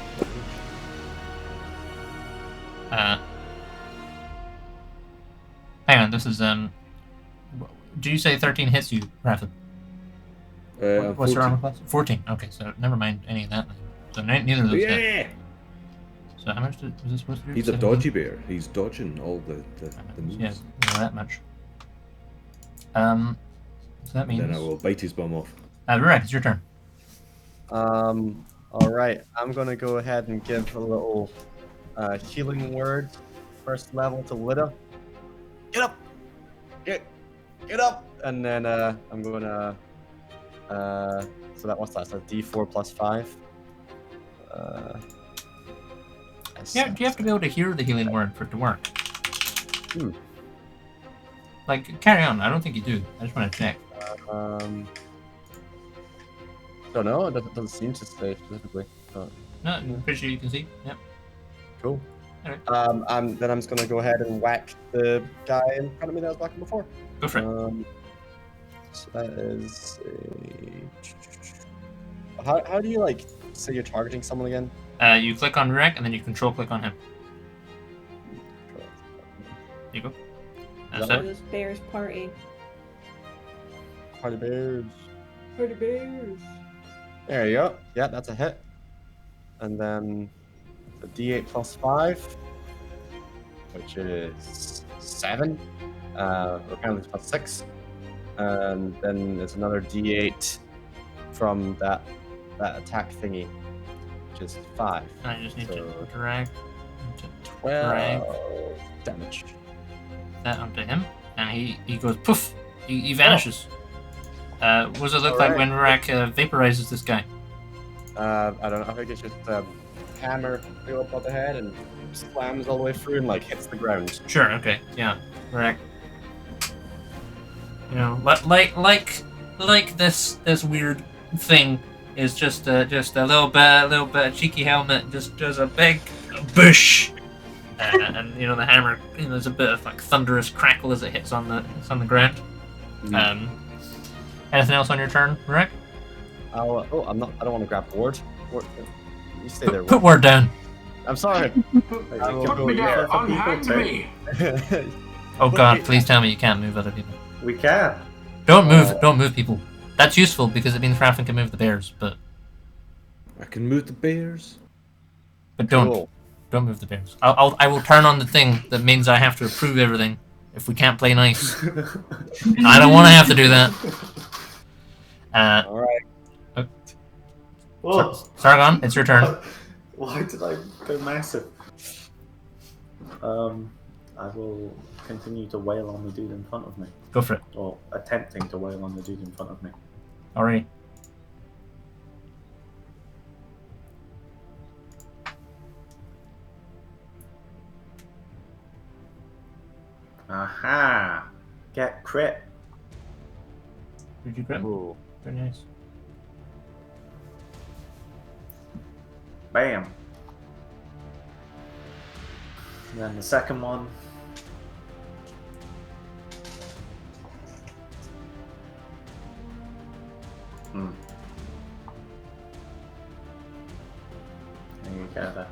Hang on, this is do you say 13 hits you, Harafen? What's your armor class? 14. Okay, so never mind any of that. So neither of those hit. Yeah! So how much was this supposed to do? He's a 17? dodgy bear. He's dodging all the moves. Yeah, not that much. So that means. Then I will bite his bum off. Varek, it's your turn. All right. I'm gonna go ahead and give a little healing word, first level to Lida. Get up! Get up! And then I'm gonna. So that what's that? So D4 plus 5. Yeah, do you have to be able to hear the healing word for it to work? Like, carry on. I don't think you do. I just want to check. Don't know. It doesn't seem to say specifically. But, No, I'm pretty sure you can see. Yep. cool. Alright. Then I'm just gonna go ahead and whack the guy in front of me that I was whacking before. Go for it. So that is a... How do you like say you're targeting someone again? You click on Varek, and then you control click on him. There you go. That's that it. Those bears party. Party bears. Party bears. There you go. Yeah, that's a hit. And then the D8 plus 5, which is 7. Apparently it's plus 6. And then there's another D8 from that attack thingy, which is 5. I just need to So- drag 12 damage. that onto him, and he goes poof. He vanishes. What does it look like Alright. when Varek vaporizes this guy? I don't know. I think it's just hammer go up on the head and slams all the way through and like hits the ground. Sure. Okay. Yeah. Varek. You know, like this weird thing is just a little bit of cheeky helmet, just does a big bush, and you know the hammer. You know, there's a bit of like thunderous crackle as it hits on the ground. Anything else on your turn, Varek? I don't want to grab ward. You stay there. Put word down. I'm sorry. I will Put go me here. down, unhand me. Oh God, please tell me you can't move other people. We can. Don't move people. That's useful because it means Raffin can move the bears, but I can move the bears. don't Cool. move the bears. I will turn on the thing that means I have to approve everything if we can't play nice. I don't want to have to do that. All right. Whoa. Sargon, it's your turn. Why did I go massive? I will continue to wail on the dude in front of me. Go for it. Or attempting to wail on the dude in front of me. Alright. Aha! Get crit. Did you grab? Ooh. Very nice. Bam. And then the second one. There you go there.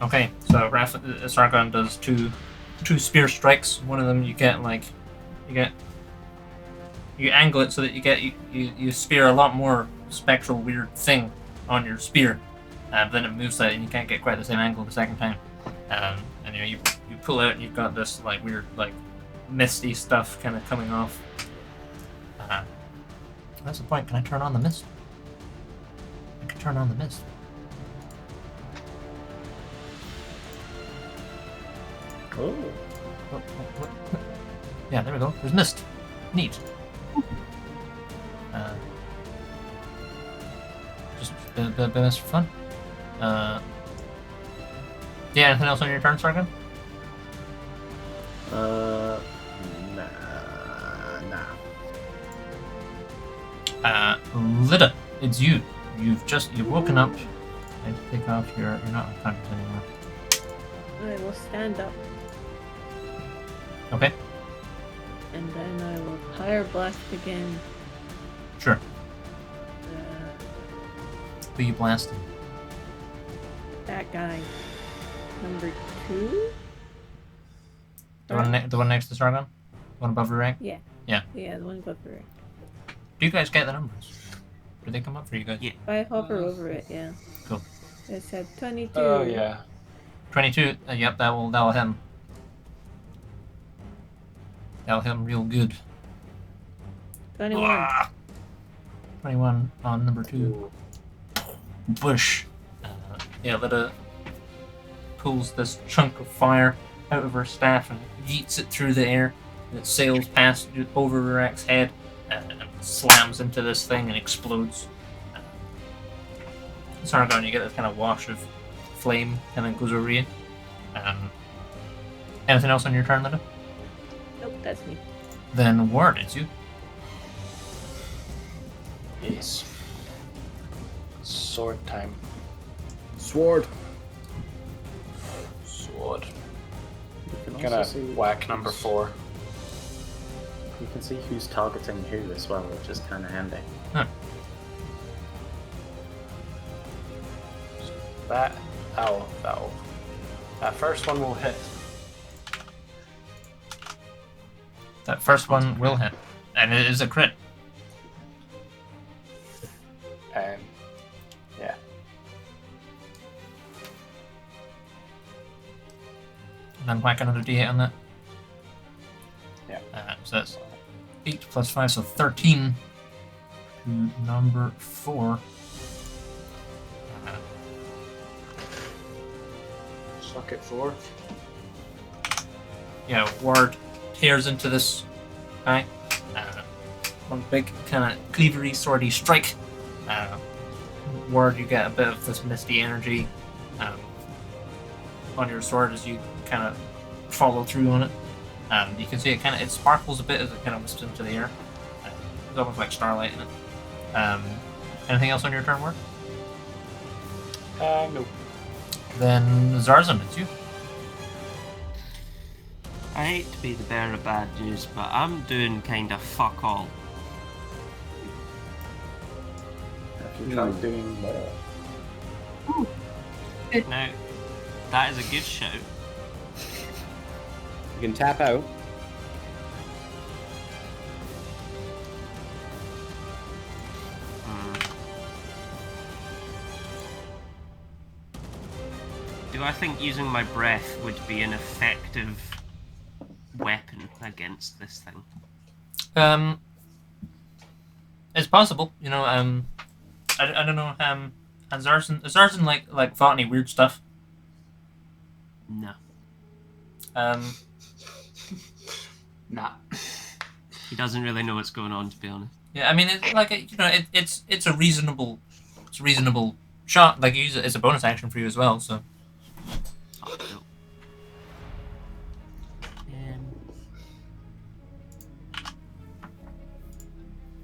Okay, so Sargon does two spear strikes. One of them you angle it so that you spear a lot more spectral weird thing on your spear. Then it moves that and you can't get quite the same angle the second time. And you you pull out and you've got this like weird like misty stuff kind of coming off. That's the point. Can I turn on the mist? I can turn on the mist. Oh. What? Yeah, there we go. There's mist. Neat. Just a bit of mist for fun. Yeah, anything else on your turn, Sargon? Nah. Lida, it's you. You've woken up. I need to take off you're not unconscious anymore. I will stand up Okay, and then I will fire blast again. sure. Who you blasting? That guy. Number 2? The one next to Sargon? One above your rank? Yeah. Yeah. Yeah, the one above the rank. Do you guys get the numbers? Do they come up for you guys? Yeah. If I hover over it, yeah. Cool. It said 22. Oh yeah. 22. Yep, that'll hit him. That'll hit him real good. 21. Ah! 21 on number 2. Bush. Yeah, Lida pulls this chunk of fire out of her staff and yeets it through the air. And it sails past over Rurak's head and slams into this thing and explodes. Sargon, you get this kind of wash of flame and then goes over you. Anything else on your turn, Lida? Nope, that's me. Then Ward, it's you. Yes. Sword time. Sword. Sword. You can Gonna also see whack number 4. You can see who's targeting who as well, which is kind of handy. That first one will hit. That first one will hit. And it is a crit. Yeah. And then whack another d8 on that. Yeah. So that's 8 plus 5, so 13 to number 4. Suck it 4. Yeah, Ward tears into this guy. One big kind of cleavery, swordy strike. Ward, you get a bit of this misty energy on your sword as you kind of follow through on it. You can see it sparkles a bit as it kind of wisps into the air. It's almost like starlight in it. Anything else on your turn, Ward? No. Then Zarzan, it's you. I hate to be the bearer of bad news, but I'm doing kind of fuck all. Have you tried doing more? Now, that is a good shout. You can tap out. Do I think using my breath would be an effective weapon against this thing? It's possible. You know, I don't know. Has Zarzan like fought any weird stuff? No. Nah. He doesn't really know what's going on, to be honest. Yeah, I mean, it's a reasonable shot. Like, you use it as a bonus action for you as well. So. Oh, no.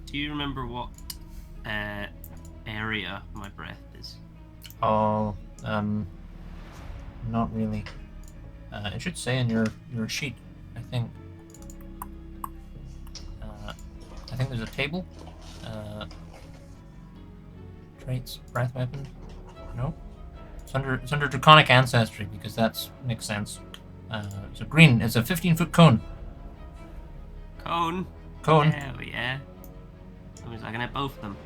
Do you remember what area my breath is? Oh, not really. It should say in your sheet, I think. I think there's a table. Traits, breath weapon. No, it's under draconic ancestry because that makes sense. It's a green. It's a 15-foot cone. Cone. Cone. Hell yeah. That means I can hit both of them.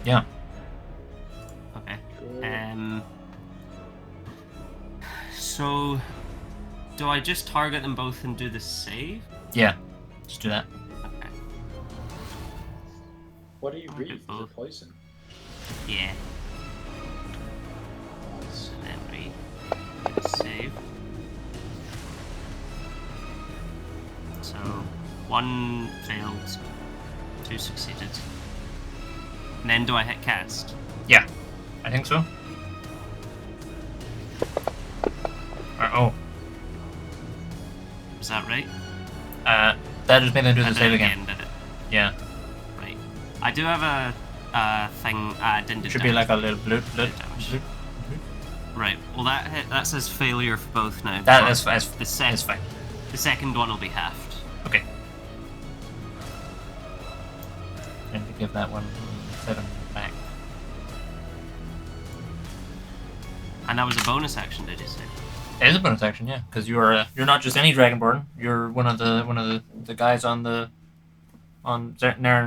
Yeah. Okay. So Do I just target them both and do the save? Yeah, just do that. Okay. What do you I'll do read? The both. poison. Yeah. So then we do the save. So 1 failed, 2 succeeded. And then do I hit cast? Yeah, I think so. Oh, Is that right? that just made them do the And save then again. did it? Yeah, Right. I do have a thing. I didn't do should be damage. like a little bloop. Damage. Right. Well, that says failure for both now. That but is fine. the It's fine. The second one will be halved. Okay. And to give that one 7 back. And that was a bonus action, did you say? It is a bonus action, yeah, because you're not just any Dragonborn. You're one of the guys on Naren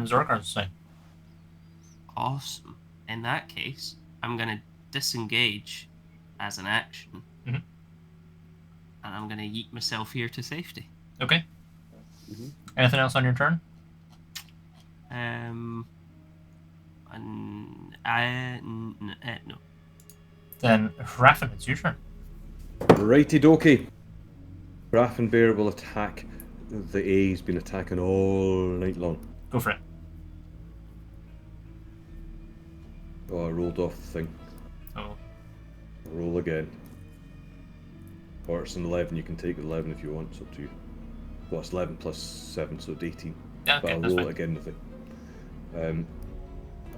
Zorkar's side. Awesome. In that case, I'm gonna disengage as an action, Mhm. and I'm gonna yeet myself here to safety. Okay. Mhm. Anything else on your turn? No. Then Raffen, it's your turn. Righty dokie. Bear will attack the A. He's been attacking all night long. Go for it. Oh, I rolled off the thing. Oh, Roll again. Or it's an 11. You can take 11 if you want. It's up to you. Well, it's 11 plus 7, so it's 18. yeah, But okay, I'll that's roll fine. it again with it.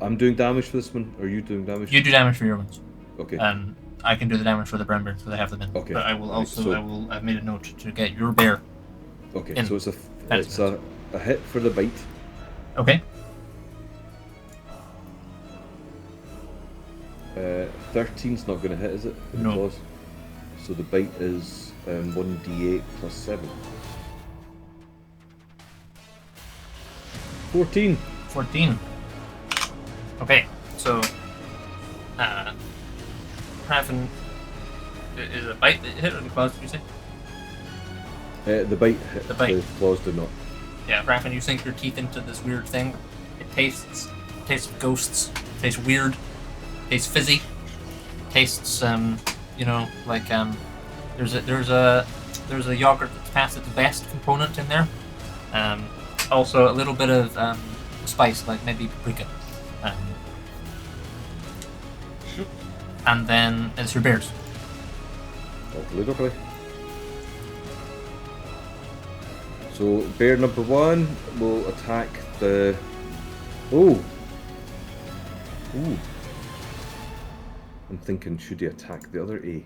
I'm doing damage for this one. Are you doing damage? You do damage for your ones, Okay. and I can do the damage for the Brenbirds, so they have them in. Okay, But I will right, also, so- I've made a note to get your bear. Okay. in. So it's That's a hit for the bite. Okay. 13's not going to hit, is it? For the No. claws? So the bite is 1d8 plus 7. 14. 14. Okay, so Raffen, is a bite that hit or the claws? Did you say? The bite hit. The bite. The claws do not. Yeah, Raffen, you sink your teeth into this weird thing. It tastes ghosts. It tastes weird. It tastes fizzy. It tastes like there's a yogurt that's past its best component in there. Also a little bit of spice, like maybe paprika. And then it's your bears. Okay. So bear number 1 will attack the. Ooh. I'm thinking, should he attack the other A?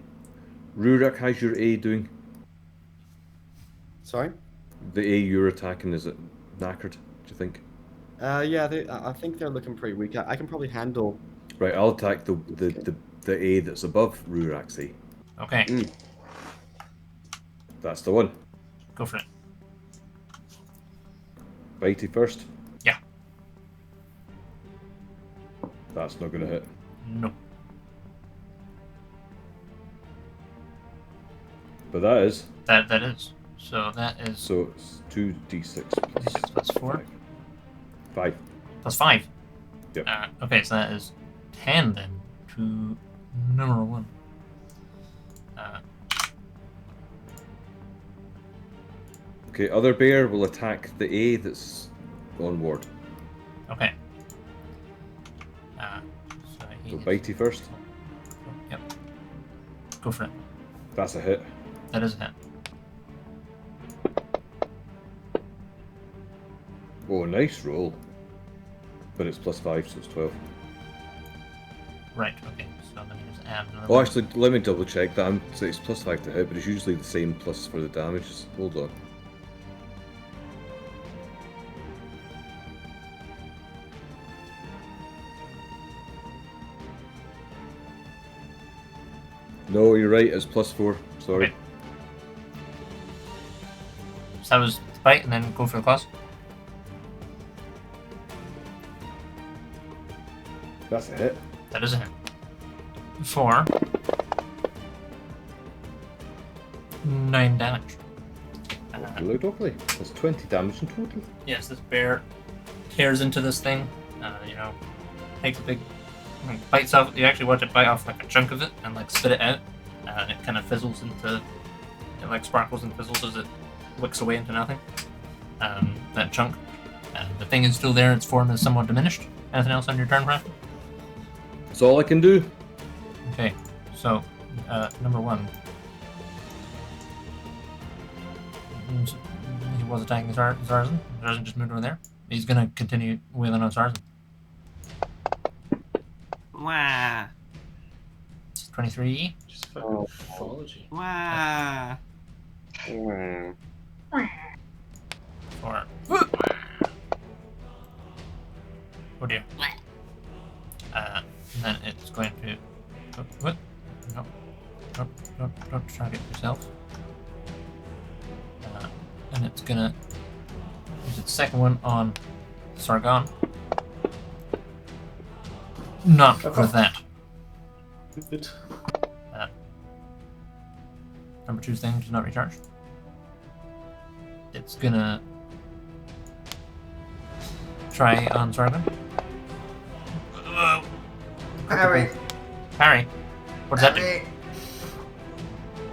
Rurik, how's your A doing? Sorry? The A you're attacking, is it knackered, do you think? Yeah, I think they're looking pretty weak. I can probably handle. Right, I'll attack the A that's above Rurik's A. Okay, That's the one. go for it. Bitey first. Yeah. That's not going to hit. No. But that is. That is. So that is So it's 2d6 plus 6 plus 4 5. plus 5. Yep. Okay, so that is 10 then to number 1. Okay, other bear will attack the A that's on ward. Okay. So he So is- Bitey first. Yep. Go for it. That's a hit. That is a hit. Oh, nice roll. But it's plus 5, so it's 12. Right, okay. So let me just add another Oh, one. actually, let me double check that. So it's plus 5 to hit, but it's usually the same plus for the damage. Hold on. No, you're right. It's plus 4. Sorry. Okay. So that was bite and then go for the claws. That's a hit. That is a hit. 4. 9 damage. Lovely. That's 20 damage in total. Yes, this bear tears into this thing. Takes a big bites off. You actually watch it bite off like a chunk of it and like spit it out, and it kind of fizzles into. It like sparkles and fizzles as it wicks away into nothing. That chunk. The thing is still there. Its form is somewhat diminished. Anything else on your turn, Brad? That's all I can do. Okay, so number 1. He was attacking Zarzan. Zarzan just moved over there. He's gonna continue wailing on Zarzan. Wah. 23. Just fucking pathology. Wah. Or oh dear. And then it's going to. What? No. Don't target yourself. And it's gonna use its second one on Sargon. Not with that. Good. Number 2 thing does not recharge. It's gonna try on Sargon. Parry. Parry. What does that do?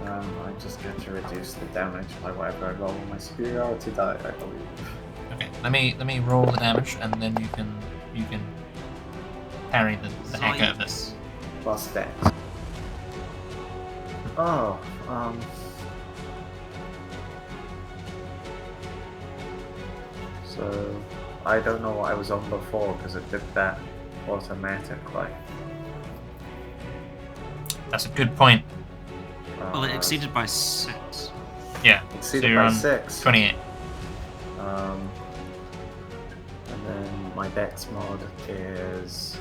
I just get to reduce the damage by whatever I roll on my superiority die, I believe. Okay, let me roll the damage, and then you can parry the heck out of this. Plus that. Oh, so I don't know what I was on before because it did that automatically. That's a good point. Well, it exceeded by 6. Yeah. Exceeded so you're by on 6. 28. And then my dex mod is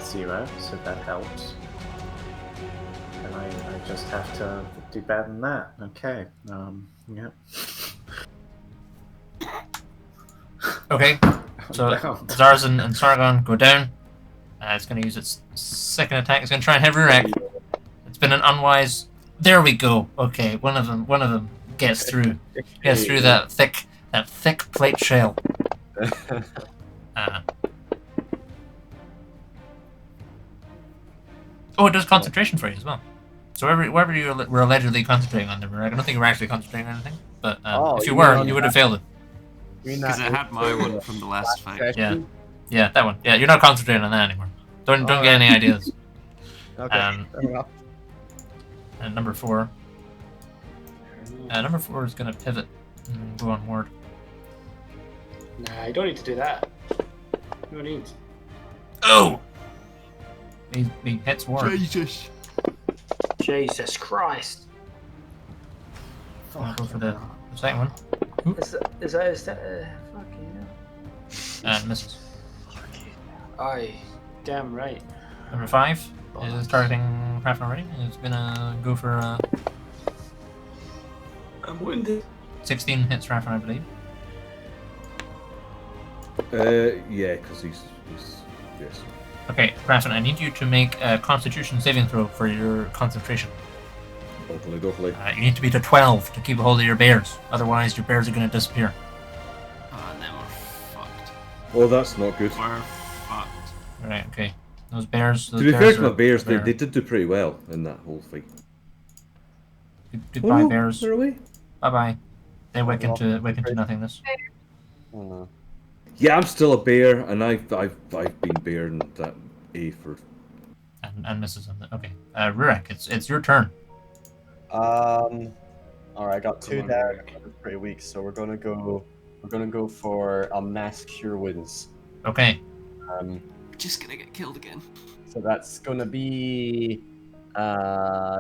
0, so that helps. And I just have to do better than that. Okay. Yeah. Okay. So Down. Zarzan and Sargon go down. It's going to use its second attack. It's going to try and have Rurak. It's been an unwise. There we go. Okay, one of them gets through. Gets through that thick plate shell. It does concentration for you as well. So wherever you were allegedly concentrating on, I don't think you were actually concentrating on anything. But if you were, you would have failed it. Because I had my one from the last fight. Yeah, that one. Yeah, you're not concentrating on that anymore. Don't get any ideas. Okay. And number 4. Number 4 is going to pivot and go on ward. Nah, you don't need to do that. No need. Oh! He hits ward. Jesus Christ. I'll go for the second one. Is that fucking hell. And misses. Aye, damn right. Number 5 is targeting Craft already. It's gonna go for I'm wounded. 16 hits Raffin, I believe. Yeah, because he's yes. Okay, Raffin, I need you to make a Constitution saving throw for your concentration. Hopefully. You need to beat a 12 to keep a hold of your bears. Otherwise, your bears are going to disappear. Oh, and then we're fucked. Oh, that's not good. We're fucked. Right, okay. Those bears... To be fair to my bears, they did do pretty well in that whole fight. Goodbye, no, bears. They're away. Bye-bye. They wake into nothingness. Yeah, I'm still a bear, and I've been bearing that A for... And misses on the... Okay. Rurak, it's your turn. Alright, I got 2 there. Pretty weak, so we're gonna go for a mass cure wounds. Okay. We're just gonna get killed again. So that's gonna be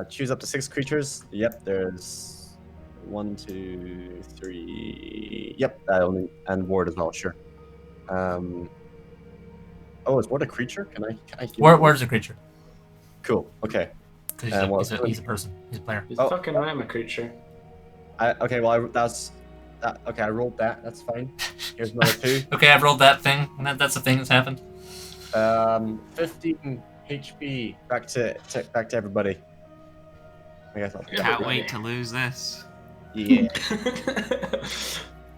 choose up to 6 creatures. Yep, there's 1, 2, 3. Yep, and ward as well. Sure. Oh, is ward a creature? Can I? Ward's a creature. Cool. Okay. Because he's a person. He's a player. He's fucking right, I'm a creature. Okay. Well, okay, I rolled that. That's fine. Here's another 2. Okay, I've rolled that thing. And that's the thing that's happened. 15 HP back to everybody. I guess I'll Can't wait to lose this. Yeah.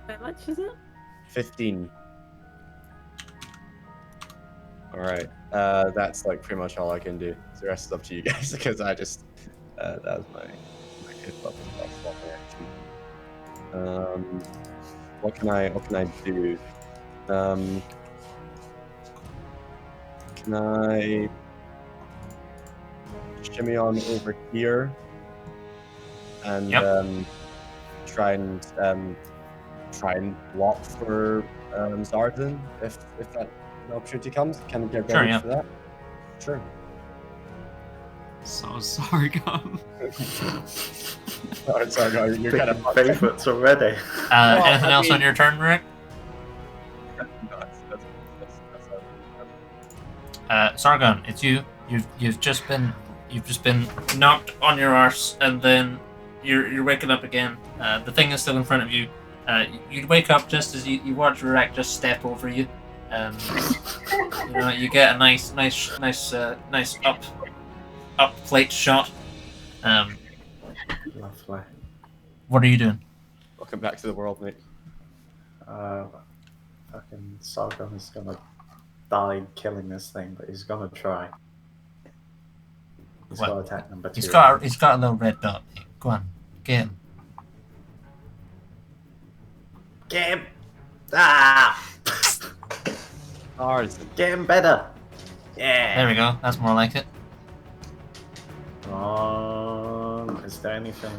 How much is it? 15. Alright. That's like pretty much all I can do. The rest is up to you guys because I just that was my hit level. That's all my action. What can I do? Can I shimmy on over here and try and block for Zardan if that opportunity comes? Can I get ready for that? Sure. So Sargon. Sargon, you're kind of favorites already. Anything else on your turn, Rick? Sargon, it's you. You've just been knocked on your arse, and then you're waking up again. The thing is still in front of you. You'd wake up just as you watch Rurak just step over you. You get a nice up plate shot. Lovely. What are you doing? Welcome back to the world, mate. Fucking Sargon is gonna die killing this thing, but he's gonna try. He's got attack number 2. He's got a little red dot. Go on, get him. Get him! Ah! Get him better! Yeah! There we go. That's more like it. Is there anything?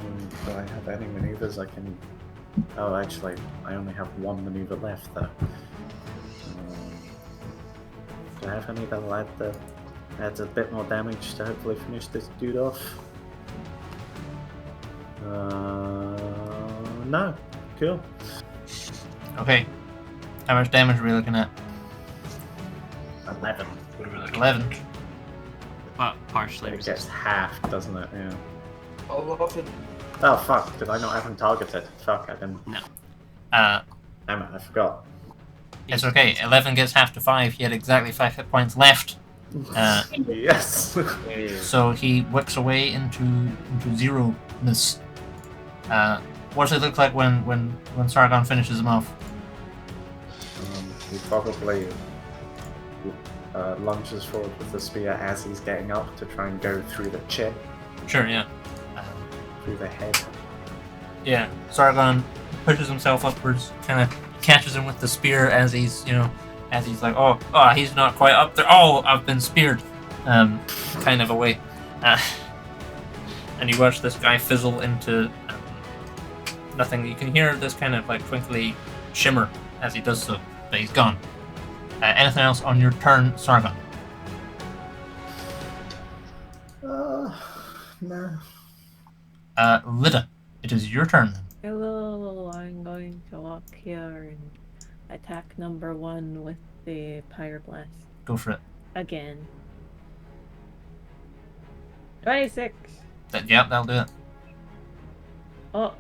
Do I have any maneuvers I can? Oh, actually, I only have one maneuver left though. Do I have any that'll adds a bit more damage to hopefully finish this dude off? No. Cool. Okay. How much damage are we looking at? 11. 11. But partially It gets half, doesn't it? Yeah. 11. Oh fuck! Did I not have him targeted? Fuck! I didn't. No. Damn it! I forgot. It's okay. 11 gets half to 5. He had exactly 5 hit points left. Yes. So he wicks away into zero-ness. What does it look like when Sargon finishes him off? He probably lunges forward with the spear as he's getting up to try and go through the chin. Sure, yeah. Through the head. Yeah, Sargon pushes himself upwards, kind of catches him with the spear as he's like, oh, he's not quite up there. Oh, I've been speared. Kind of a way. And you watch this guy fizzle into nothing. You can hear this kind of like twinkly shimmer as he does so, but he's gone. Anything else on your turn, Sargon? No. Lida, it is your turn. Hello, I'm going to walk here and attack number 1 with the Pyre Blast. Go for it. Again. 26! Yep, that'll do it. Oh.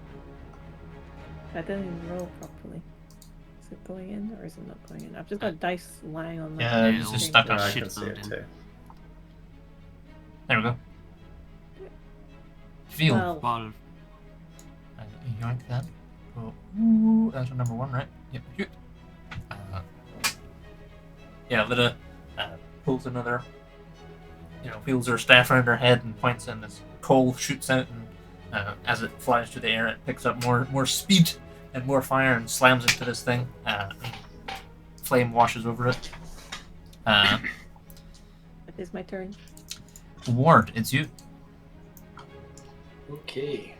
That didn't even roll properly. Is it going in or is it not going in? I've just got dice lying on the Yeah, it's just stuck on I shit. can see it too. There we go. Feel. Well, Yoink that. Oh, ooh, that's number 1, right? Yep. Yeah, Lida pulls another, wheels her staff around her head and points, and this coal shoots out, and as it flies through the air, it picks up more speed and more fire and slams into this thing. Flame washes over it. it is my turn. Ward, it's you. Okay.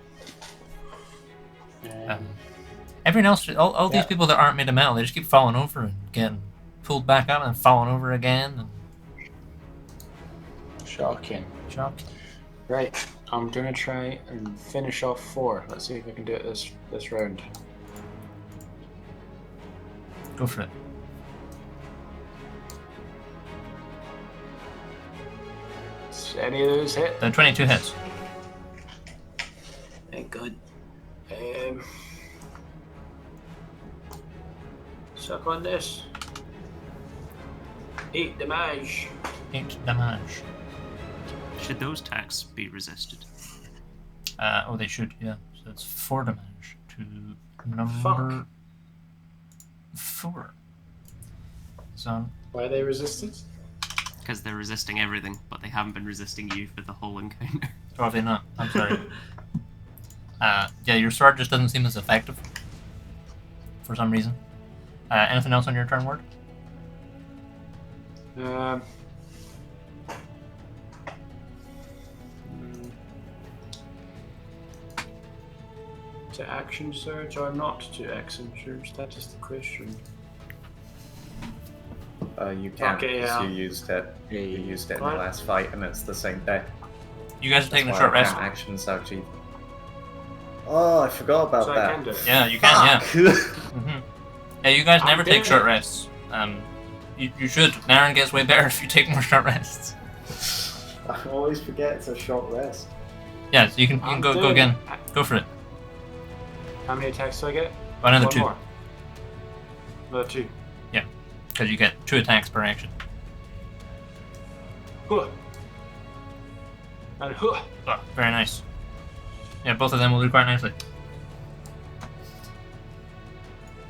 Everyone else, all these people that aren't made of metal, they just keep falling over and getting pulled back up and falling over again. And... Shocking. Right, I'm gonna try and finish off 4. Let's see if I can do it this round. Go for it. Does any of those hit? The 22 hits. Thank God. Suck on this. 8 damage. 8 damage. Should those attacks be resisted? Oh, they should, yeah. So it's 4 damage to number Fuck. 4. So, Why are they resisted? Because they're resisting everything, but they haven't been resisting you for the whole encounter. or have they not? I'm sorry. Yeah, your sword just doesn't seem as effective. For some reason. Anything else on your turn, Ward? To action surge or not to action surge? That is the question. You can't Okay, because yeah. you used it. You used it in the What? last fight, and it's the same day. You guys are taking a That's short why I rest. can't action surge either. Oh, I forgot about So I that. can do it. Yeah, you can, yeah. Fuck. Yeah, you guys I'm never take doing short it. rests. You should. Naren gets way better if you take more short rests. I always forget it's a short rest. Yeah, so you can I'm go doing again. it. Go for it. How many attacks do I get? Another One 2. more. Another 2. Because you get 2 attacks per action. Huh. And huh. Oh, very nice. Yeah, both of them will do quite nicely.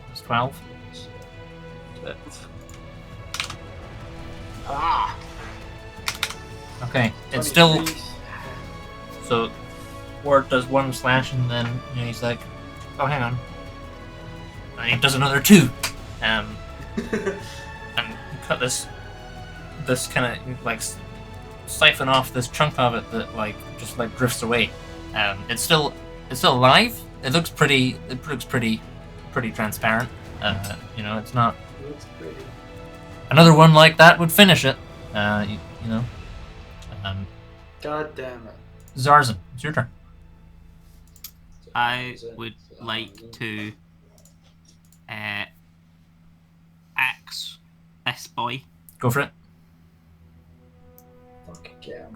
That's 12. Ah! Okay, it's still... 23. So, Ward does 1 slash and then he's like, oh, hang on. And he does another 2. And cut this kind of like siphon off this chunk of it that like just like drifts away. It's still alive. It looks pretty transparent. It's not. Looks pretty. Another one like that would finish it. You know. God damn it. Zarzan, it's your turn. I would like to axe this boy. Go for it. Fuck yeah.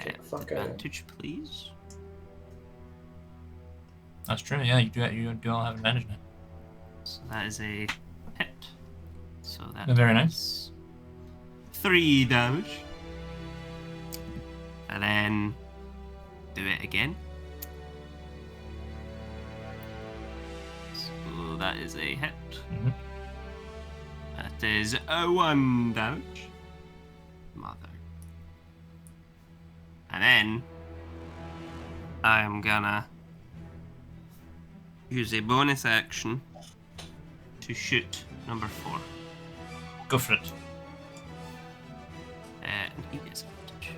Get the fuck out of here. Advantage, please. That's true. Yeah, you do all have advantage now. So that is a hit. So that Very nice. is 3 damage. And then do it again. So that is a hit. Mhm. That is a 1 damage. Mother. And then I'm gonna use a bonus action to shoot number 4. Go for it. And he gets advantage.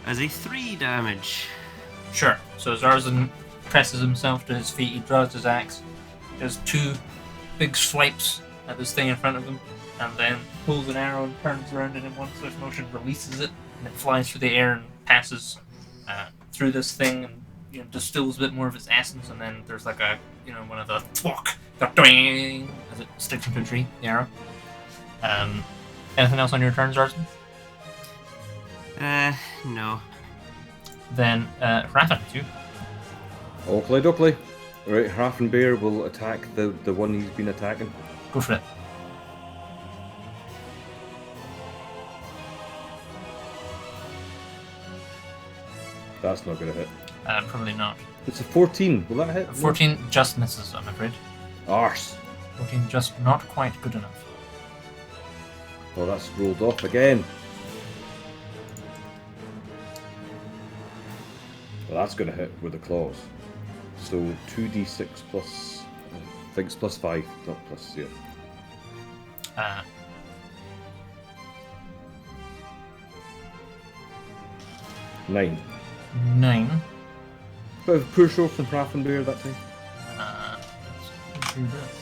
As a 3 damage. Sure. So Zarzan presses himself to his feet. He draws his axe. Does 2 big swipes at this thing in front of him, and then pulls an arrow and turns around and in one swift motion releases it, and it flies through the air and passes through this thing and distills a bit more of its essence, and then there's like a one of the doing as it sticks into a tree. The arrow. Anything else on your turn, Zarzan? No. Then Rathan, it's you. Oakley dokley. Right, Hrafnbear will attack the one he's been attacking. Go for it. That's not going to hit. Probably not. It's a 14. Will that hit? 14 just misses, I'm afraid. Arse. 14 just not quite good enough. Well, that's rolled off again. Well, that's going to hit with the claws. So 2d6 plus, I think it's plus 5, not plus 0. Uh, 9. 9. Bit of a poor show from Hrafnbear that time. Let's do this.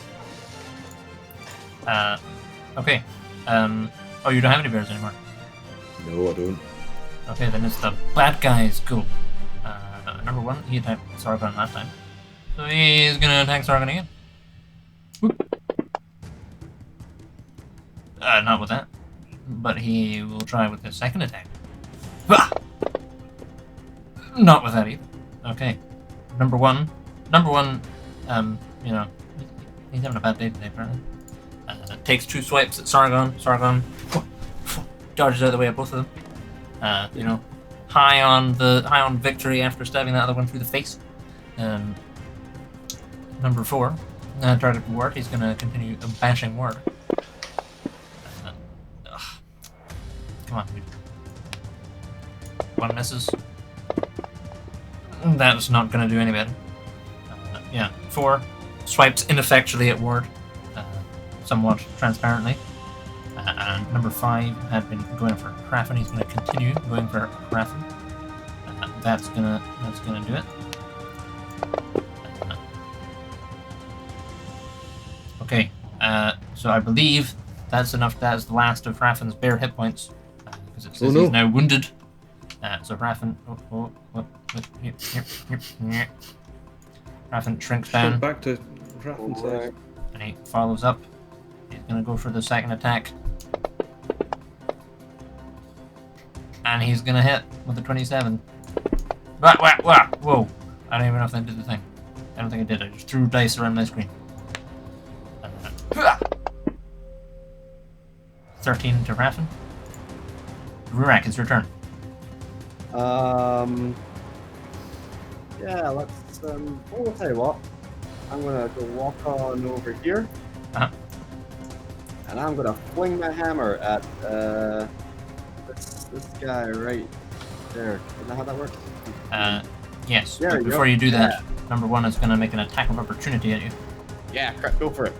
Okay. Oh, you don't have any bears anymore. No, I don't. Okay, then it's the bad guy's go. Number 1, he attacked Sargon last time. So he's gonna attack Sargon again. Not with that. But he will try with his second attack. Bah! Not with that either. Okay. Number one, he's having a bad day today, apparently. takes 2 swipes at Sargon. Sargon dodges out of the way of both of them. High on victory after stabbing that other one through the face. Number 4, target Ward. He's going to continue bashing Ward. Come on, dude. 1 misses. That's not going to do any better. 4 swipes ineffectually at Ward, somewhat transparently. And number 5 had been going for Krafen. He's going to continue going for Krafen. That's gonna do it. Okay, so I believe that's enough. That's the last of Raffin's bare hit points, because it says he's now wounded. So Raffen, Raffen shrinks down. Back to Raffin's side. And he follows up. He's gonna go for the second attack. And he's gonna hit with a 27. Whoa! I don't even know if I did the thing. I don't think I did. I just threw dice around my screen. 13 to Raffen. Rurak, it's your turn. Yeah, let's, I'll tell you what. I'm gonna go walk on over here. Uh-huh. And I'm gonna fling my hammer at, this guy right there. Isn't that how that works? Yes. There But you before go. you do that, number 1 is gonna make an attack of opportunity at you. Yeah, crap, go for it.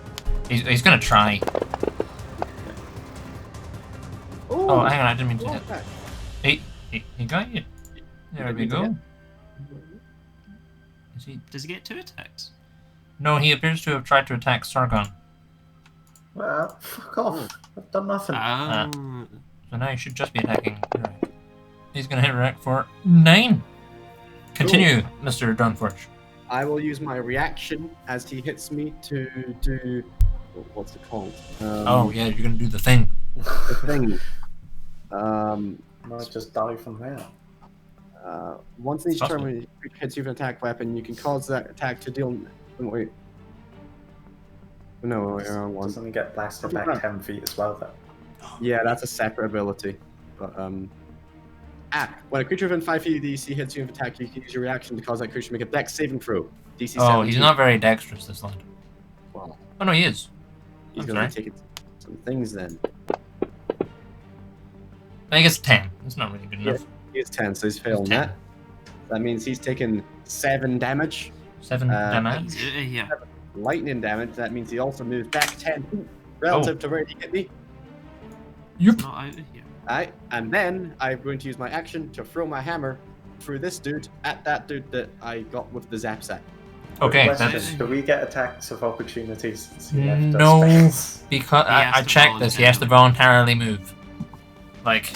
He's gonna try. Oh, hang on, I didn't mean to hit. He got you. There we go. Is he? Does he get 2 attacks? No, he appears to have tried to attack Sargon. Well, fuck off. I've done nothing. So now he should just be attacking Rurak. He's gonna hit Rurak for 9. Continue, Mr. Dawnforge. I will use my reaction as he hits me to do... What's it called? Oh, yeah, you're gonna do the thing. The thing. Might just die from there. Once each turn when it hits you with an attack weapon, you can cause that attack to deal... Wait. No, wait, wrong one. Doesn't he get blasted back 10 feet as well, though? Yeah, that's a separate ability. But, when a creature within 5 feet of DC hits you with an attack, you can use your reaction to cause that creature to make a dex saving throw. DC 17. Oh, he's not very dexterous, this lad. Well, Oh, no, he is. he's I'm going to sorry. be taking some things then. I guess 10. It's not really good enough. He is 10, so he's failing 10. that. That means he's taken 7 damage. 7 damage. Yeah. Lightning damage. That means he also moves back 10 feet relative to where he hit me. Yup. Not out of here. Alright, and then I'm going to use my action to throw my hammer through this dude at that dude that I got with the zap sack. Okay, Question, that's... do we get attacks of opportunities since he left us No, space? because He has I to checked this. He has to voluntarily move. Like...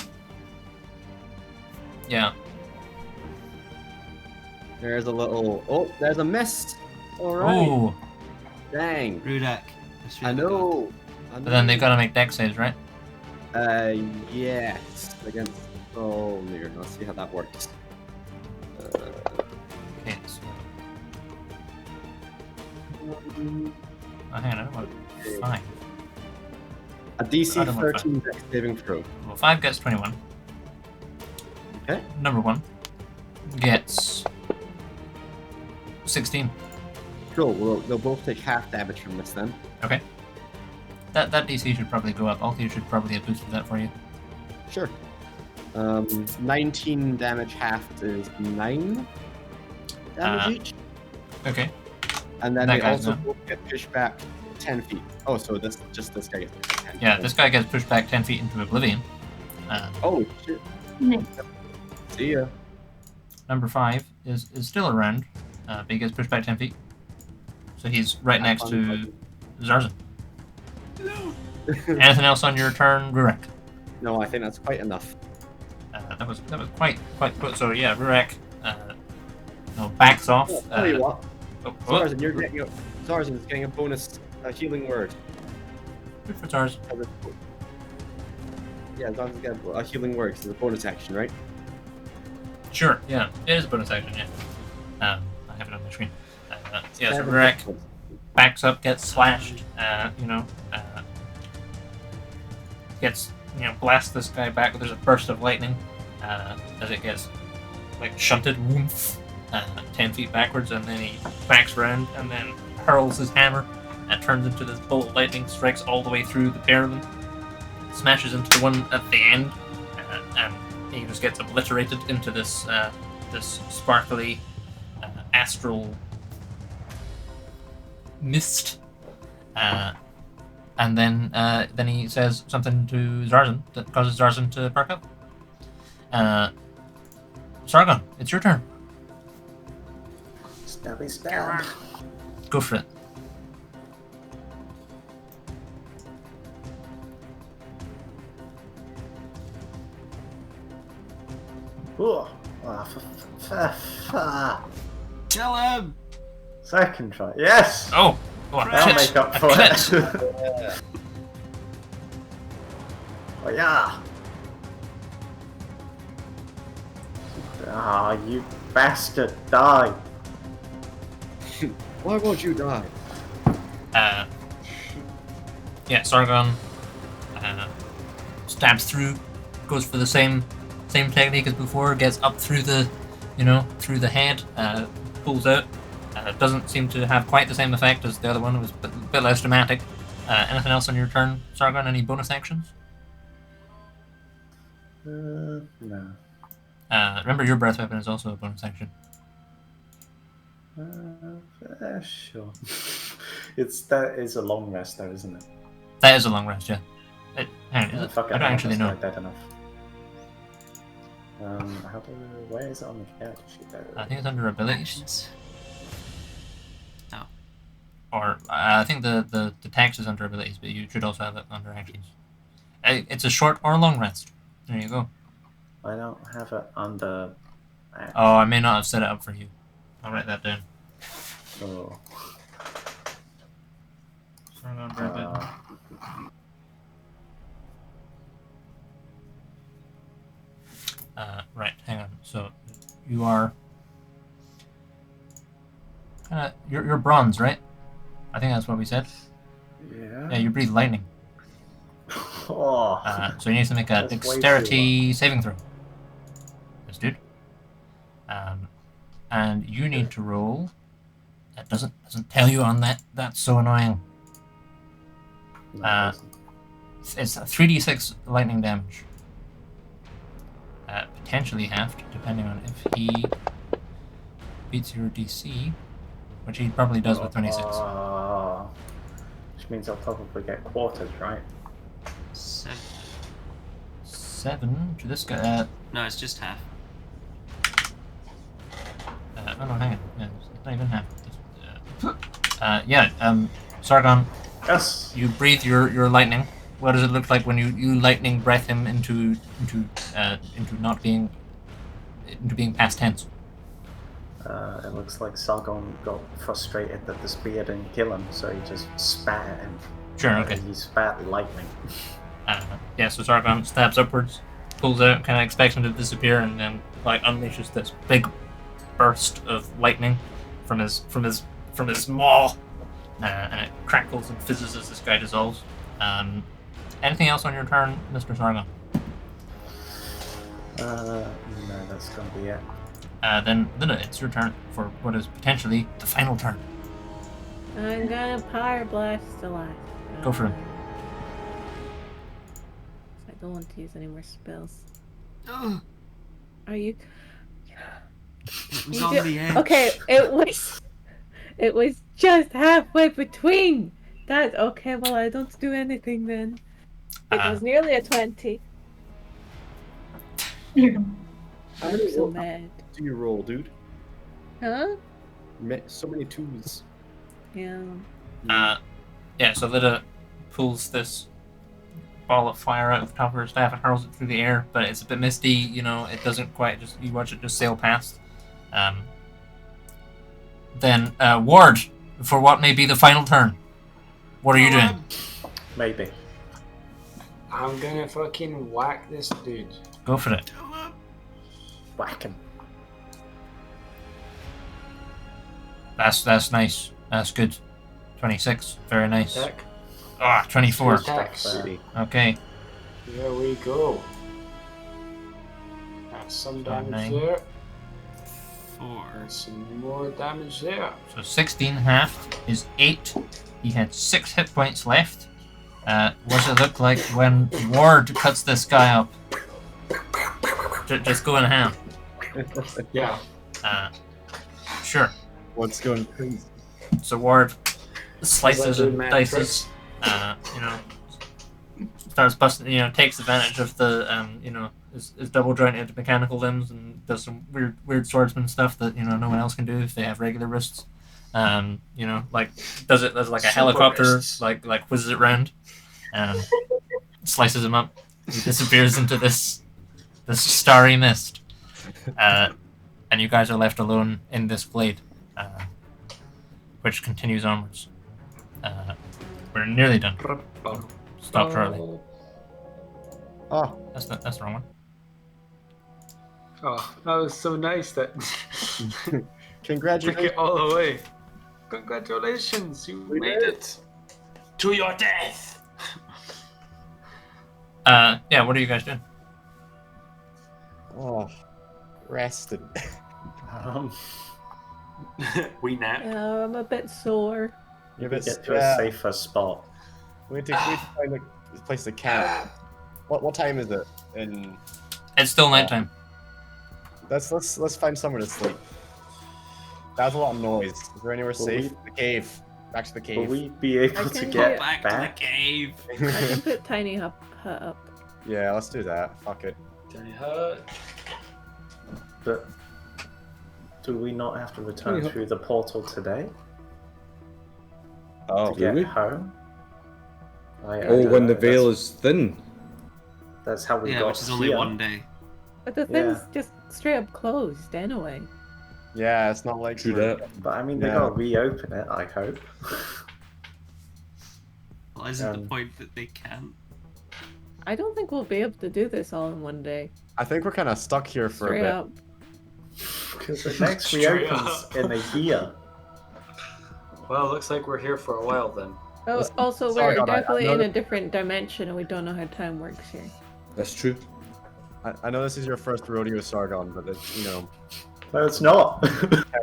Yeah. There's a little... Oh, there's a miss! Alright. Oh, Dang. Rudak. I know. but then they've got to make dex saves, right? Yes. Against... Oh, no, let's see how that works. Okay, so... Oh, hang on, what? 5. A I DC don't want 13 dex saving throw. Well, 5 gets 21. Okay. Number 1 gets 16. Cool. Well, they'll both take half damage from this then. Okay. That DC should probably go up. All of you should probably have boosted that for you. Sure. 19 damage halved is 9 damage each. Okay. And then that they guy's also not. both get pushed back 10 feet. Oh, so this guy gets pushed back 10 Yeah, feet. this guy gets pushed back 10 feet into oblivion. Oh, shit. Nice. See ya. Number 5 is still around, but he gets pushed back 10 feet. So he's right next to Zarzan. Anything else on your turn, Rurak? No, I think that's quite enough. That was quite good. So yeah, Rurak backs off. Oh, tell you what, Oh, Zarzan, Zarzan is getting a bonus healing word. good for Zars. Yeah, Zarzan's getting a healing word 'cause it's a bonus action, right? Sure, yeah, it is a bonus action. Yeah, I have it on my screen. Yeah, so 7 Rurak hit points. backs up, gets slashed. gets, blasts this guy back. There's a burst of lightning as it gets like shunted, woof, 10 feet backwards, and then he backs around and then hurls his hammer and turns into this bolt of lightning, strikes all the way through the pair of them, smashes into the one at the end, and he just gets obliterated into this this sparkly astral mist. And then he says something to Zarzan that causes Zarzan to perk up. Sargon, it's your turn. Stabby stab. Go for it. Ooh. Kill him! Second try. Yes! Oh! Go on, That'll crit. make up A for crit. it. Oh yeah! Ah, you bastard! Die! Why won't you die? Yeah, Sargon stabs through, goes for the same technique as before, gets up through the, through the head, pulls out. Doesn't seem to have quite the same effect as the other one. It was a bit less dramatic. Anything else on your turn, Sargon? Any bonus actions? No. Remember, your breath weapon is also a bonus action. Sure. That is a long rest, though, isn't it? That is a long rest, yeah. Hang on, is it? Fuck it, I don't actually know. Dead enough. Where is it on the character sheet? There. I think it's under abilities. Actions. Oh. Or I think the text is under abilities, but you should also have it under actions. It's a short or long rest. There you go. I don't have it under. Oh, I may not have set it up for you. I'll write that down. Oh. Sargon, very good. Right, hang on. So you are you're bronze, right? I think that's what we said. Yeah. Yeah, you breathe lightning. Oh. So you need to make a That's way too dexterity saving throw. Yes, dude. And you need to roll. That doesn't tell you on that. That's so annoying. No, it It's a 3d6 lightning damage. Potentially halved, depending on if he beats your DC, which he probably does with 26. Which means I'll probably get quartered, right? 7 to this guy. No, it's just half. Oh no, hang on. Yeah, it's not even half. Sargon, Yes. you breathe your lightning. What does it look like when you lightning breath him into not being past tense? It looks like Sargon got frustrated that the spear didn't kill him, so he just spat at him. Sure, okay. He spat lightning. So Sargon stabs upwards, pulls out, kind of expects him to disappear, and then unleashes this big burst of lightning from his maw, and it crackles and fizzes as this guy dissolves. Anything else on your turn, Mr. Sargon? No, that's gonna be it. Then Linda, it's your turn for what is potentially the final turn. I'm gonna Pyre Blast the last. Go for it. I don't want to use any more spells. Oh, Are you? it was on the edge. Okay, it was just halfway between. That's okay. Well, I don't do anything then. It was nearly a 20. I'm so mad. Do you roll, dude? Huh? So many twos. Yeah. So Linda pulls this ball of fire out of the top of her staff and hurls it through the air, but it's a bit misty. It doesn't quite you watch it just sail past. Then Ward, for what may be the final turn. What are you doing? Maybe. I'm gonna fucking whack this dude. Go for it. Whack him. That's nice. That's good. 26. Very nice. Attack. 24. Attacks. Okay. Here we go. That's some damage 9. there. 4. And some more damage there. So 16 halved is 8. He had 6 hit points left. What does it look like when Ward cuts this guy up? Just go in ham. Yeah. Sure. What's going? So Ward slices doing and mad dices. tricks? Starts busting. Takes advantage of the his double jointed mechanical limbs and does some weird swordsman stuff that no one else can do if they have regular wrists. Like does it as like a Super helicopter, wrists. like whizzes it round, and slices him up. He disappears into this starry mist, and you guys are left alone in this glade, which continues onwards. We're nearly done. Stop Charlie. Oh, That's the wrong one. Oh, that was so nice that took congratulations! it all the way. Congratulations, you made it to your death. Yeah. What are you guys doing? Oh, rested. We nap. Yeah, I'm a bit sore. You're We a bit get to a yeah. safer spot. We need to find a place to camp. What time is it? In It's still nighttime. let's find somewhere to sleep. That was a lot of noise. Is there anywhere Will safe? we- The cave. Back to the Will cave. we be able I to can get get Back back? to the cave. I can put Tiny Hut up. Yeah, let's do that. Fuck it. Tiny hut. But do we not have to return Tiny hut. through the portal today Oh, to get we? home? I Oh, don't when the know, veil is thin. That's how we Yeah, got which is only here. one day. But the thing's just straight up closed anyway. yeah, it's not like True we're- that. But I mean, they Yeah. gotta reopen it. I hope. Well, isn't the Um, point that they can't? I don't think we'll be able to do this all in one day. I think we're kind of stuck here for Straight a bit. up. Because it next Straight reopens up. in a year. Well, looks like we're here for a while then. Oh, Listen, also, sorry, we're God, I definitely know in a that- different dimension and we don't know how time works here. That's true. I know this is your first rodeo, Sargon, but it's No, it's not.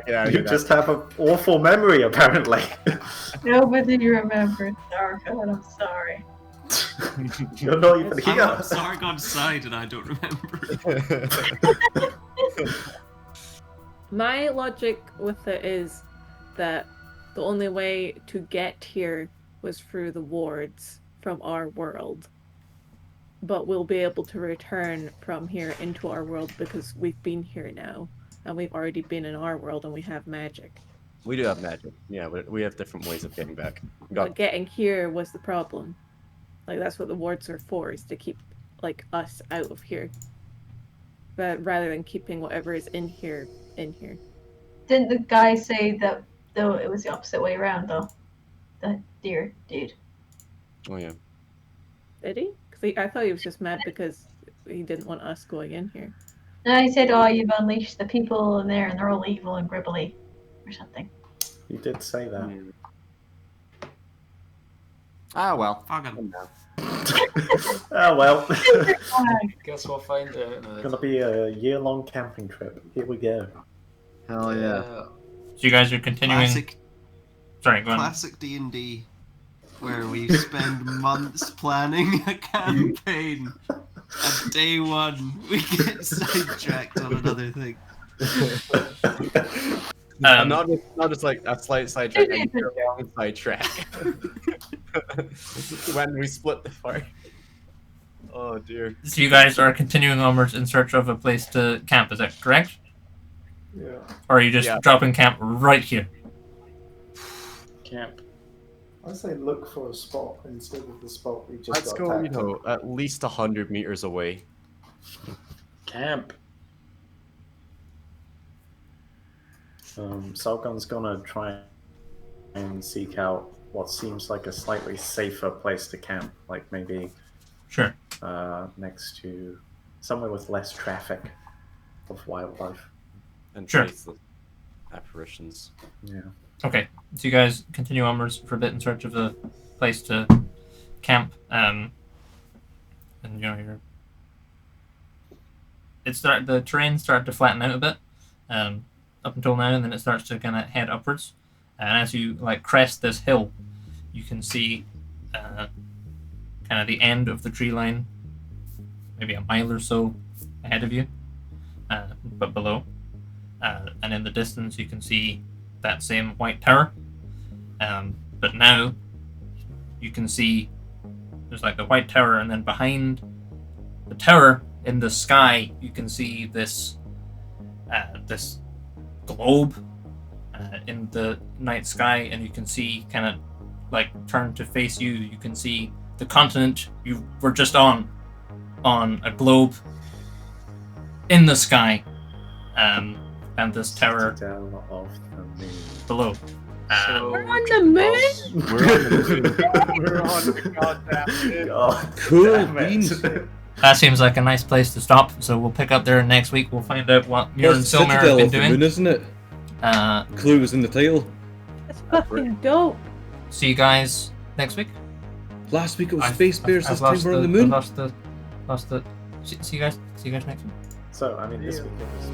get out of You here. just have an awful memory, apparently. Nobody remembered Sargon, I'm sorry. You're not even I'm here. on Sargon's side and I don't remember. My logic with it is that the only way to get here was through the wards from our world. But we'll be able to return from here into our world because we've been here now. And we've already been in our world and we have magic. We do have magic. Yeah, we have different ways of getting back. We got But getting here was the problem. Like, that's what the wards are for, is to keep, like, us out of here. But rather than keeping whatever is in here, in here. Didn't the guy say that though it was the opposite way around though? The deer dude. Oh yeah. Did he? Because I thought he was just mad because he didn't want us going in here. No, he said, "Oh, you've unleashed the people in there, and they're all evil and gribbly, or something." You did say that. Ah well. Fuck 'em. Oh well. Guess we'll find out. Gonna be a year-long camping trip. Here we go. Hell yeah. So you guys are continuing. Classic, Sorry, go on. classic D&D, where we spend months planning a campaign. At day one, we get sidetracked on another thing. Not just like a slight sidetrack, a long sidetrack. When we split the party. Oh dear. So you guys are continuing onwards in search of a place to camp. Is that correct? Yeah. Or are you just Yeah. dropping camp right here? Camp. I say look for a spot instead of the spot we just Let's go, at least 100 meters away. Camp. Sargon's gonna try and seek out what seems like a slightly safer place to camp, like maybe Sure. next to somewhere with less traffic of wildlife. And Sure. trace the apparitions. Yeah. Okay. So you guys continue onwards for a bit in search of a place to camp. and the terrain started to flatten out a bit, up until now, and then it starts to kind of head upwards. And as you crest this hill, you can see kind of the end of the tree line, maybe a mile or so ahead of you, but below. And in the distance, you can see that same white tower. But now you can see there's the white tower, and then behind the tower in the sky, you can see this globe in the night sky, and you can see kind of turned to face you. You can see the continent you were just on a globe in the sky, and this tower Citadel of the moon. below. So We're on the moon. We're on the We're on the goddamn moon. God Cool damn it. beans. That seems like a nice place to stop, so we'll pick up there next week. We'll find out what Muir and It's Silmer have Citadel been of the doing. Moon, isn't it? Clue was in the title. That's fucking dope. See you guys next week. Last week it was Space Bears. I've This time lost we're on the I've moon. lost the. See you guys. See you guys next week. So, I mean, this week it was